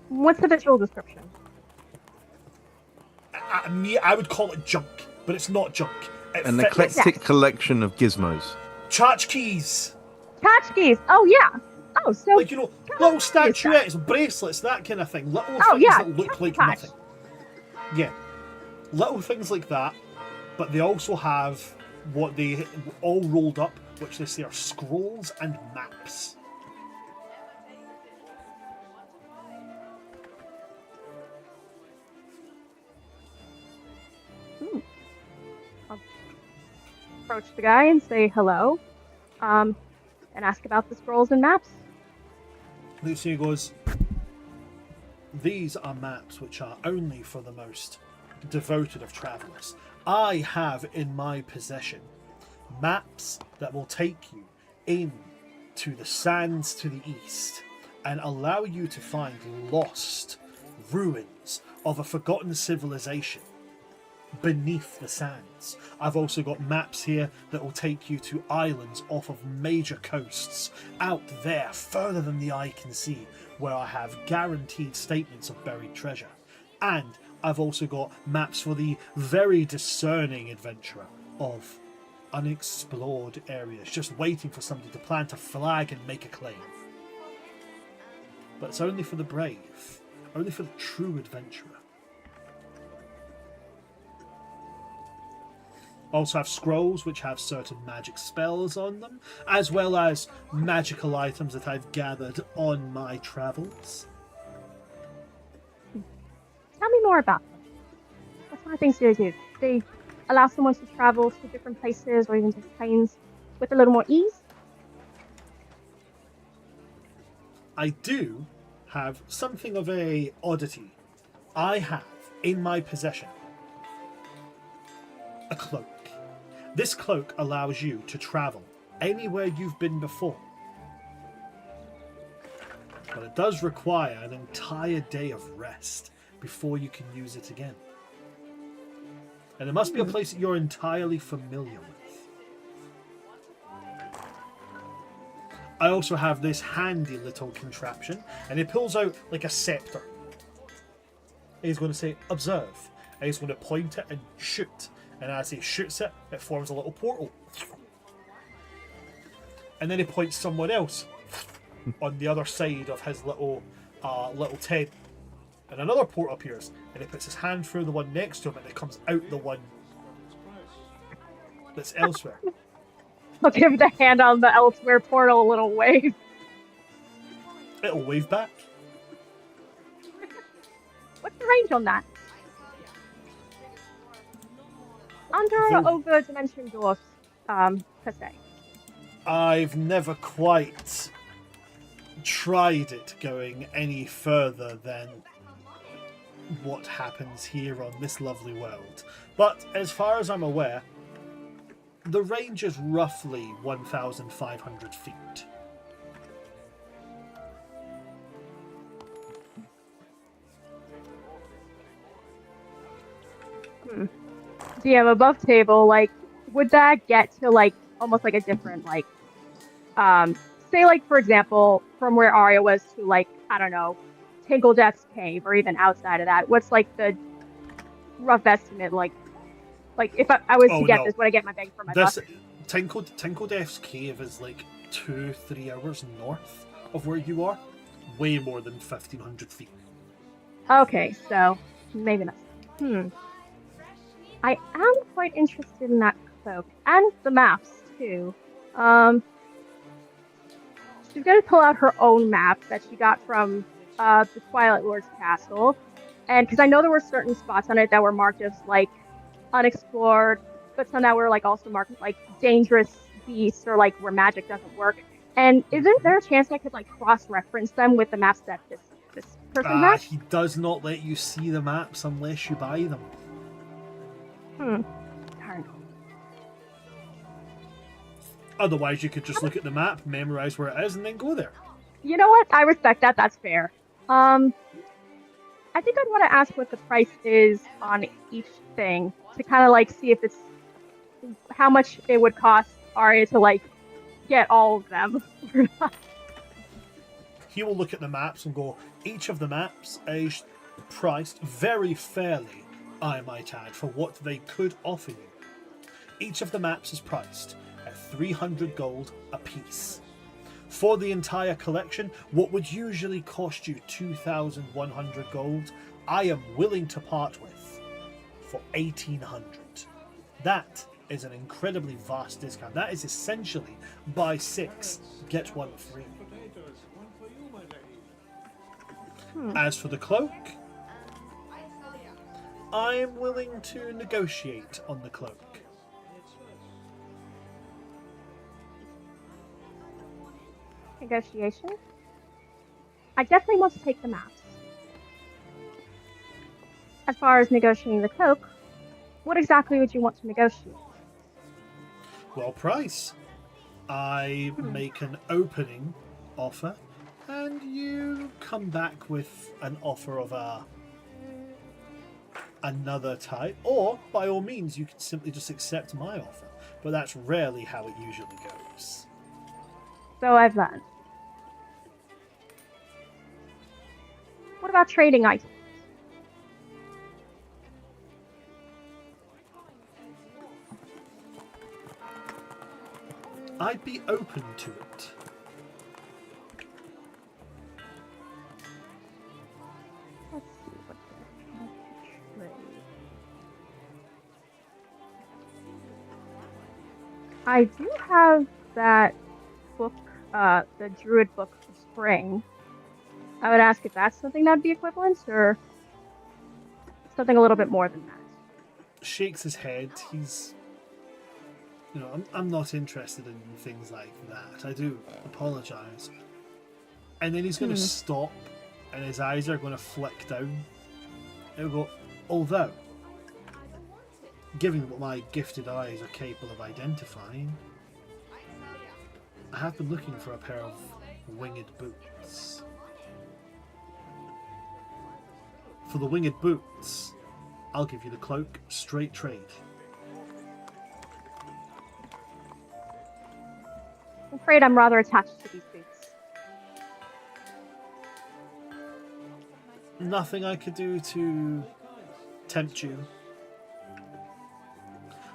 S2: What's the visual description?
S1: I would call it junk, but it's not junk.
S4: An eclectic collection of gizmos.
S1: Tchotchkes.
S2: Tchotchkes. Oh yeah. Oh, so
S1: like little statuettes, bracelets, that kind of thing. Little things that look like nothing. Yeah, little things like that. But they also have what they all rolled up, which they say are scrolls and maps.
S2: Approach the guy and say hello, and ask about the scrolls and maps.
S1: Lucia goes, these are maps which are only for the most devoted of travellers. I have in my possession maps that will take you in to the sands to the east and allow you to find lost ruins of a forgotten civilization beneath the sands. I've also got maps here that will take you to islands off of major coasts out there further than the eye can see, where I have guaranteed statements of buried treasure. And I've also got maps for the very discerning adventurer of unexplored areas, just waiting for somebody to plant a flag and make a claim. But it's only for the brave, only for the true adventurer. Also have scrolls which have certain magic spells on them, as well as magical items that I've gathered on my travels.
S2: Tell me more about them. What sort of things do they do? They allow someone to travel to different places or even take planes with a little more ease?
S1: I do have something of a oddity. I have in my possession a cloak. This cloak allows you to travel anywhere you've been before. But it does require an entire day of rest before you can use it again. And it must be a place that you're entirely familiar with. I also have this handy little contraption, and it pulls out like a scepter. He's going to say, observe. And he's going to point it and shoot. And as he shoots it, it forms a little portal. And then he points someone else on the other side of his little tent. And another portal appears. And he puts his hand through the one next to him and it comes out the one that's elsewhere.
S2: I'll give the hand on the elsewhere portal a little wave.
S1: It'll wave back.
S2: What's the range on that? Under or over Dimension Dwarfs, per se?
S1: I've never quite tried it going any further than what happens here on this lovely world. But as far as I'm aware, the range is roughly 1,500 feet.
S2: DM above table, like, would that get to, like, almost like a different, like, say, like, for example, from where Arya was to, like, I don't know, Tinkle Death's Cave, or even outside of that, what's, like, the rough estimate, like if I was to get this, would I get my bang for my buck?
S1: Tinkle Death's Cave is, like, 2-3 hours north of where you are. Way more than 1,500 feet.
S2: Okay, so, maybe not. I am quite interested in that cloak and the maps too. She's gonna pull out her own map that she got from the Twilight Lord's castle, and because I know there were certain spots on it that were marked as like unexplored, but some that were like also marked like dangerous beasts or like where magic doesn't work. And isn't there a chance I could like cross-reference them with the maps that this person has?
S1: He does not let you see the maps unless you buy them.
S2: Darn.
S1: Otherwise, you could just look at the map, memorize where it is, and then go there.
S2: You know what? I respect that. That's fair. I think I'd want to ask what the price is on each thing to kind of like see if it's how much it would cost Arya to like get all of them.
S1: He will look at the maps and go, each of the maps is priced very fairly, I might add, for what they could offer you. Each of the maps is priced at 300 gold apiece. For the entire collection, what would usually cost you 2,100 gold, I am willing to part with for 1,800. That is an incredibly vast discount. That is essentially buy 6, get 1 free. As for the cloak, I am willing to negotiate on the cloak.
S2: negotiation. I definitely want to take the maps. As far as negotiating the cloak, what exactly would you want to negotiate?
S1: Well, price. I make an opening offer, and you come back with an offer of another type, or by all means, you can simply just accept my offer. But that's rarely how it usually goes.
S2: So I've learned. What about trading items?
S1: I'd be open to it.
S2: Let's see what I can trade. I do have that book, the Druid book for spring. I would ask if that's something that'd be equivalent, or something a little bit more than that.
S1: Shakes his head. He's, I'm not interested in things like that. I do apologise. And then he's going to stop, and his eyes are going to flick down. He'll go, although, given what my gifted eyes are capable of identifying, I have been looking for a pair of winged boots. For the winged boots, I'll give you the cloak, straight trade.
S2: I'm afraid I'm rather attached to these boots.
S1: Nothing I could do to tempt you.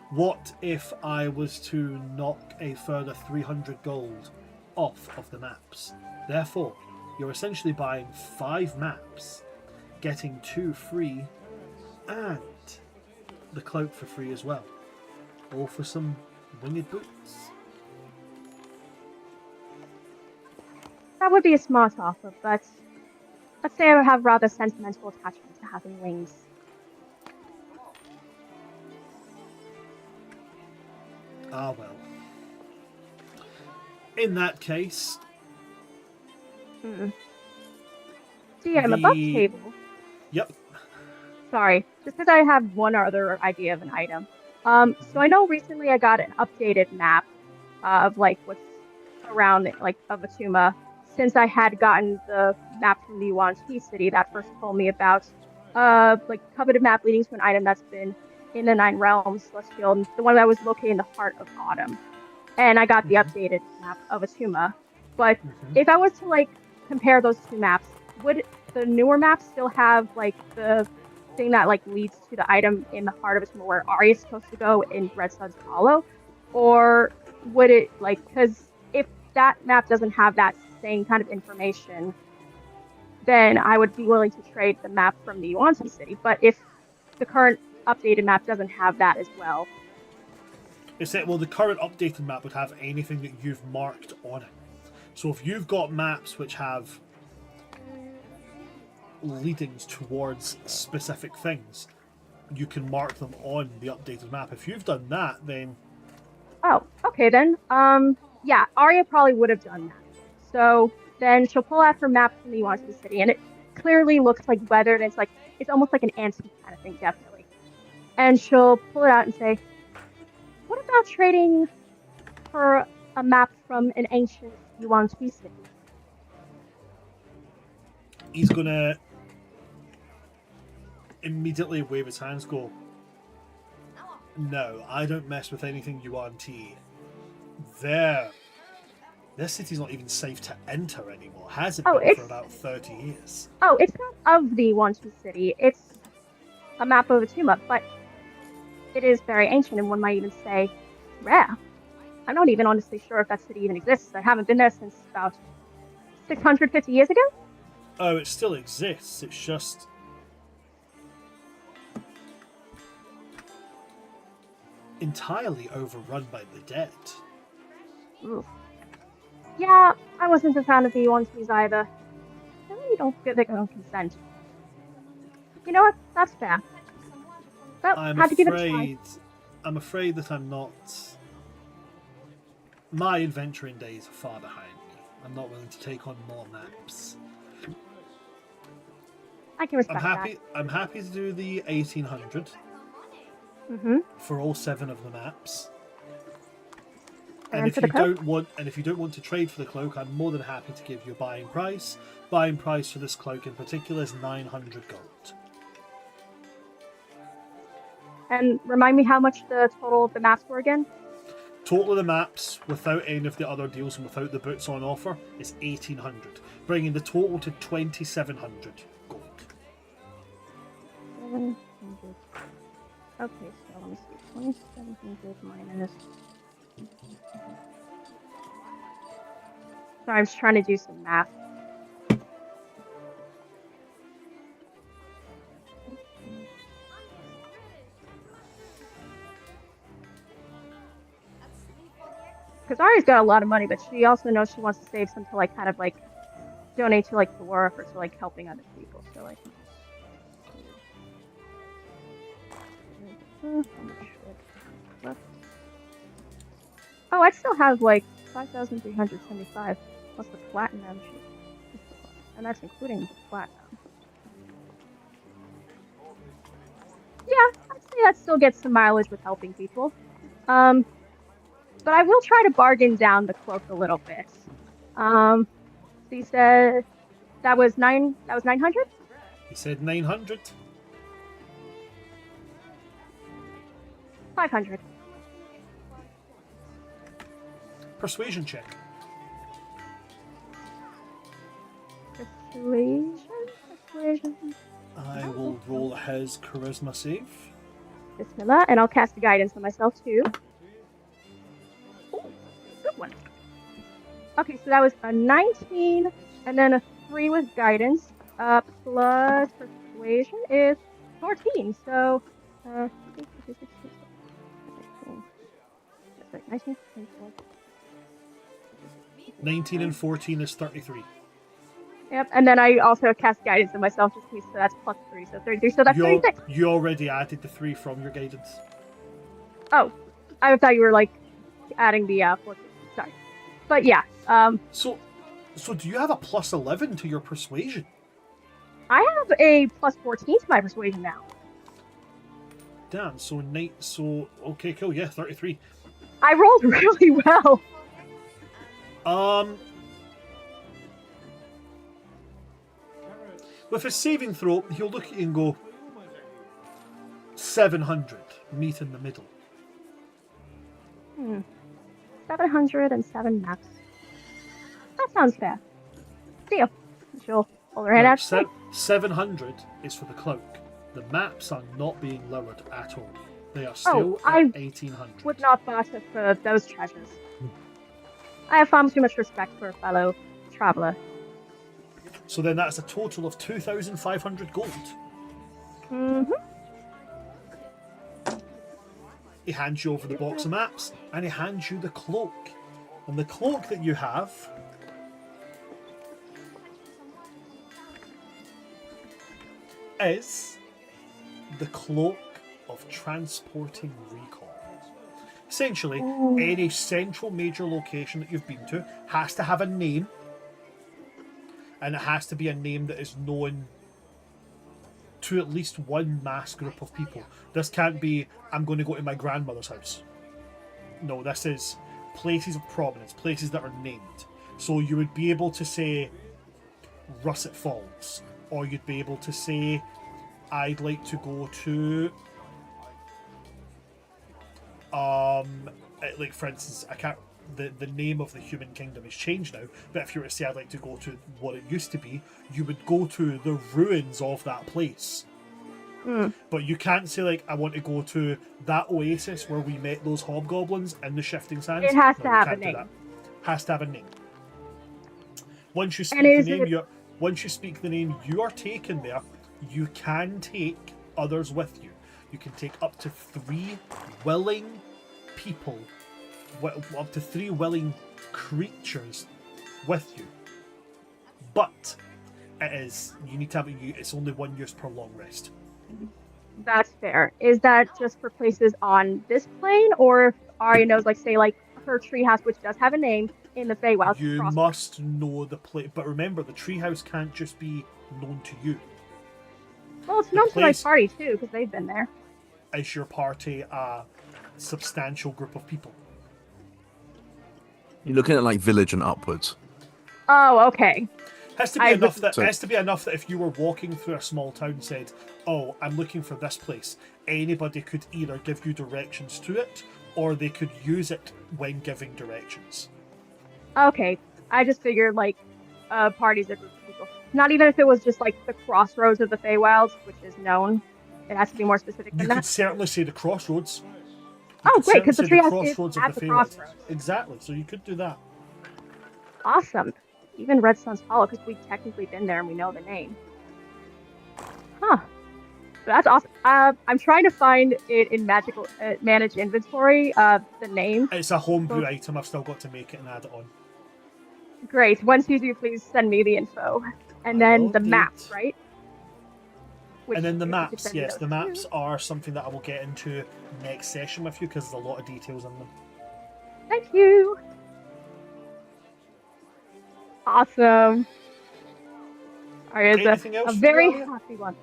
S1: What if I was to knock a further 300 gold off of the maps? Therefore, you're essentially buying 5 maps, getting 2 free, and the cloak for free as well. All for some winged boots.
S2: That would be a smart offer, but let's say I have rather sentimental attachment to having wings.
S1: Ah, well. In that case...
S2: DM above table.
S1: Yep.
S2: Sorry, just because I have one other idea of an item. So I know recently I got an updated map of like what's around like of Atuma, since I had gotten the map from the Yuan Tea City that first told me about like coveted map leading to an item that's been in the 9 realms celestial, the one that was located in the heart of autumn. And I got the updated map of Atuma. But if I was to like compare those 2 maps, would the newer map still have like the thing that like leads to the item in the heart of Atuma where Arya's supposed to go in Red Sun's Hollow? Or would it like, because if that map doesn't have that same kind of information, then I would be willing to trade the map from the Yuan Tea City. But if the current updated map doesn't have that as well.
S1: Well, the current updated map would have anything that you've marked on it. So if you've got maps which have leadings towards specific things, you can mark them on the updated map. If you've done that, then...
S2: Oh, okay then. Yeah, Arya probably would have done that. So then she'll pull out her map from the Yuan Tea City, and it clearly looks like weathered. It's almost like an antique kind of thing, definitely. And she'll pull it out and say, what about trading for a map from an ancient Yuan Tea City?
S1: He's gonna immediately wave his hands, go, no, I don't mess with anything Yuan Tea. This city's not even safe to enter anymore. Hasn't been for about 30 years.
S2: Oh, it's not of the Yuan Tea City. It's a map of Atuma, but it is very ancient, and one might even say rare. I'm not even honestly sure if that city even exists. I haven't been there since about 650 years ago.
S1: Oh, it still exists. It's just... entirely overrun by the dead.
S2: Oof. Yeah, I wasn't a fan of the Yuan Teas either. They really don't get their own consent. You know what? That's fair. Well,
S1: I'm
S2: had to give it a try.
S1: afraid that I'm not... My adventuring days are far behind me. I'm not willing to take on more maps.
S2: I can respect
S1: I'm happy to do the 1800
S2: that. Mm-hmm.
S1: for all 7 of the maps.
S2: And
S1: if
S2: for the
S1: you
S2: cloak?
S1: don't want to trade for the cloak, I'm more than happy to give you a buying price. Buying price for this cloak in particular is 900 gold.
S2: And remind me how much the total of the maps were again?
S1: Total of the maps, without any of the other deals and without the boots on offer, is 1800, bringing the total to 2700 gold.
S2: 700. Okay, so let me see. 2700 minus. Sorry, I'm just trying to do some math. Because Ari's got a lot of money, but she also knows she wants to save some to like kind of like donate to like the war or to like helping other people. So like. Oh, I still have like 5,375 plus the platinum, and that's including the platinum. Yeah, I'd say that still gets some mileage with helping people. But I will try to bargain down the cloak a little bit. So you said that was 900?
S1: He said 900.
S2: 500.
S1: Persuasion check.
S2: Persuasion.
S1: I will roll his charisma save.
S2: Bismillah, and I'll cast guidance on myself too. Ooh, good one. Okay, so that was a 19, and then a 3 with guidance, plus persuasion is 14. So, 19,
S1: 19 and 14 is 33.
S2: Yep, and then I also cast guidance on myself just in case, so that's plus 3, so 33, so that's 36.
S1: You already added the 3 from your guidance.
S2: Oh, I thought you were like adding the 14. Sorry, but yeah.
S1: So do you have a plus 11 to your persuasion?
S2: I have a plus 14 to my persuasion now.
S1: Damn. So okay, cool. Yeah, 33.
S2: I rolled really well.
S1: With his saving throw, he'll look at you and go 700. Meet in the middle.
S2: 707 maps. That sounds fair. Deal. She'll hold her head out.
S1: 700 is for the cloak. The maps are not being lowered at all. They are still at 1800.
S2: Would not barter for those treasures. I have far too much respect for a fellow traveller.
S1: So then that's a total of 2,500 gold.
S2: Mm-hmm.
S1: He hands you over the box of maps, and he hands you the cloak. And the cloak that you have is the cloak of transporting recall. Essentially, any central major location that you've been to has to have a name, and it has to be a name that is known to at least one mass group of people. This can't be, I'm going to go to my grandmother's house. No, this is places of prominence, places that are named. So you would be able to say Russet Falls, or you'd be able to say, I'd like to go to like for instance, I can't, the name of the human kingdom has changed now, but if you were to say I'd like to go to what it used to be, you would go to the ruins of that place. But you can't say like, I want to go to that oasis where we met those hobgoblins in the shifting sands.
S2: It has to have a name.
S1: Has to have a name. Once you speak the name, once you speak the name you are taken there, you can take others with you. You can take up to 3 willing people, up to 3 willing creatures with you. But you need to have it's only 1 use per long rest.
S2: That's fair. Is that just for places on this plane, or if Arya knows, like, say, like her treehouse, which does have a name, in the Feywild.
S1: You
S2: Crossroads.
S1: must know the place. But remember, the treehouse can't just be known to you.
S2: Well, it's
S1: the
S2: known to my
S1: place-
S2: party too, because they've been there.
S1: Is your party a substantial group of people?
S4: You're looking at like village and upwards.
S2: Oh, okay.
S1: Has to be
S2: I
S1: enough
S2: would-
S1: that
S4: So-
S1: has to be enough that if you were walking through a small town and said, "Oh, I'm looking for this place," anybody could either give you directions to it, or they could use it when giving directions.
S2: Okay. I just figured like parties a group of people. Not even if it was just like the crossroads of the Feywilds, which is known. It has to be more specific
S1: You
S2: than
S1: could
S2: that.
S1: certainly say the crossroads. You
S2: Oh,
S1: could
S2: great, because the
S1: certainly say
S2: treehouse is
S1: crossroads of
S2: at
S1: the
S2: the
S1: Feywild.
S2: crossroads.
S1: Exactly. So you could do that.
S2: Awesome. Even Redstone's Hollow, because we've technically been there and we know the name. Huh. That's awesome. I'm trying to find it in magical manage inventory. The name.
S1: It's a homebrew
S2: Well-
S1: item. I've still got to make it and add it on.
S2: Great. Once you do, please send me the info, and
S1: I
S2: then
S1: will
S2: the
S1: indeed.
S2: maps, right? Which
S1: And then the
S2: if you could
S1: maps,
S2: send me
S1: yes,
S2: those
S1: the maps
S2: too.
S1: are something that I will get into next session with you because there's a lot of details in them.
S2: Thank you. Awesome. Alright, it's
S1: Anything else
S2: a
S1: from
S2: very
S1: you, Alia?
S2: happy one.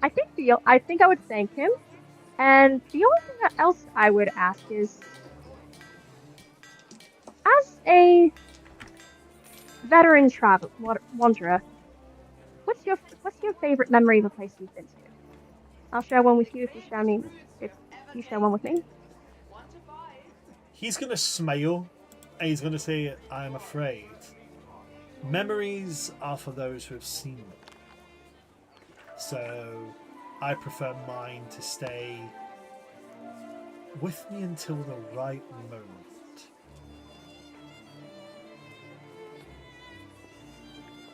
S2: I think I would thank him, and the only thing else I would ask is, as a veteran travel wanderer, what's your favorite memory of a place you've been to? I'll share one with you if you share one with me.
S1: He's going to smile and he's going to say, "I'm afraid memories are for those who have seen them. So I prefer mine to stay with me until the right moment."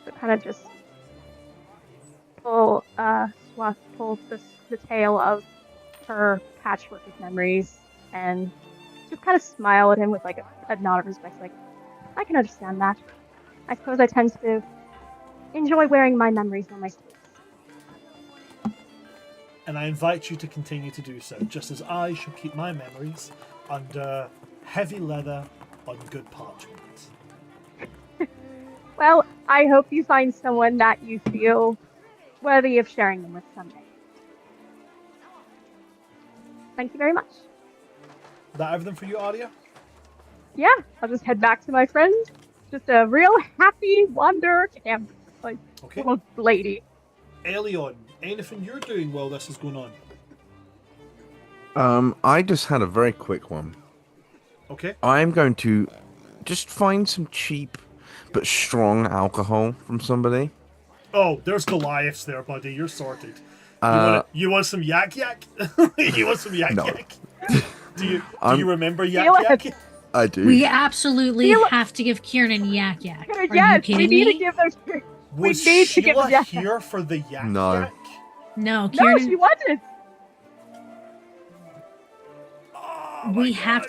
S2: So kind of just pull the tail of her patchwork of memories and just kind of smile at him with like a nod of respect, like, I can understand that. I suppose I tend to enjoy wearing my memories on my sleeves.
S1: And I invite you to continue to do so, just as I shall keep my memories under heavy leather on good parchment.
S2: Well, I hope you find someone that you feel worthy of sharing them with someday. Thank you very much.
S1: Is that everything for you, Arya?
S2: Yeah, I'll just head back to my friends. Just a real happy wander camp, like
S1: Okay.
S2: little lady.
S1: Elion, anything you're doing while this is going on?
S4: I just had a very quick one.
S1: Okay.
S4: I'm going to just find some cheap but strong alcohol from somebody.
S1: Oh, there's Goliaths there, buddy. You're sorted. You want some yak yak? You want some yak
S4: No.
S1: yak? Do you
S4: I'm-
S1: remember yak
S2: Feel
S1: yak?
S4: I do.
S3: We absolutely
S2: Feel-
S3: have to give Kieran yak yak. Are
S2: Yes,
S3: you
S2: we
S3: kidding
S2: need to
S3: me?
S2: give them. We
S1: Was
S2: need to give
S1: Sheila
S2: them yak.
S1: here for the yak
S4: No.
S1: yak?
S3: No,
S2: No,
S3: Kieran.
S2: she wasn't.
S1: Oh,
S3: we
S1: my
S3: have
S1: God.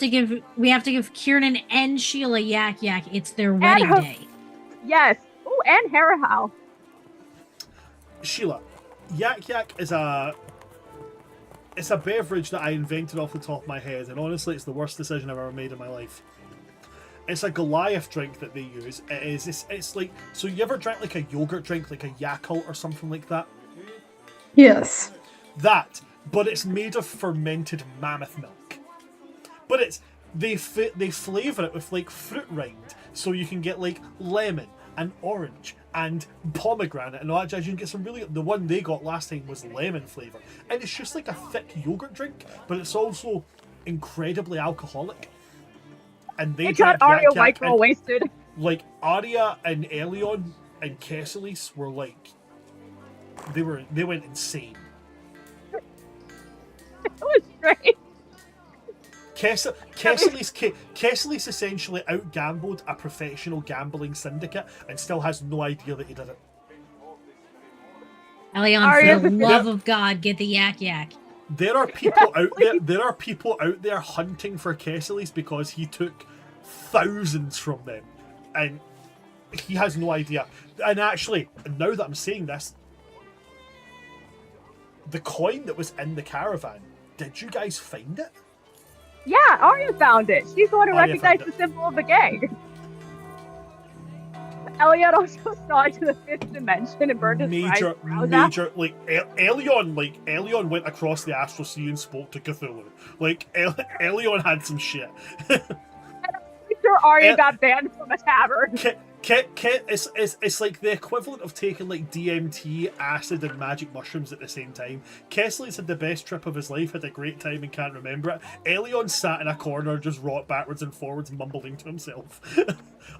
S3: to give Kieran and Sheila yak yak. It's their wedding
S2: her-
S3: day.
S2: Yes. Oh, and Harahal.
S1: Sheila, yak yak is it's a beverage that I invented off the top of my head, and honestly, it's the worst decision I've ever made in my life. It's a Goliath drink that they use. It's like, so you ever drank like a yogurt drink, like a Yakult or something like that?
S6: Yes.
S1: That, but it's made of fermented mammoth milk. But they flavor it with like fruit rind, so you can get like lemon and orange and pomegranate and all that jazz. You can get some really. The one they got last time was lemon flavor, and it's just like a thick yogurt drink, but it's also incredibly alcoholic. And they
S2: It got
S1: drank
S2: Arya
S1: yak yak,
S2: white girl
S1: and,
S2: wasted.
S1: like Arya and Elion and Kessilis were like, they went insane.
S2: It was great.
S1: Kessilis essentially out-gambled a professional gambling syndicate and still has no idea that he did it.
S3: Elion,
S2: Arya's
S3: for the
S2: a-
S3: love of God, get the yak yak.
S1: There are people out there. There are people out there hunting for Kessilis because he took thousands from them, and he has no idea. And actually, now that I'm saying this, the coin that was in the caravan, did you guys find it?
S2: Yeah, Arya found it. She's the one who
S1: Arya
S2: recognized
S1: found
S2: the symbol of the gang. Elliot also saw into the fifth dimension and burned his
S1: Major,
S2: brows out.
S1: Elion went across the astral sea and spoke to Cthulhu. Like, Elion had some shit.
S2: I'm sure Arya got banned from a tavern.
S1: It's like the equivalent of taking like DMT, acid, and magic mushrooms at the same time. Kesley's had the best trip of his life, had a great time and can't remember it. Elion sat in a corner, just rocked backwards and forwards, mumbling to himself.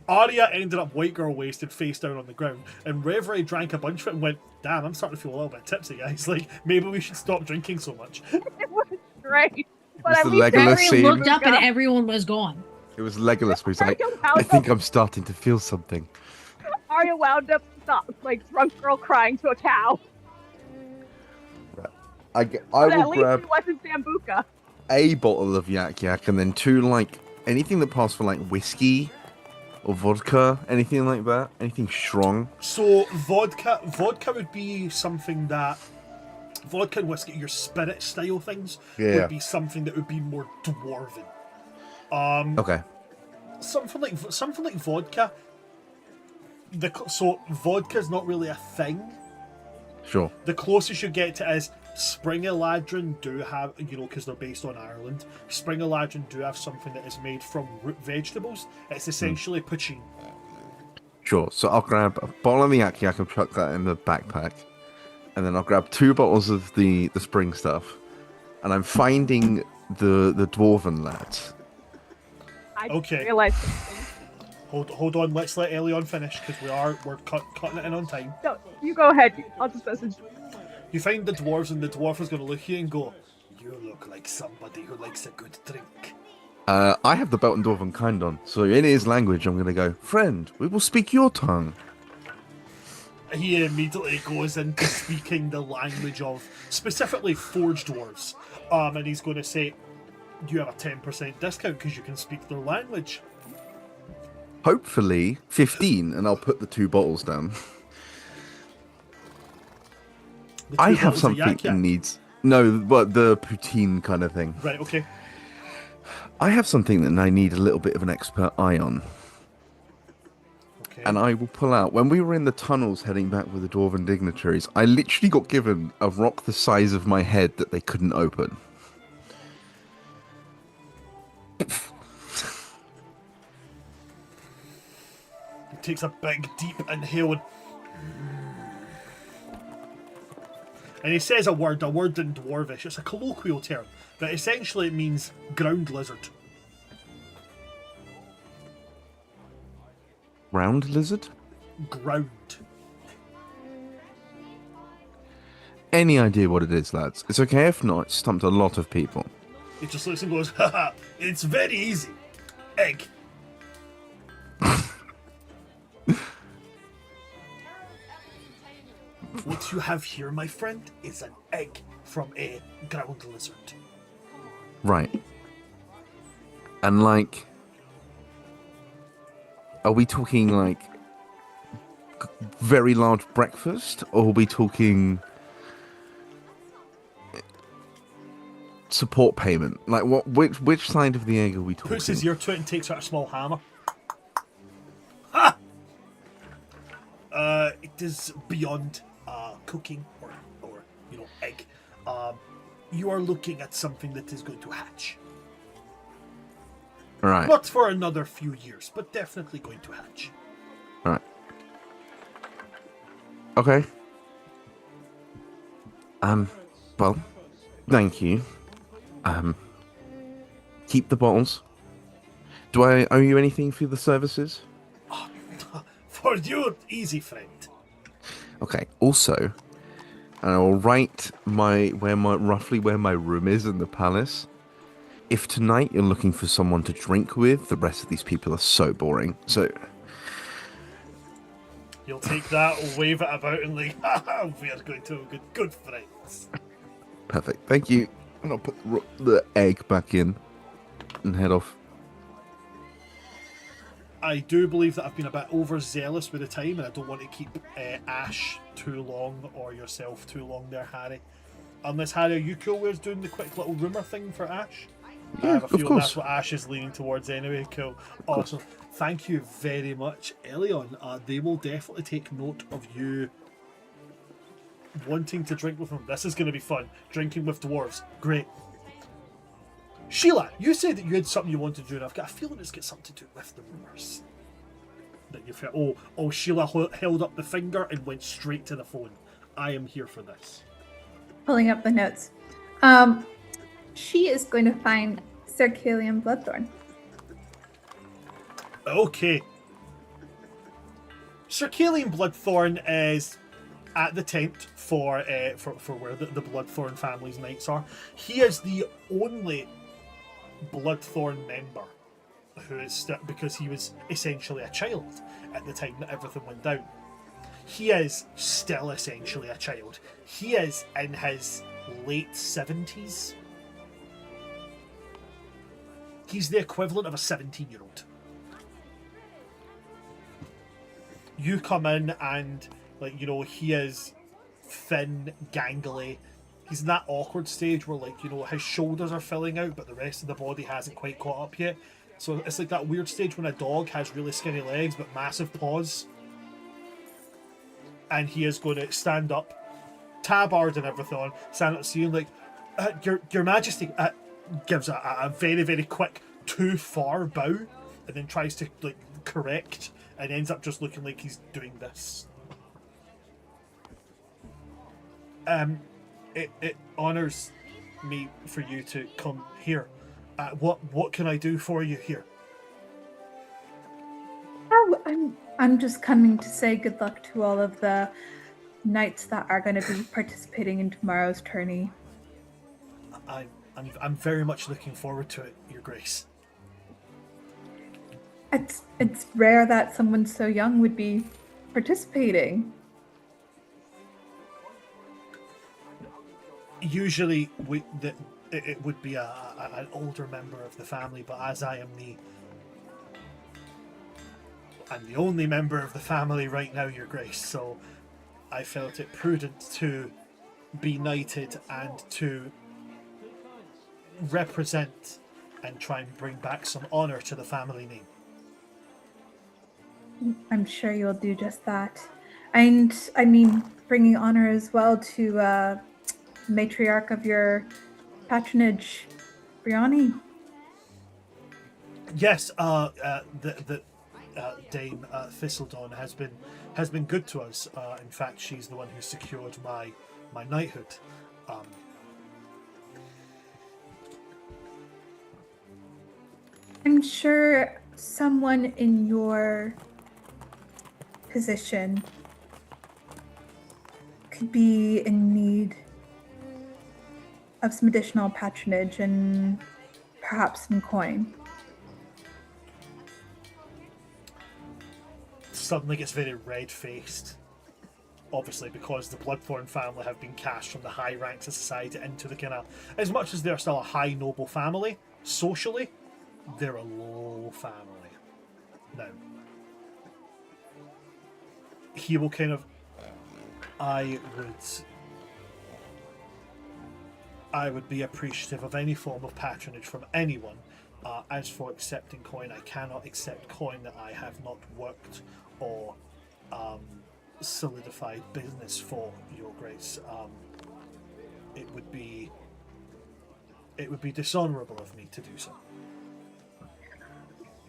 S1: Arya ended up white girl wasted, face down on the ground, and Reverie drank a bunch of it and went, "Damn, I'm starting to feel a little bit tipsy, guys. Like, maybe we should stop drinking so much."
S2: It was great. But
S4: was
S2: at
S4: the
S2: least
S4: Legolas
S3: Reverie
S4: scene.
S3: looked up and everyone was gone.
S4: It was Legolas who's like, I think I'm starting to feel something.
S2: Arya wound up like drunk girl crying to a cow.
S4: I
S2: But
S4: will
S2: at least
S4: grab
S2: it wasn't Sambuca.
S4: a bottle of yak yak and then 2 like anything that passed for like whiskey or vodka, anything like that, anything strong.
S1: So vodka would be something that vodka and whiskey, your spirit style things, would be something that would be more dwarven.
S4: Okay.
S1: Something like vodka. So vodka's not really a thing.
S4: Sure.
S1: The closest you get to is Spring Eladrin do have, because they're based on Ireland. Spring Eladrin do have something that is made from root vegetables. It's essentially poutine.
S4: Sure. So I'll grab a bottle of the yak yak and chuck that in the backpack. And then I'll grab 2 bottles of the spring stuff. And I'm finding the dwarven lads.
S2: I
S1: Okay.
S2: realized something.
S1: Hold on, let's let Elion finish because we're cutting it in on time.
S2: No, you go ahead. I'll just message.
S1: You find the dwarves and the dwarf is going to look at you and go, "You look like somebody who likes a good drink."
S4: I have the belt and dwarven kind on, so in his language I'm going to go, "Friend, we will speak your tongue."
S1: He immediately goes into speaking the language of specifically forged dwarves, and he's going to say, "You have a 10% discount because you can speak their language."
S4: Hopefully 15, and I'll put the 2 bottles down. I have something that needs... No, but the poutine kind of thing.
S1: Right, okay.
S4: I have something that I need a little bit of an expert eye on.
S1: Okay.
S4: And I will pull out. When we were in the tunnels heading back with the dwarven dignitaries, I literally got given a rock the size of my head that they couldn't open.
S1: He takes a big, deep inhale and he says a word in Dwarvish. It's a colloquial term, but essentially it means ground lizard.
S4: Round lizard?
S1: Ground.
S4: Any idea what it is, lads? It's okay if not. It's stumped a lot of people.
S1: He just looks and goes, "Haha, it's very easy. Egg." What you have here, my friend, is an egg from a ground lizard.
S4: Right. And like... Are we talking like... very large breakfast? Or are we talking... support payment? Like what? Which side of the egg are we talking?
S1: Puts his ear to it and takes out a small hammer. Ha! It is beyond cooking or egg. You are looking at something that is going to hatch.
S4: Right.
S1: Not for another few years, but definitely going to hatch.
S4: Right. Okay. Well, thank you. Keep the bottles. Do I owe you anything for the services?
S1: For you, easy, friend.
S4: Okay. Also, I will write roughly where my room is in the palace. If tonight you're looking for someone to drink with, the rest of these people are so boring. So
S1: You'll take that, wave it about, and like, haha, we are going to have good friends.
S4: perfect. Thank you. And I'll put the egg back in and head off.
S1: I do believe that I've been a bit overzealous with the time, and I don't want to keep Ash too long or yourself too long there, Harry. Unless, Harry, are you cool with us doing the quick little rumour thing for Ash? I have a
S4: of
S1: feeling
S4: course.
S1: that's what Ash is leaning towards anyway. Cool. Awesome. Thank you very much, Elion. They will definitely take note of you wanting to drink with them. This is going to be fun. Drinking with dwarves. Great. Sheila, you said that you had something you wanted to do, and I've got a feeling it's got something to do with the rumors. That you felt, Sheila held up the finger and went straight to the phone. I am here for this.
S6: Pulling up the notes. She is going to find Circalian Bloodthorn.
S1: Okay. Circalian Bloodthorn is at the tent for where the Bloodthorn family's nights are. He is the only Bloodthorn member who is because he was essentially a child at the time that everything went down. He is still essentially a child. He is in his late 70s. He's the equivalent of a 17-year-old. You come in and, he is thin, gangly. He's in that awkward stage where, his shoulders are filling out, but the rest of the body hasn't quite caught up yet. So it's like that weird stage when a dog has really skinny legs but massive paws. And he is going to stand up, tabard and everything on, stand up to you and Your Majesty, gives a very, very quick too far bow and then tries to correct and ends up just looking like he's doing this. It honors me for you to come here. What can I do for you here?
S6: Oh, I'm just coming to say good luck to all of the knights that are going to be participating in tomorrow's tourney.
S1: I'm very much looking forward to it, Your Grace.
S6: It's rare that someone so young would be participating.
S1: Usually, it would be an older member of the family, but as I'm the only member of the family right now, Your Grace, so I felt it prudent to be knighted and to represent and try and bring back some honour to the family name.
S6: I'm sure you'll do just that. And, I mean, bringing honor as well to matriarch of your patronage, Briani.
S1: Yes, the Dame Thistledawn has been good to us. In fact, she's the one who secured my knighthood.
S6: I'm sure someone in your position could be in need of some additional patronage and perhaps some coin.
S1: Suddenly gets very red-faced. Obviously, because the Bloodthorn family have been cast from the high ranks of society into the kind of... As much as they're still a high noble family, socially, they're a low family. Now, he will kind of... I would be appreciative of any form of patronage from anyone. As for accepting coin, I cannot accept coin that I have not worked or solidified business for, Your Grace. It would be dishonourable of me to do so.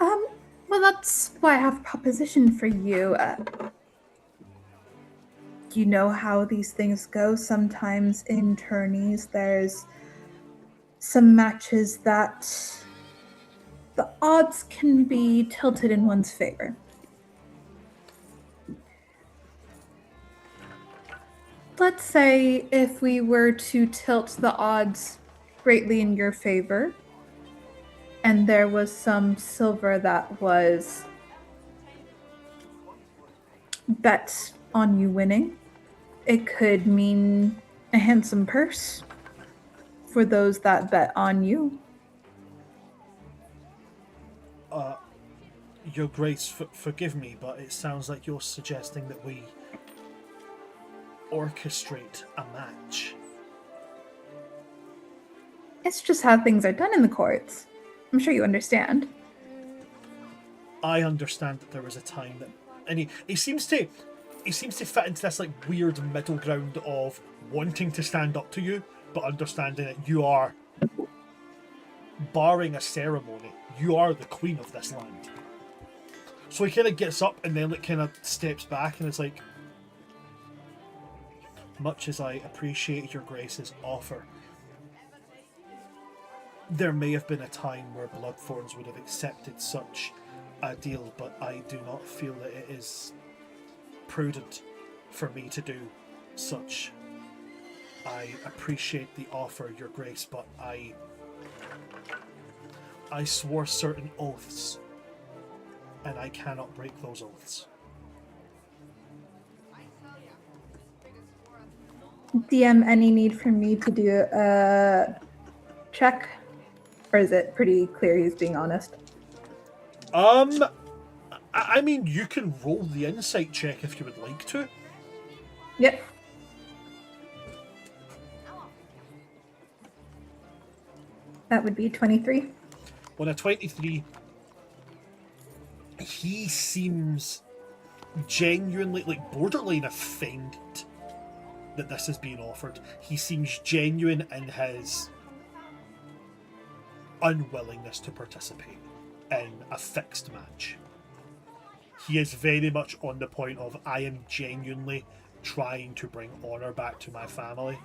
S6: Well, that's why I have a proposition for you. You know how these things go. Sometimes in tourneys, there's some matches that the odds can be tilted in one's favor. Let's say if we were to tilt the odds greatly in your favor, and there was some silver that was bet on you winning, it could mean a handsome purse for those that bet on you.
S1: Your Grace, forgive me, but it sounds like you're suggesting that we orchestrate a match.
S6: It's just how things are done in the courts. I'm sure you understand.
S1: I understand that there was a time that, and he seems to fit into this like weird middle ground of wanting to stand up to you, but understanding that you are, barring a ceremony, you are the queen of this land. So he kind of gets up and then like kind of steps back and is like, much as I appreciate your grace's offer, there may have been a time where Bloodthorns would have accepted such a deal, but I do not feel that it is prudent for me to do such. I appreciate the offer, your grace, but I swore certain oaths, and I cannot break those oaths.
S6: DM, any need for me to do a check? Or is it pretty clear he's being honest?
S1: I mean, you can roll the insight check if you would like to.
S6: Yep. That would be 23.
S1: On a 23, he seems genuinely, like, borderline offended that this is being offered. He seems genuine in his unwillingness to participate in a fixed match. He is very much on the point of, I am genuinely trying to bring honor back to my family.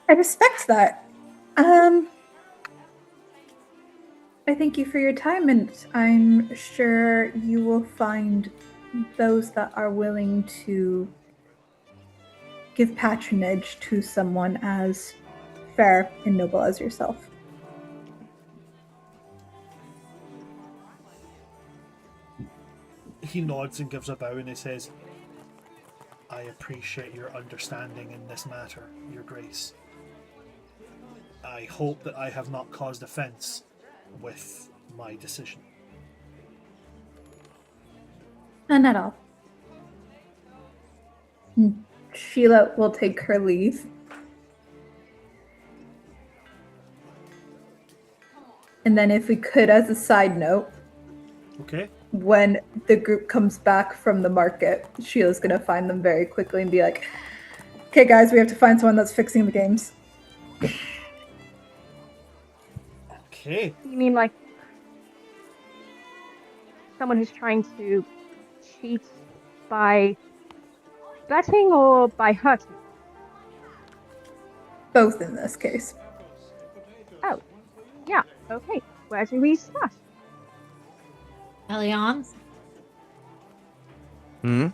S6: I respect that. I thank you for your time, and I'm sure you will find those that are willing to give patronage to someone as fair and noble as yourself.
S1: He nods and gives a bow and he says, I appreciate your understanding in this matter, your grace. I hope that I have not caused offence with my decision.
S6: None at all. Sheila will take her leave. And then if we could, as a side note,
S1: Okay.
S6: when the group comes back from the market, Sheila's going to find them very quickly and be like, okay guys, we have to find someone that's fixing the games.
S1: Okay.
S2: You mean like someone who's trying to cheat by betting or by hurting?
S6: Both in this case.
S2: Oh, yeah, okay. Where do we start?
S3: Elion?
S4: Hmm?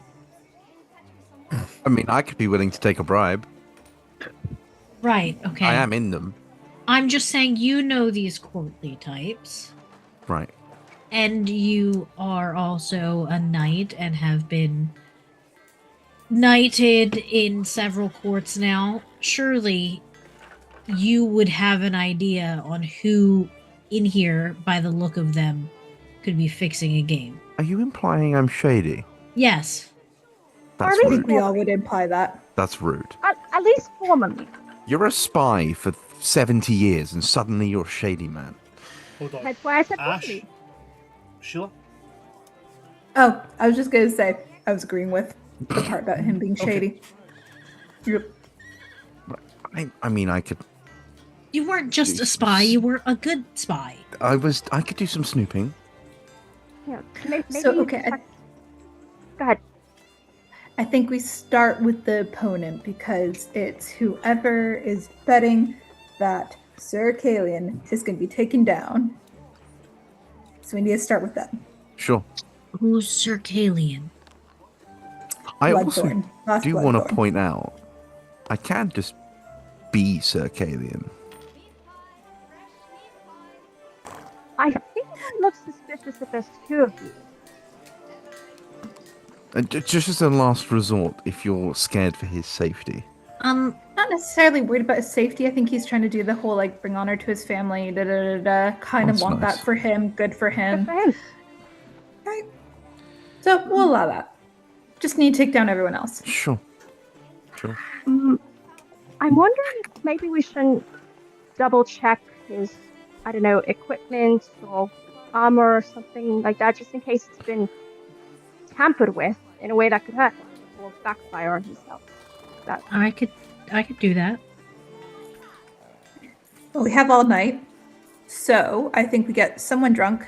S4: I mean, I could be willing to take a bribe.
S3: Right, okay.
S4: I am in them.
S3: I'm just saying you know these courtly types.
S4: Right.
S3: And you are also a knight and have been knighted in several courts now. Surely you would have an idea on who in here, by the look of them, could be fixing a game.
S4: Are you implying I'm shady?
S3: Yes.
S4: That's
S6: I think
S4: rude.
S6: we all would imply that.
S4: That's rude.
S2: At least formally.
S4: You're a spy for 70 years and suddenly you're a shady man.
S1: Hold on.
S2: That's why I said
S1: Ash?
S2: formally.
S1: Sheila?
S6: Oh, I was just going to say, I was agreeing with the part about him being shady. Yep.
S4: I mean, I could...
S3: You weren't just a spy, you were a good spy.
S4: I could do some snooping.
S2: Yeah, maybe
S6: So, okay,
S2: Go ahead.
S6: I think we start with the opponent because it's whoever is betting that Sir Kalian is going to be taken down. So we need to start with that.
S4: Sure.
S3: Who's Sir Kalian?
S4: I also
S6: Bloodthorn. Last
S4: do want to
S6: Bloodthorn.
S4: point out, I can just be Sir Kalian.
S2: I think it looks suspicious if there's two of you.
S4: Just as a last resort, if you're scared for his safety.
S6: Not not necessarily worried about his safety. I think he's trying to do the whole like bring honor to his family, kind of
S4: That's
S6: want
S4: nice.
S6: that for him. Good for him.
S2: Good for him.
S6: Right. So we'll allow that. Just need to take down everyone else.
S4: Sure. Sure.
S2: I'm wondering if maybe we shouldn't double check his, I don't know, equipment or armor or something like that, just in case it's been tampered with in a way that could hurt him or backfire on himself.
S3: I could do that.
S6: Well, we have all night. So I think we get someone drunk,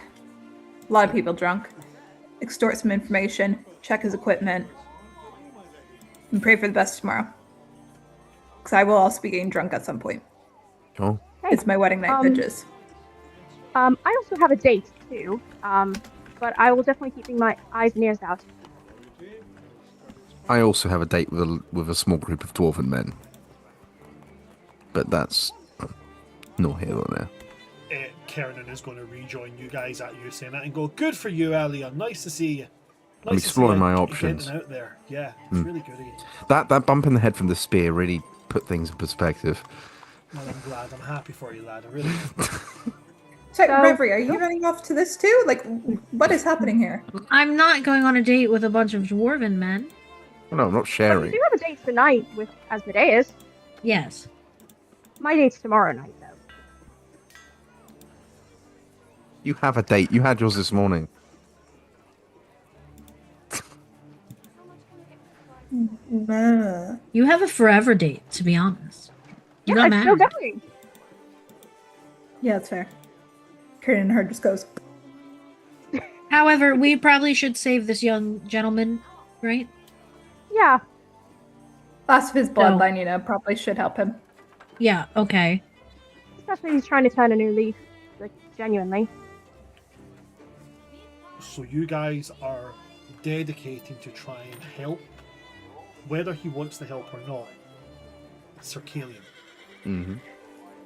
S6: a lot of people drunk, extort some information, check his equipment, and pray for the best tomorrow. Because I will also be getting drunk at some point.
S4: Sure.
S2: Hey,
S6: It's my wedding night, bitches.
S2: I also have a date too, but I will definitely keeping my eyes and ears out.
S4: I also have a date with a small group of dwarven men. But that's no here or there.
S1: Kernan is going to rejoin you guys at you saying that and go, good for you, Alia. Nice to see you. Nice
S4: I'm exploring my options.
S1: Getting out there. Yeah, it's really good of you.
S4: That bump in the head from the spear really put things in perspective.
S1: Well, I'm glad. I'm happy for you, lad. I really am.
S6: So, Reverie, are you running off to this too? Like, what is happening here?
S3: I'm not going on a date with a bunch of dwarven men.
S4: No, I'm not
S2: But
S4: sharing.
S2: you do have a date tonight with Asmodeus.
S3: Yes.
S2: My date's tomorrow night, though.
S4: You have a date. You had yours this morning.
S3: You have a forever date, to be honest. You got
S2: I'm still
S3: married.
S2: going.
S6: Yeah, that's fair. Kieran and her just goes,
S3: However, we probably should save this young gentleman, right?
S2: Yeah.
S6: last of his bloodline, you know, probably should help him.
S3: Yeah, okay.
S2: Especially he's trying to turn a new leaf, like, genuinely.
S1: So you guys are dedicating to try and help, whether he wants the help or not, Circalian.
S4: Mm-hmm.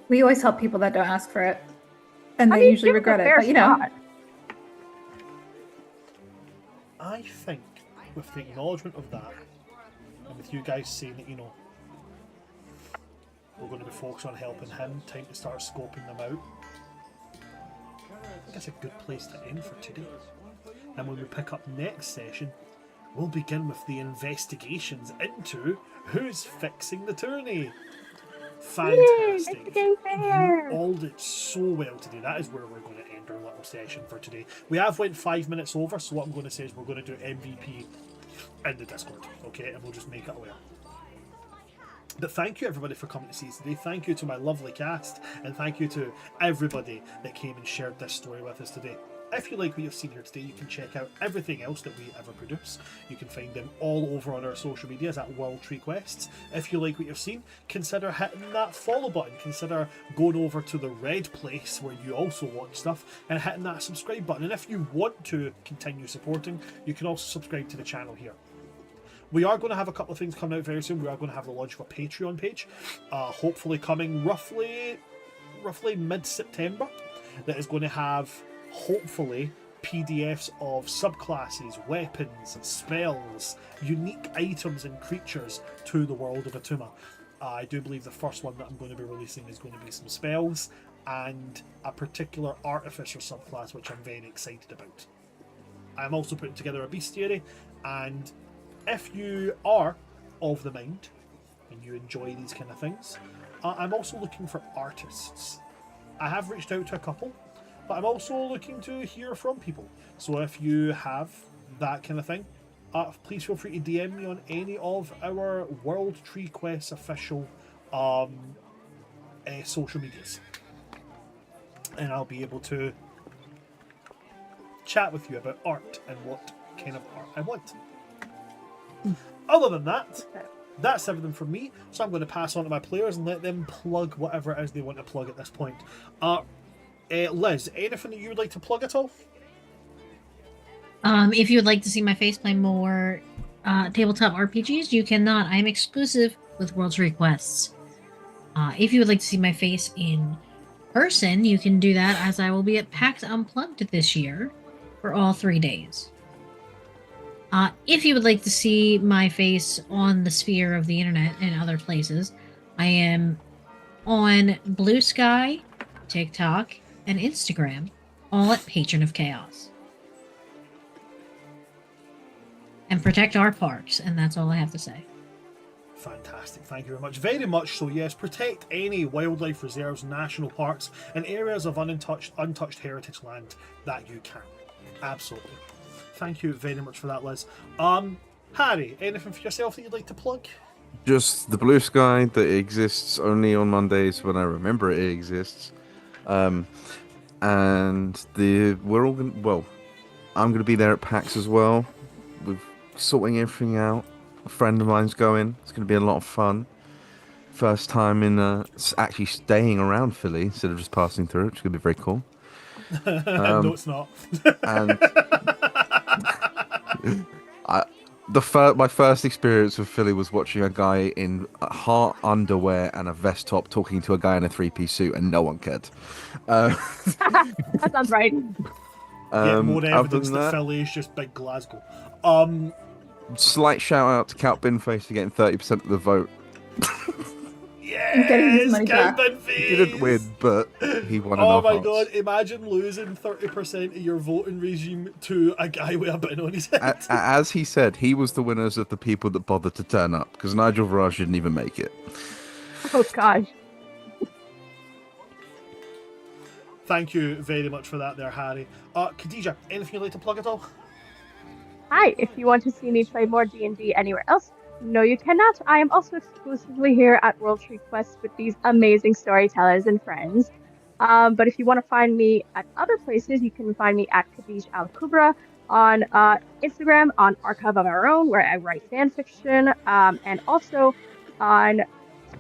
S6: We always help people that don't ask for it. And
S2: I
S6: they
S2: mean,
S6: usually
S2: give it a
S6: regret it.
S2: fair
S6: But, you know,
S2: shot.
S1: I think with the acknowledgement of that, and with you guys saying that, you know, we're going to be focused on helping him, time to start scoping them out, I think that's a good place to end for today. And when we pick up next session, we'll begin with the investigations into who's fixing the tourney. Fantastic.
S2: It's the game fair.
S1: You all did so well today. That is where we're going to end our little session for today. We have went 5 minutes over, so what I'm going to say is we're going to do MVP in the Discord, okay? And we'll just make it aware. But thank you everybody for coming to see us today. Thank you to my lovely cast, and thank you to everybody that came and shared this story with us today. If you like what you've seen here today, you can check out everything else that we ever produce. You can find them all over on our social medias at World Tree Quests. If you like what you've seen, consider hitting that follow button. Consider going over to the red place where you also watch stuff and hitting that subscribe button. And if you want to continue supporting, you can also subscribe to the channel here. We are going to have a couple of things coming out very soon. We are going to have the launch of a Patreon page, hopefully coming roughly mid-September, that is going to have hopefully PDFs of subclasses, weapons, spells, unique items and creatures to the world of Atuma. I do believe the first one that I'm going to be releasing is going to be some spells and a particular artificer subclass, which I'm very excited about. I'm also putting together a bestiary, and if you are of the mind and you enjoy these kind of things, I'm also looking for artists. I have reached out to a couple, but I'm also looking to hear from people. So if you have that kind of thing, please feel free to DM me on any of our World Tree Quest official social medias. And I'll be able to chat with you about art and what kind of art I want. Other than that, that's everything from me. So I'm going to pass on to my players and let them plug whatever it is they want to plug at this point. Liz, anything that you would like to plug at all?
S3: If you would like to see my face play more tabletop RPGs, you cannot. I am exclusive with World's Requests. If you would like to see my face in person, you can do that, as I will be at PAX Unplugged this year for all 3 days. If you would like to see my face on the sphere of the internet and other places, I am on Blue Sky, TikTok, and Instagram, all at Patron of Chaos. And protect our parks, and that's all I have to say.
S1: Fantastic, thank you very much. Very much so, yes. Protect any wildlife reserves, national parks, and areas of untouched heritage land that you can. Absolutely. Thank you very much for that, Liz. Harry, anything for yourself that you'd like to plug?
S4: Just the Blue Sky that exists only on Mondays when I remember it exists. And we're all gonna, I'm gonna be there at PAX as well. We're sorting everything out. A friend of mine's going. It's gonna be a lot of fun. First time in actually staying around Philly instead of just passing through, which is gonna be very cool.
S1: No, it's not.
S4: And my first experience with Philly was watching a guy in heart underwear and a vest top talking to a guy in a three-piece suit, and no one cared.
S2: That sounds right.
S1: More evidence that
S4: that,
S1: Philly is just big Glasgow.
S4: Slight shout out to Count Binface for getting 30% of the vote.
S1: Yes,
S6: getting his money
S1: Count
S6: back.
S1: Binface!
S4: He didn't win, but he won in
S1: Oh
S4: our
S1: my
S4: hearts.
S1: god, imagine losing 30% of your voting regime to a guy with a bin on his head.
S4: As he said, he was the winners of the people that bothered to turn up, because Nigel Farage didn't even make it.
S2: Oh gosh.
S1: Thank you very much for that there, Harry. Khadija, anything you'd like to plug at all?
S2: Hi, if you want to see me play more D&D anywhere else, no you cannot. I am also exclusively here at World Tree Quest with these amazing storytellers and friends. But if you want to find me at other places, you can find me at Khadij Al Kubra on Instagram, on Archive of Our Own, where I write fan fiction, and also on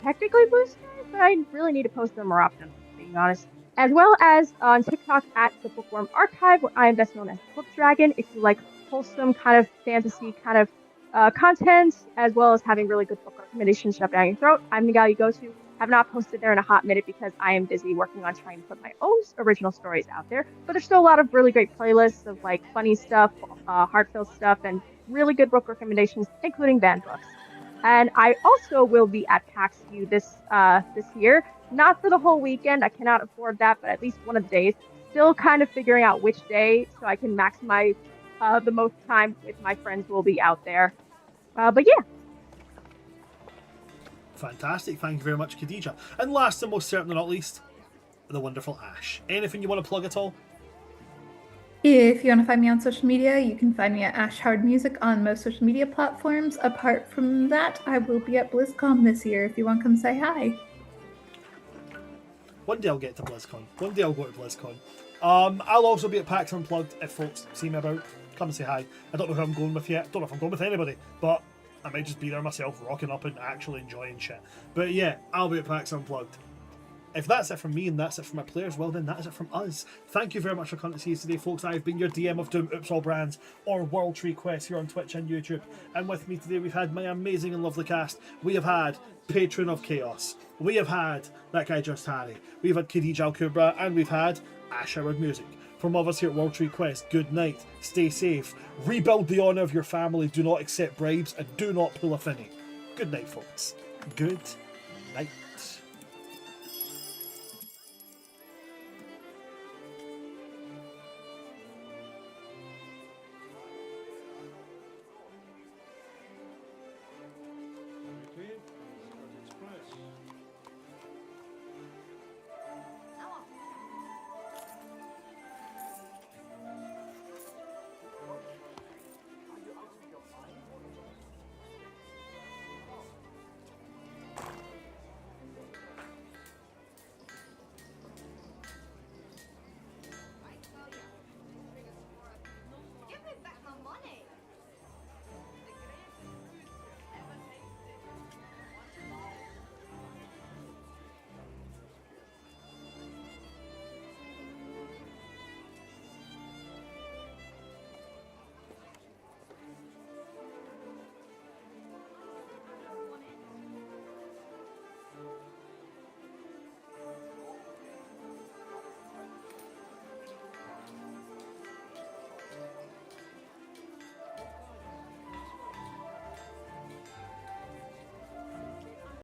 S2: technically Blue Sky, but I really need to post them more often, being honest. As well as on TikTok at the Bookworm Archive, where I am best known as Book Dragon. If you like wholesome kind of fantasy kind of content, as well as having really good book recommendations shoved down your throat, I'm the gal you go to. Have not posted there in a hot minute because I am busy working on trying to put my own original stories out there. But there's still a lot of really great playlists of like funny stuff, heartfelt stuff, and really good book recommendations, including banned books. And I also will be at PAX U this year. Not for the whole weekend. I cannot afford that, but at least one of the days. Still kind of figuring out which day so I can maximize the most time with my friends who will be out there. But yeah.
S1: Fantastic. Thank you very much, Khadija. And last and most certainly not least, the wonderful Ash. Anything you want to plug at all?
S6: If you want to find me on social media, you can find me at Ash Howard Music on most social media platforms. Apart from that, I will be at BlizzCon this year if you want to come say hi.
S1: One day I'll get to BlizzCon. One day I'll go to BlizzCon. I'll also be at PAX Unplugged if folks see me about. Come and say hi. I don't know who I'm going with yet. Don't know if I'm going with anybody, but I might just be there myself, rocking up and actually enjoying shit. But yeah, I'll be at PAX Unplugged. If that's it from me and that's it from my players, well then that is it from us. Thank you very much for coming to see us today, folks. I've been your DM of Doom, Oops All Brands, or World Tree Quest here on Twitch and YouTube. And with me today we've had my amazing and lovely cast. We have had Patron of Chaos. We have had that guy Just Harry. We've had Khadija Al Kubra, and we've had Ash Howard Music. From all of us here at World Tree Quest, good night, stay safe, rebuild the honour of your family, do not accept bribes, and do not pull a finny. Good night, folks. Good